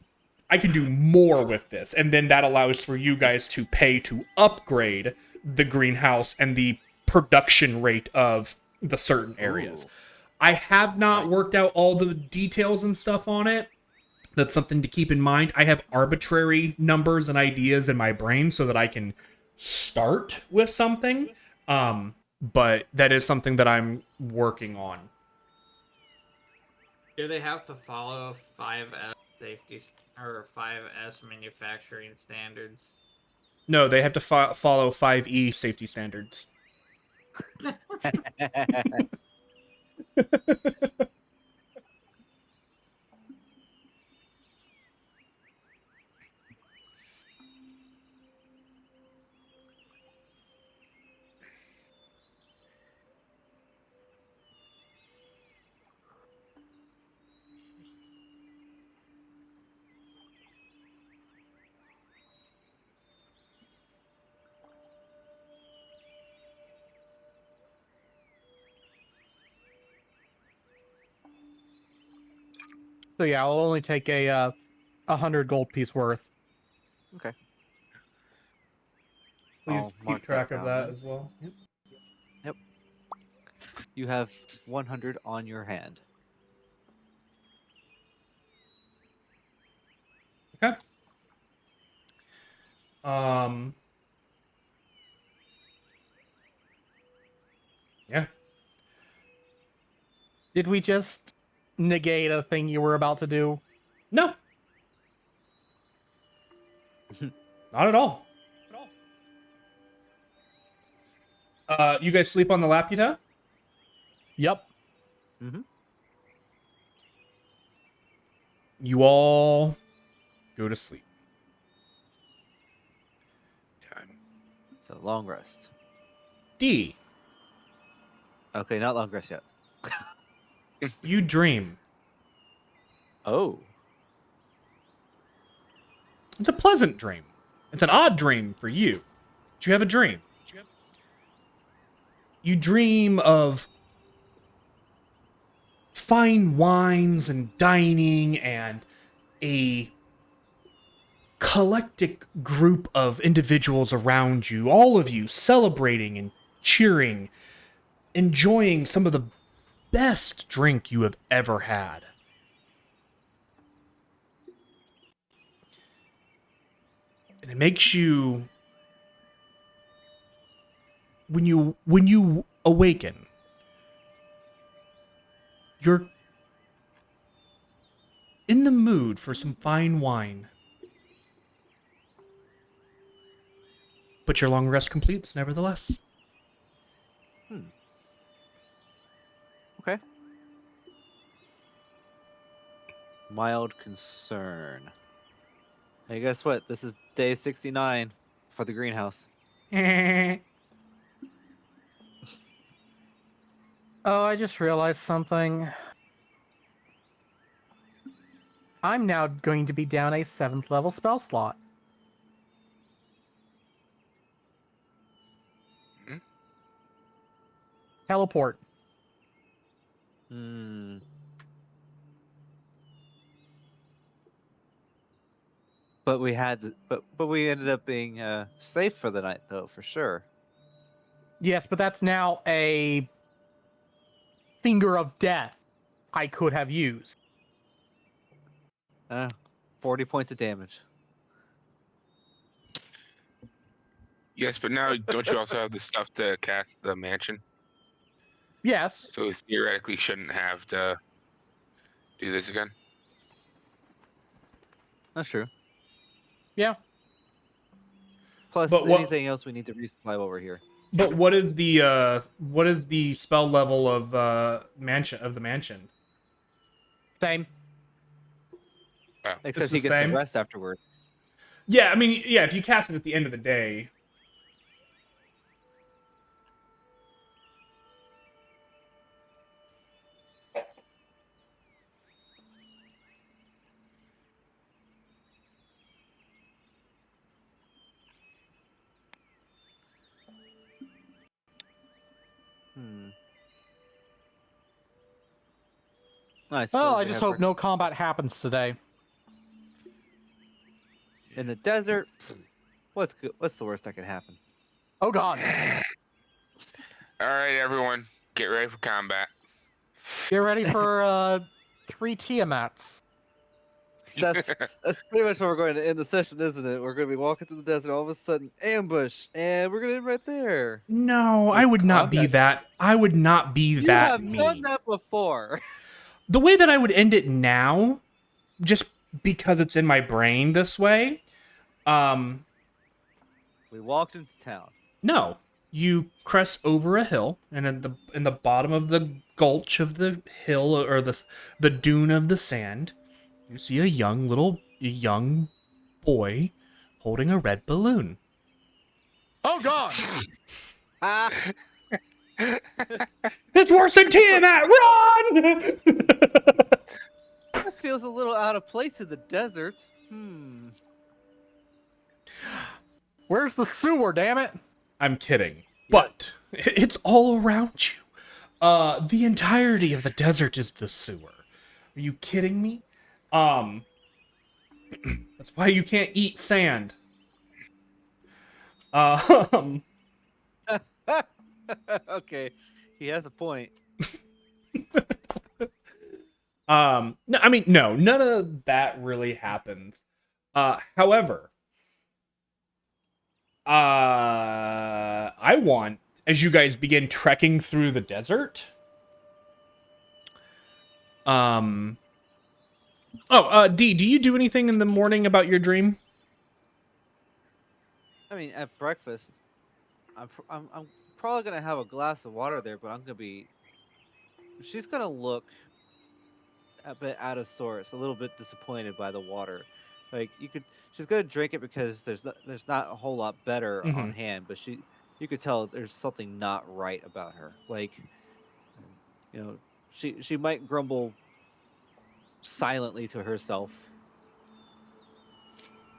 do more with this. And then that allows for you guys to pay to upgrade the greenhouse and the production rate of the certain areas. Ooh. I have not worked out all the details and stuff on it. That's something to keep in mind. I have arbitrary numbers and ideas in my brain so that I can start with something. But that is something that I'm working on. Do they have to follow 5S safety or 5S manufacturing standards? No, they have to follow 5E safety standards. So yeah, I'll only take a 100 gold piece worth. Okay. Please I'll mark keep track that of down that then. as well. Yep. Yep. You have 100 on your hand. Okay. Yeah. Did we just negate a thing you were about to do? No. Not at all. You guys sleep on the Laputa? Yep. Mm-hmm. You all go to sleep. Time. So long rest. D, Okay, not long rest yet. you dream. Oh. It's a pleasant dream. It's an odd dream for you. But you have a dream. You dream of fine wines and dining and a collective group of individuals around you, all of you celebrating and cheering, enjoying some of the best drink you have ever had. And it makes you when you awaken, you're in the mood for some fine wine. But your long rest completes nevertheless. Hmm. Okay. Mild concern. Hey, guess what? This is day 69 for the greenhouse. Oh, I just realized something. I'm now going to be down a 7th level spell slot. Hmm? Teleport. Hmm. But we had, but we ended up being safe for the night, though, for sure. Yes, but that's now a finger of death I could have used. 40 points of damage. Yes, but now don't you also have the stuff to cast the mansion? Yes. So we theoretically shouldn't have to do this again. That's true. Yeah. Plus, But what anything else we need to resupply while we're here. but what is the spell level of the mansion? Same. Oh, It's Except the he gets to same? rest afterwards. Yeah, I mean, yeah, if you cast it at the end of the day. Hmm. I Well, suppose I we just have hope no combat happens today. in the desert. What's good? What's the worst that could happen? Oh god. all right, everyone, get ready for combat. Get ready for 3 Tiamats. That's pretty much where we're going to end the session, isn't it? We're going to be walking through the desert, all of a sudden ambush, and we're going to end right there. No, I With would not be combat. that. I would not be You that have done mean. that before. The way that I would end it now, just because it's in my brain this way, um, We walked into town. no. You crest over a hill, and in the bottom of the gulch of the hill or the dune of the sand, you see a young boy holding a red balloon. Oh god. Ah, It's worse than Tiamat! Run! that feels a little out of place in the desert. Where's the sewer, damn it? I'm kidding, Yes. but it's all around you. The entirety of the desert is the sewer. Are you kidding me? Um, that's why you can't eat sand. Um, Okay, he has a point. no, I mean, no, none of that really happens. However, I want, as you guys begin trekking through the desert, um, D, do you do anything in the morning about your dream? I mean, at breakfast, I'm probably gonna have a glass of water there, but I'm gonna be. She's gonna look a bit out of sorts, a little bit disappointed by the water. Like she's gonna drink it because there's not a whole lot better Mm-hmm. on hand, but you could tell there's something not right about her. Like, she might grumble silently to herself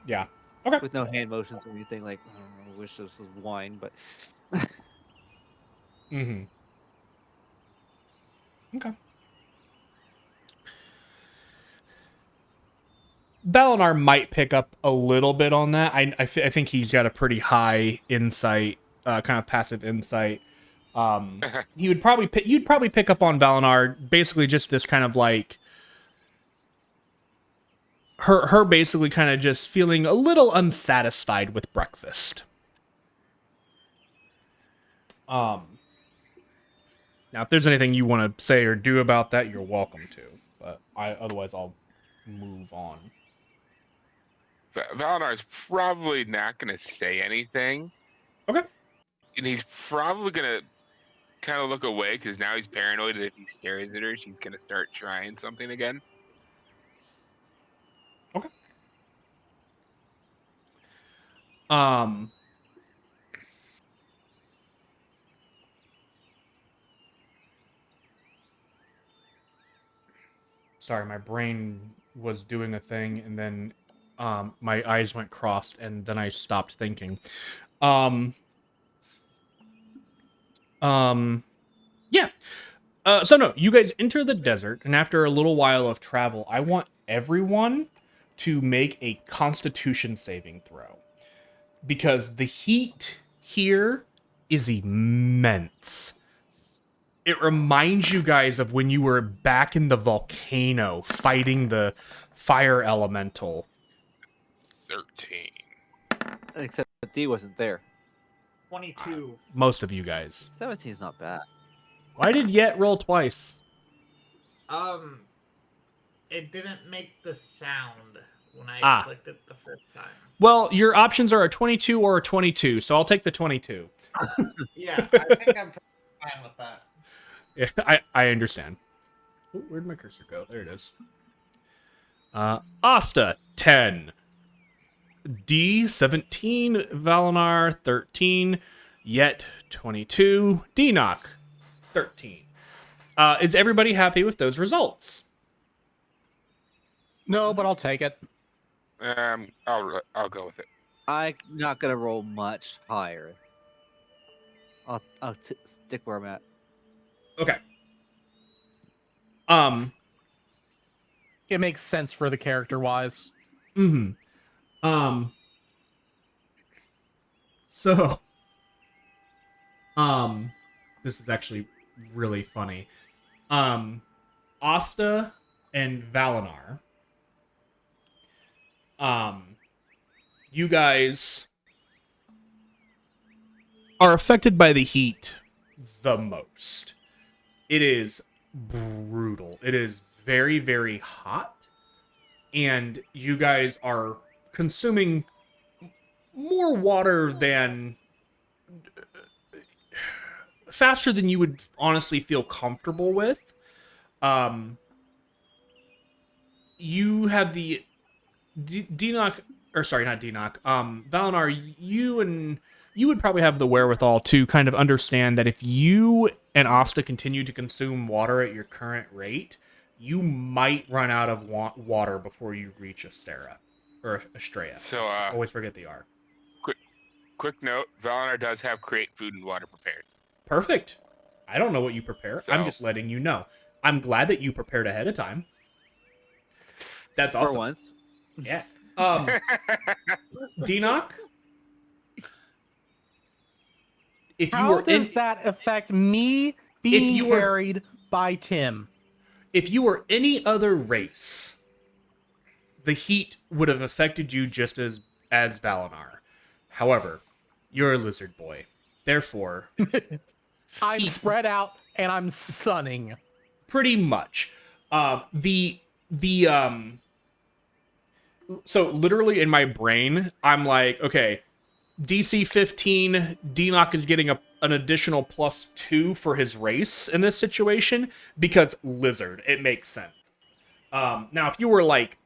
Yeah. Okay. with no hand motions or anything. Like, I wish this was wine, but Mm-hmm. Okay. Balinar might pick up a little bit on that. I think he's got a pretty high insight, kind of passive insight. You'd probably pick up on Valinar, basically just this kind of like her basically kind of just feeling a little unsatisfied with breakfast. Now, if there's anything you want to say or do about that, you're welcome to. But otherwise I'll move on. Valinar's probably not going to say anything. Okay. And he's probably going to kind of look away because now he's paranoid that if he stares at her, she's going to start trying something again. Okay. Sorry, my brain was doing a thing and then my eyes went crossed and then I stopped thinking. Yeah. So no, you guys enter the desert, and after a little while of travel, I want everyone to make a Constitution saving throw, because the heat here is immense. It reminds you guys of when you were back in the volcano fighting the fire elemental. 13. except D wasn't there. 22. Most of you guys. 17 is not bad. Why did Yet roll twice? It didn't make the sound when I clicked it the first time. Well, your options are a 22 or a 22, so I'll take the 22. Yeah, I think I'm fine with that. Yeah, I understand. Ooh, where'd my cursor go? There it is. Asta, 10. D, 17. Valinar, 13. Yet, 22. Denock, 13. Is everybody happy with those results? No, but I'll take it. I'll go with it. I'm not gonna roll much higher. I'll stick where I'm at. Okay. It makes sense for the character wise. Mm-hmm. So, this is actually really funny. Asta and Valinar, you guys are affected by the heat the most. It is brutal. It is very, very hot, and you guys are consuming more water than faster than you would honestly feel comfortable with. You have the Denock, or sorry, not Denock. Valinar, you would probably have the wherewithal to kind of understand that if you and Asta continue to consume water at your current rate, you might run out of water before you reach Astera or Estrella. So, always forget the R. Quick note: Valinar does have create food and water prepared. Perfect. I don't know what you prepare. I'm just letting you know. I'm glad that you prepared ahead of time. That's awesome. For once. Yeah. Denock, if you How were does that affect me being carried by Tim? If you were any other race, the heat would have affected you just as Valinar. However, you're a lizard boy. Therefore, I'm spread out and I'm sunning. Pretty much. So literally in my brain, I'm like, okay, DC 15, Denock is getting an additional +2 for his race in this situation because lizard. It makes sense. Now, if you were like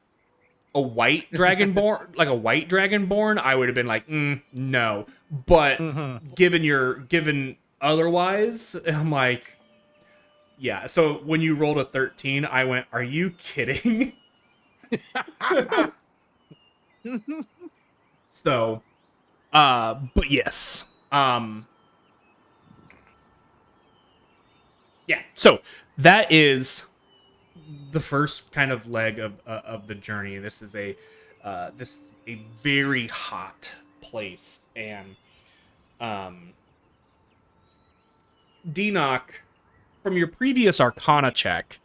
a white dragonborn, I would have been like, no. But Mm-hmm. given otherwise, I'm like, yeah. So when you rolled a 13, I went, are you kidding? So, but yes. Yeah. So that is the first kind of leg of the journey. This is a very hot place, and um, Denoch, from your previous Arcana check,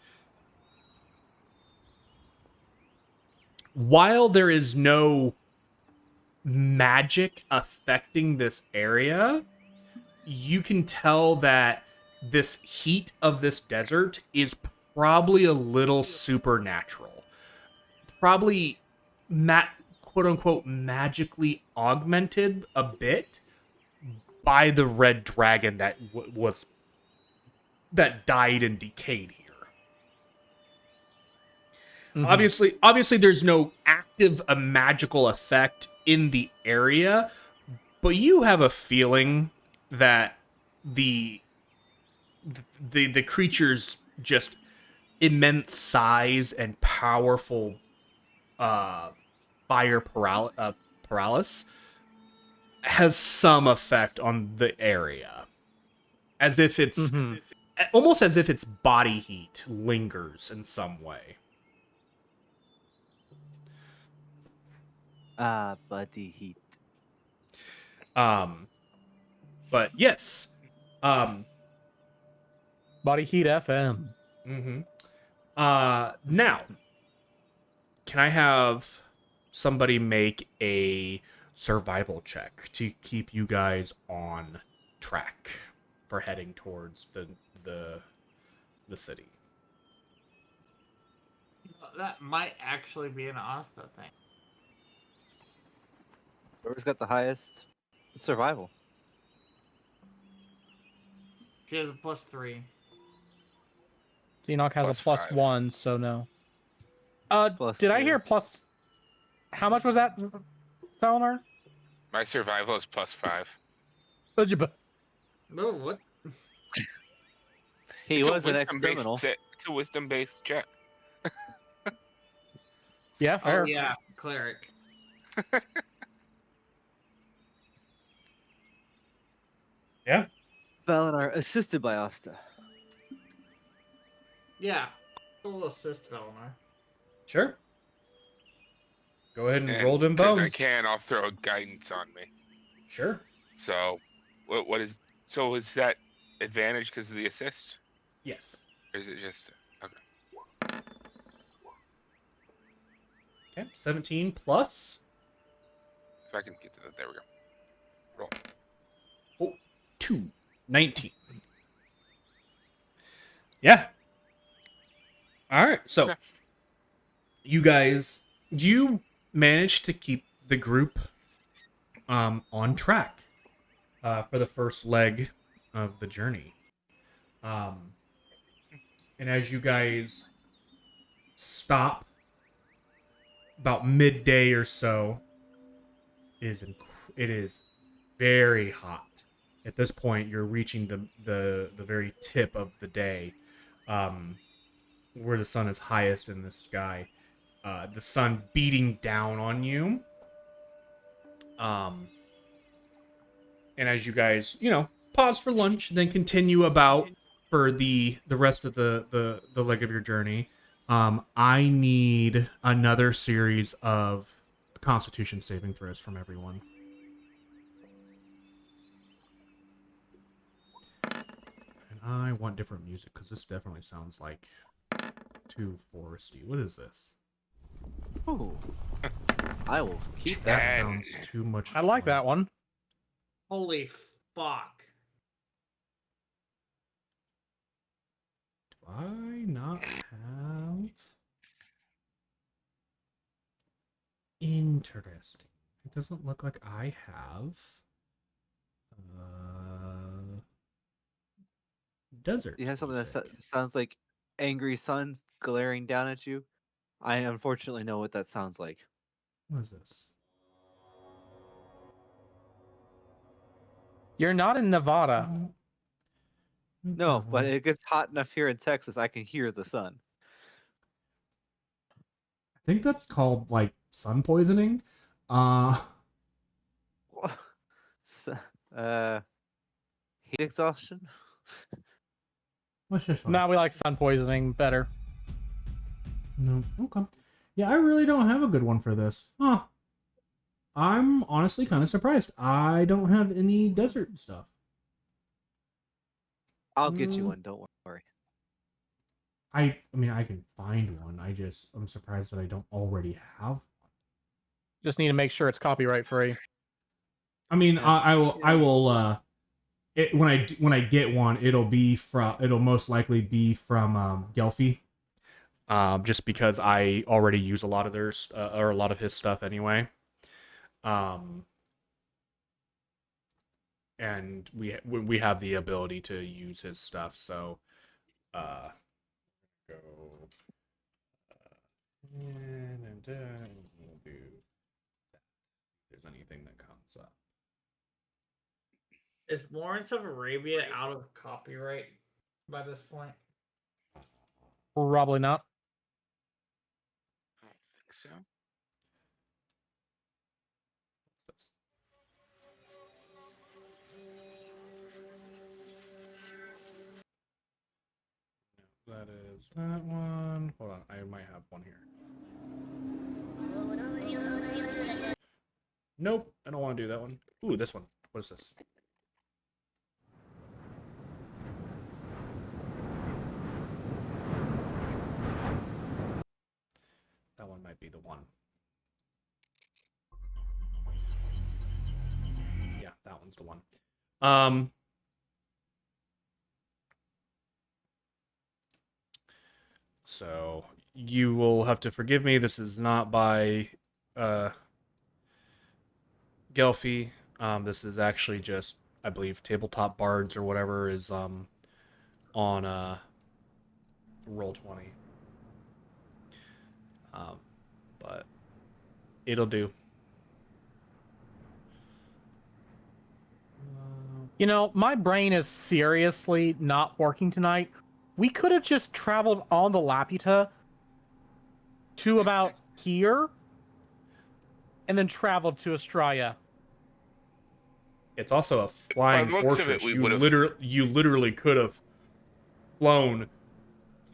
while there is no magic affecting this area, you can tell that this heat of this desert is probably a little supernatural. Probably quote unquote magically augmented a bit by the red dragon that died and decayed here. Mm-hmm. Obviously there's no active magical effect in the area, but you have a feeling that the the creature's just immense size and powerful uh fire paralysis has some effect on the area, as if it's Mm-hmm. almost as if its body heat lingers in some way. Buddy heat. Um, but yes. Um, Body Heat FM. mm-hmm. Now, can I have somebody make a survival check to keep you guys on track for heading towards the the city? That might actually be an Asta thing. Whoever's got the highest survival. She has a +3. Enoch has a +5. +1, so no. Plus Did I 2. hear plus? How much was that, Felnar? My survival is +5. What'd you put? No, what? He It's a was an ex-criminal. It's a wisdom-based check. Yeah, Oh fair. yeah, cleric. Yeah, Valinar assisted by Asta. Yeah, a little assist, Velmar. sure. Go ahead and roll And them because I bones. can, I'll throw a guidance on me. Sure. So, what is so is that advantage because of the assist, Yes. or is it just okay? Okay. 17 plus. If I can get to that, there we go. Roll. Oh, 2. 19. Yeah. All right. So, Okay. you managed to keep the group on track for the first leg of the journey. And as you guys stop about midday or so, it is very hot. At this point, you're reaching the very tip of the day, um, where the sun is highest in the sky. The sun beating down on you. Um, and as you guys, pause for lunch, then continue about for the rest of the leg of your journey. I need another series of Constitution saving throws from everyone. And I want different music because this definitely sounds like too foresty. What is this? Ooh. I will keep That that. sounds too much. I like that one. Holy fuck. Do I not have? Interesting. It doesn't look like I have. Desert. You have something that music. sounds like angry sun glaring down at you. I unfortunately know what that sounds like. What is this? You're not in Nevada. No, but it gets hot enough here in Texas, I can hear the sun. I think that's called like sun poisoning. S- uh, Heat exhaustion. What's this one? Now we like sun poisoning better. No. Okay. Yeah, I really don't have a good one for this. Huh. I'm honestly kind of surprised. I don't have any desert stuff. I'll get you one. Don't worry. I mean, I can find one. I'm surprised that I don't already have one. Just need to make sure it's copyright free. I mean, Yes. I will. When I get one, it'll most likely be from Gelfie. Just because I already use a lot of or a lot of his stuff anyway. And we have the ability to use his stuff, so go and then we'll do that. If there's anything that comes up. Is Lawrence of Arabia out of copyright by this point? Probably not. I don't think so. That is that one. Hold on, I might have one here. Nope, I don't want to do that one. Ooh, this one. What is this? That one might be the one. Yeah, that one's the one. So you will have to forgive me. This is not by Gelfie. This is actually just, I believe, Tabletop Bards or whatever is on Roll20. But it'll do. You know, my brain is seriously not working tonight. We could have just traveled on the Laputa to about here and then traveled to Australia. It's also a flying By the looks of fortress. it, we You would've- literally could have flown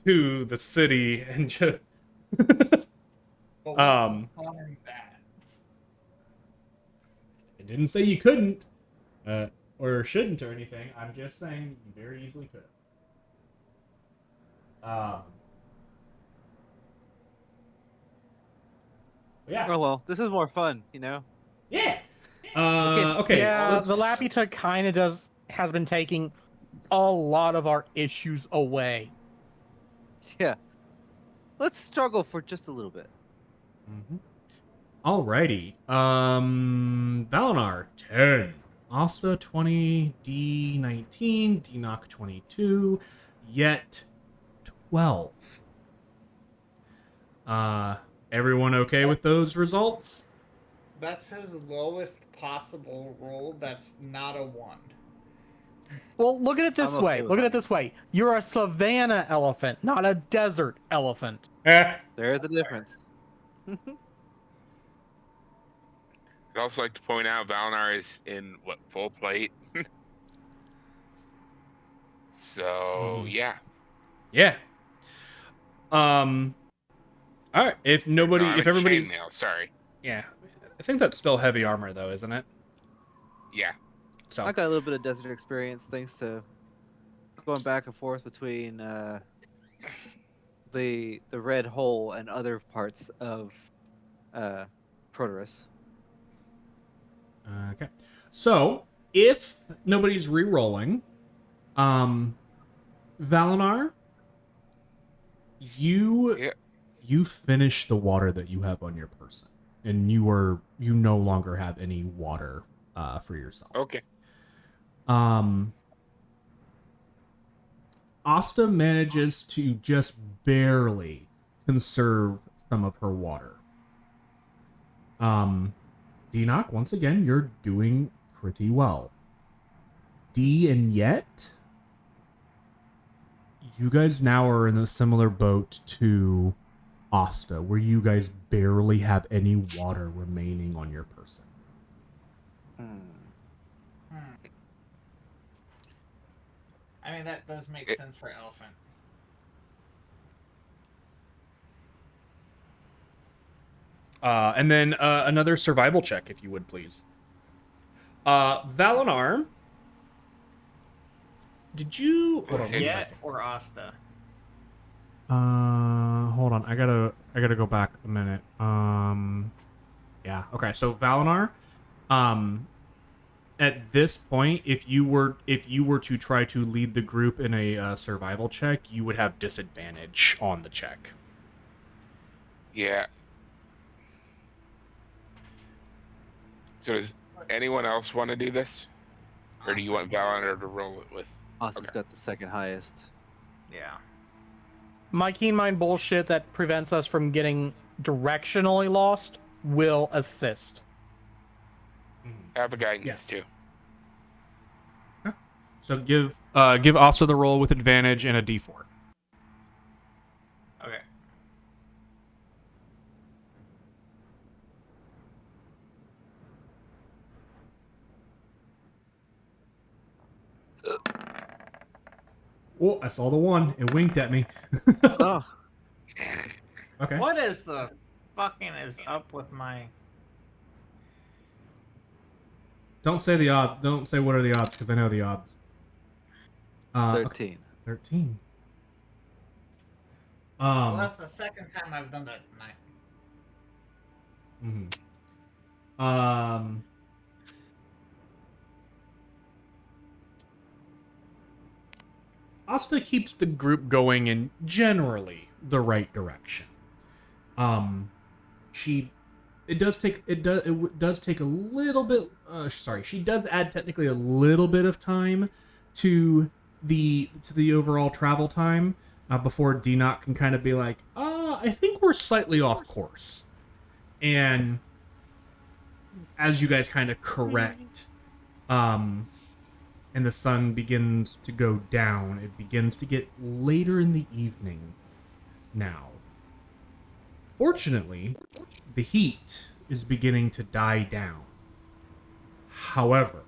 to the city and just But Um, behind that? I didn't say you couldn't, or shouldn't or anything. I'm just saying you very easily could have. Yeah. Oh well, this is more fun, you know. Yeah. Okay. Okay. Yeah, the let's- Laputa kind of has been taking a lot of our issues away. Yeah. Let's struggle for just a little bit. Mhm. Alrighty. Valinar 10, Asta 20, D19, Dnock 22, Yet 12. Everyone okay with those results? That's his lowest possible roll. That's not a 1. Well, look at it this I'm okay way. with Look at that. it this way. You're a savanna elephant, not a desert elephant. There's the difference. I'd also like to point out Valinar is in full plate. So yeah. Yeah. All right. If nobody, No, I'm if in everybody's, chainmail, sorry. yeah, I think that's still heavy armor though, isn't it? Yeah. So I got a little bit of desert experience thanks to going back and forth between the red hole and other parts of Proterus. okay. So if nobody's re-rolling, Valinar, Yeah. you finish the water that you have on your person, and you no longer have any water for yourself. Okay. Asta manages to just barely conserve some of her water. D-Knock, once again, you're doing pretty well. D and Yet, you guys now are in a similar boat to Asta, where you guys barely have any water remaining on your person. I mean, that does make It- sense for elephant. And then another survival check, if you would, please. Valinar, did you... Hold on one Yet second. or Asta? Hold on. I gotta go back a minute. Yeah. Okay. So Valinar, at this point, if you were to try to lead the group in a survival check, you would have disadvantage on the check. Yeah. So does anyone else want to do this? Or do you want Valor to roll it with? Austin's Okay. got the second highest. Yeah. My keen mind bullshit that prevents us from getting directionally lost will assist. Have a guidance too. So give Asa the roll with advantage and a D4. Okay. Oh, I saw the one. It winked at me. Oh, Okay. What is the fucking is up with my... Don't say the odds. Don't say what are the odds, because I know the odds. 13. 13. Well, that's the second time I've done that tonight. Asta keeps the group going in generally the right direction. It does take a little bit. She does add technically a little bit of time to the overall travel time before D-Knock can kind of be like, I think we're slightly off course. And as you guys kind of correct, and the sun begins to go down, it begins to get later in the evening now. Fortunately, the heat is beginning to die down. However,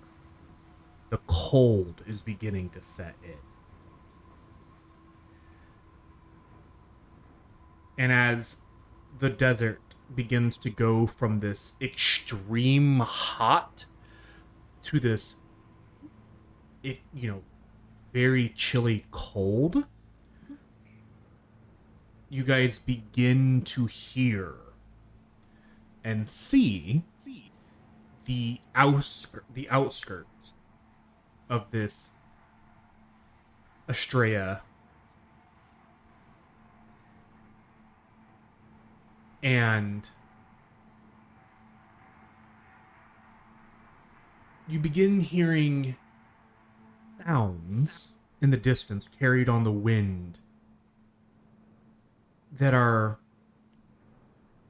the cold is beginning to set in. And as the desert begins to go from this extreme hot to this, very chilly cold, you guys begin to hear and see the outskirts of this Estrella, and you begin hearing sounds in the distance carried on the wind that are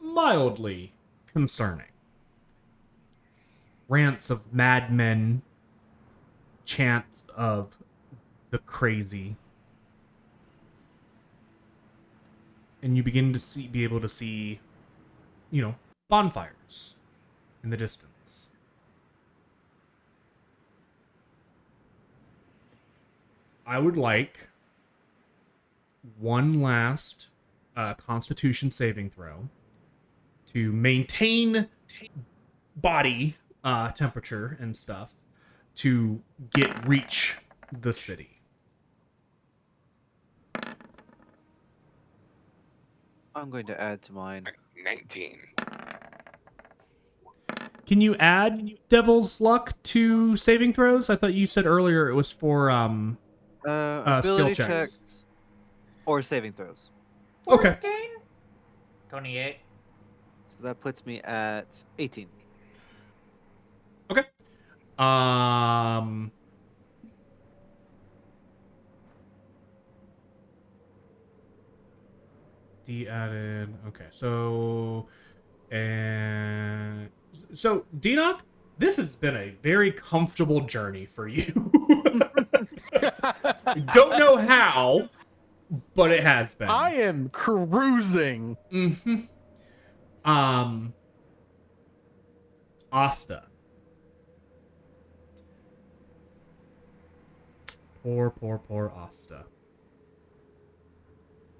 mildly concerning. Rants of madmen, chants of the crazy, and you begin to be able to see, bonfires in the distance. I would like one last Constitution saving throw to maintain body temperature and stuff to reach the city. I'm going to add to mine. 19. Can you add Devil's Luck to saving throws? I thought you said earlier it was for Ability skill checks. Or saving throws. Okay. 28. So that puts me at 18. Okay. D added. Okay, so and so Denock, this has been a very comfortable journey for you. Don't know how, but it has been. I am cruising. Mm-hmm. Asta. Poor Asta.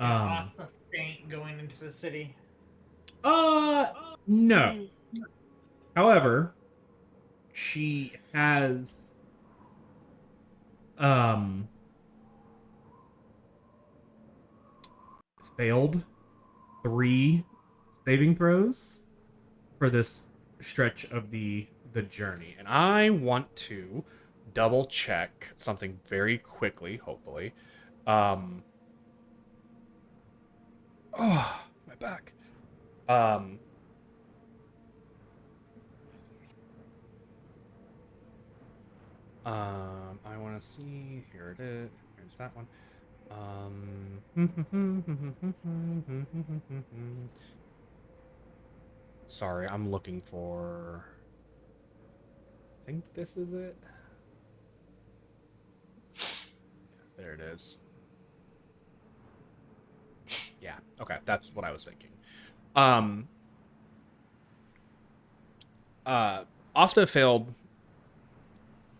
Lost the faint going into the city. No. However, she has um failed 3 saving throws for this stretch of the journey, and I want to double check something very quickly. Hopefully, oh, my back. I want to see. Here it is. Here's that one. Sorry, I'm looking for. I think this is it. There it is. Yeah. Okay, that's what I was thinking. Asta failed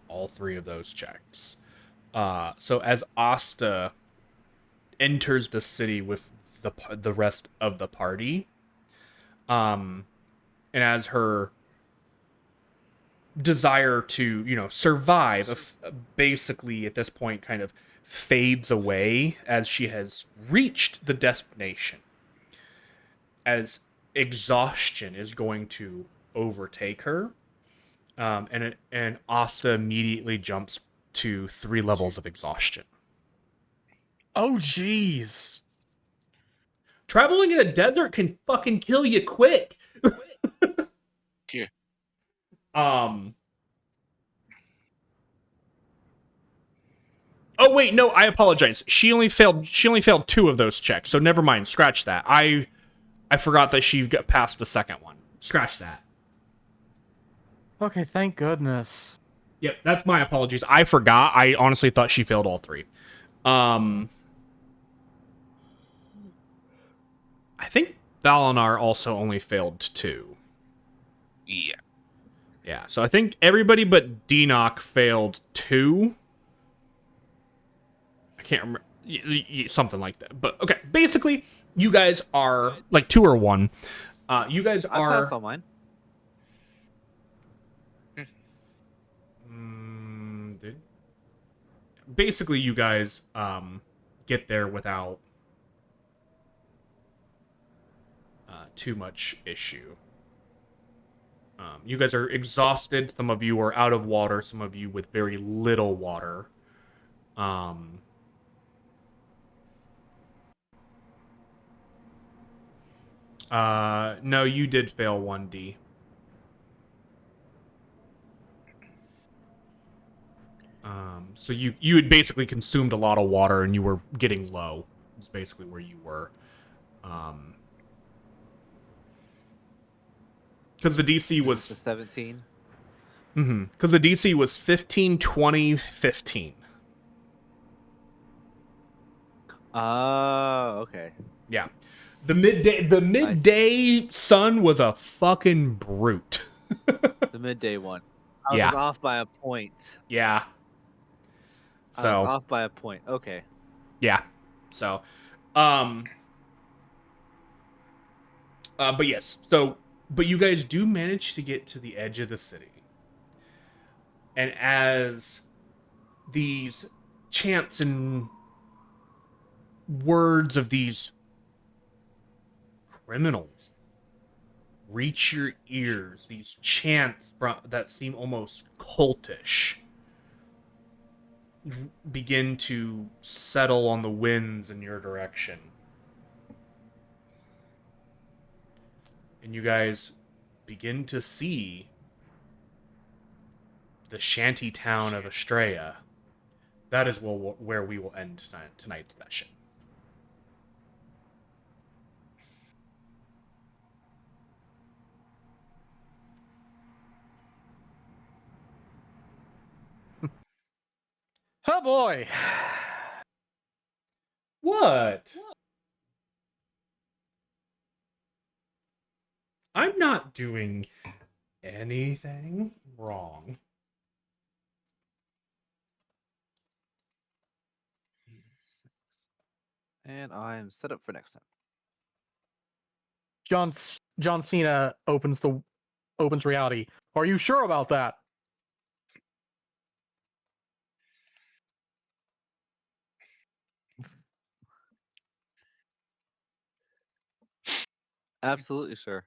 all 3 of those checks. So as Asta enters the city with the rest of the party, and as her desire to, survive, basically at this point kind of fades away as she has reached the destination, as exhaustion is going to overtake her, and Asta immediately jumps to 3 levels of exhaustion. Oh, jeez. Traveling in a desert can fucking kill you quick. Yeah. Oh wait, no, I apologize. She only failed 2 of those checks. So never mind, scratch that. I forgot that she got past the second one. Scratch that. Okay, thank goodness. Yep, that's my apologies. I forgot. I honestly thought she failed all 3. I think Valinar also only failed 2. Yeah. Yeah, so I think everybody but Denock failed 2. I can't remember. Something like that. But okay, basically, you guys are like 2 or 1. You guys I are. passed all mine. Basically, you guys get there without too much issue. You guys are exhausted. Some of you are out of water. Some of you with very little water. No, you did fail 1D. So you had basically consumed a lot of water and you were getting low. It's basically where you were. Because the DC was 17. Because the DC was 15, 20, 15. Oh, okay. Yeah. The midday sun was a fucking brute. The midday one. I Yeah. was off by a point. Yeah. I was So off by a point. Okay. yeah. So but yes. But you guys do manage to get to the edge of the city. And as these chants and words of these criminals reach your ears, these chants that seem almost cultish begin to settle on the winds in your direction. And you guys begin to see the shanty town of Estrella. That is where we will end tonight's session. boy. What? I'm not doing anything wrong. And I am set up for next time. John Cena opens reality. Are you sure about that? Absolutely sure.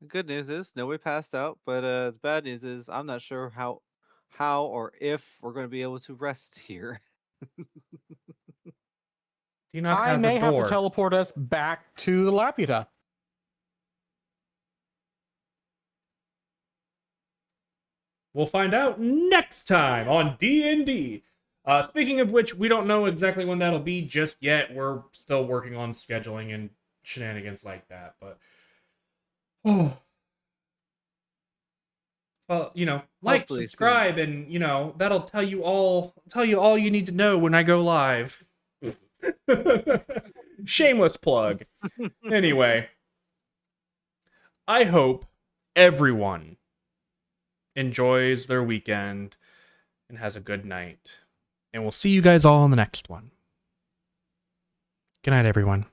The good news is nobody passed out, but the bad news is I'm not sure how or if we're going to be able to rest here. Do you not I have may a have to door? teleport us back to the Laputa. We'll find out next time on D&D. Speaking of which, we don't know exactly when that'll be just yet. We're still working on scheduling and shenanigans like that, but oh. Well, like, Hopefully subscribe, and that'll tell you all you need to know when I go live. Shameless plug. Anyway, I hope everyone enjoys their weekend and has a good night. And we'll see you guys all in the next one. Good night, everyone.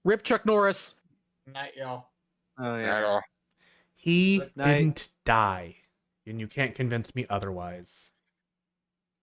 Rip Chuck Norris. Night, y'all. Oh Not yeah. at all. He Night. didn't die, and you can't convince me otherwise.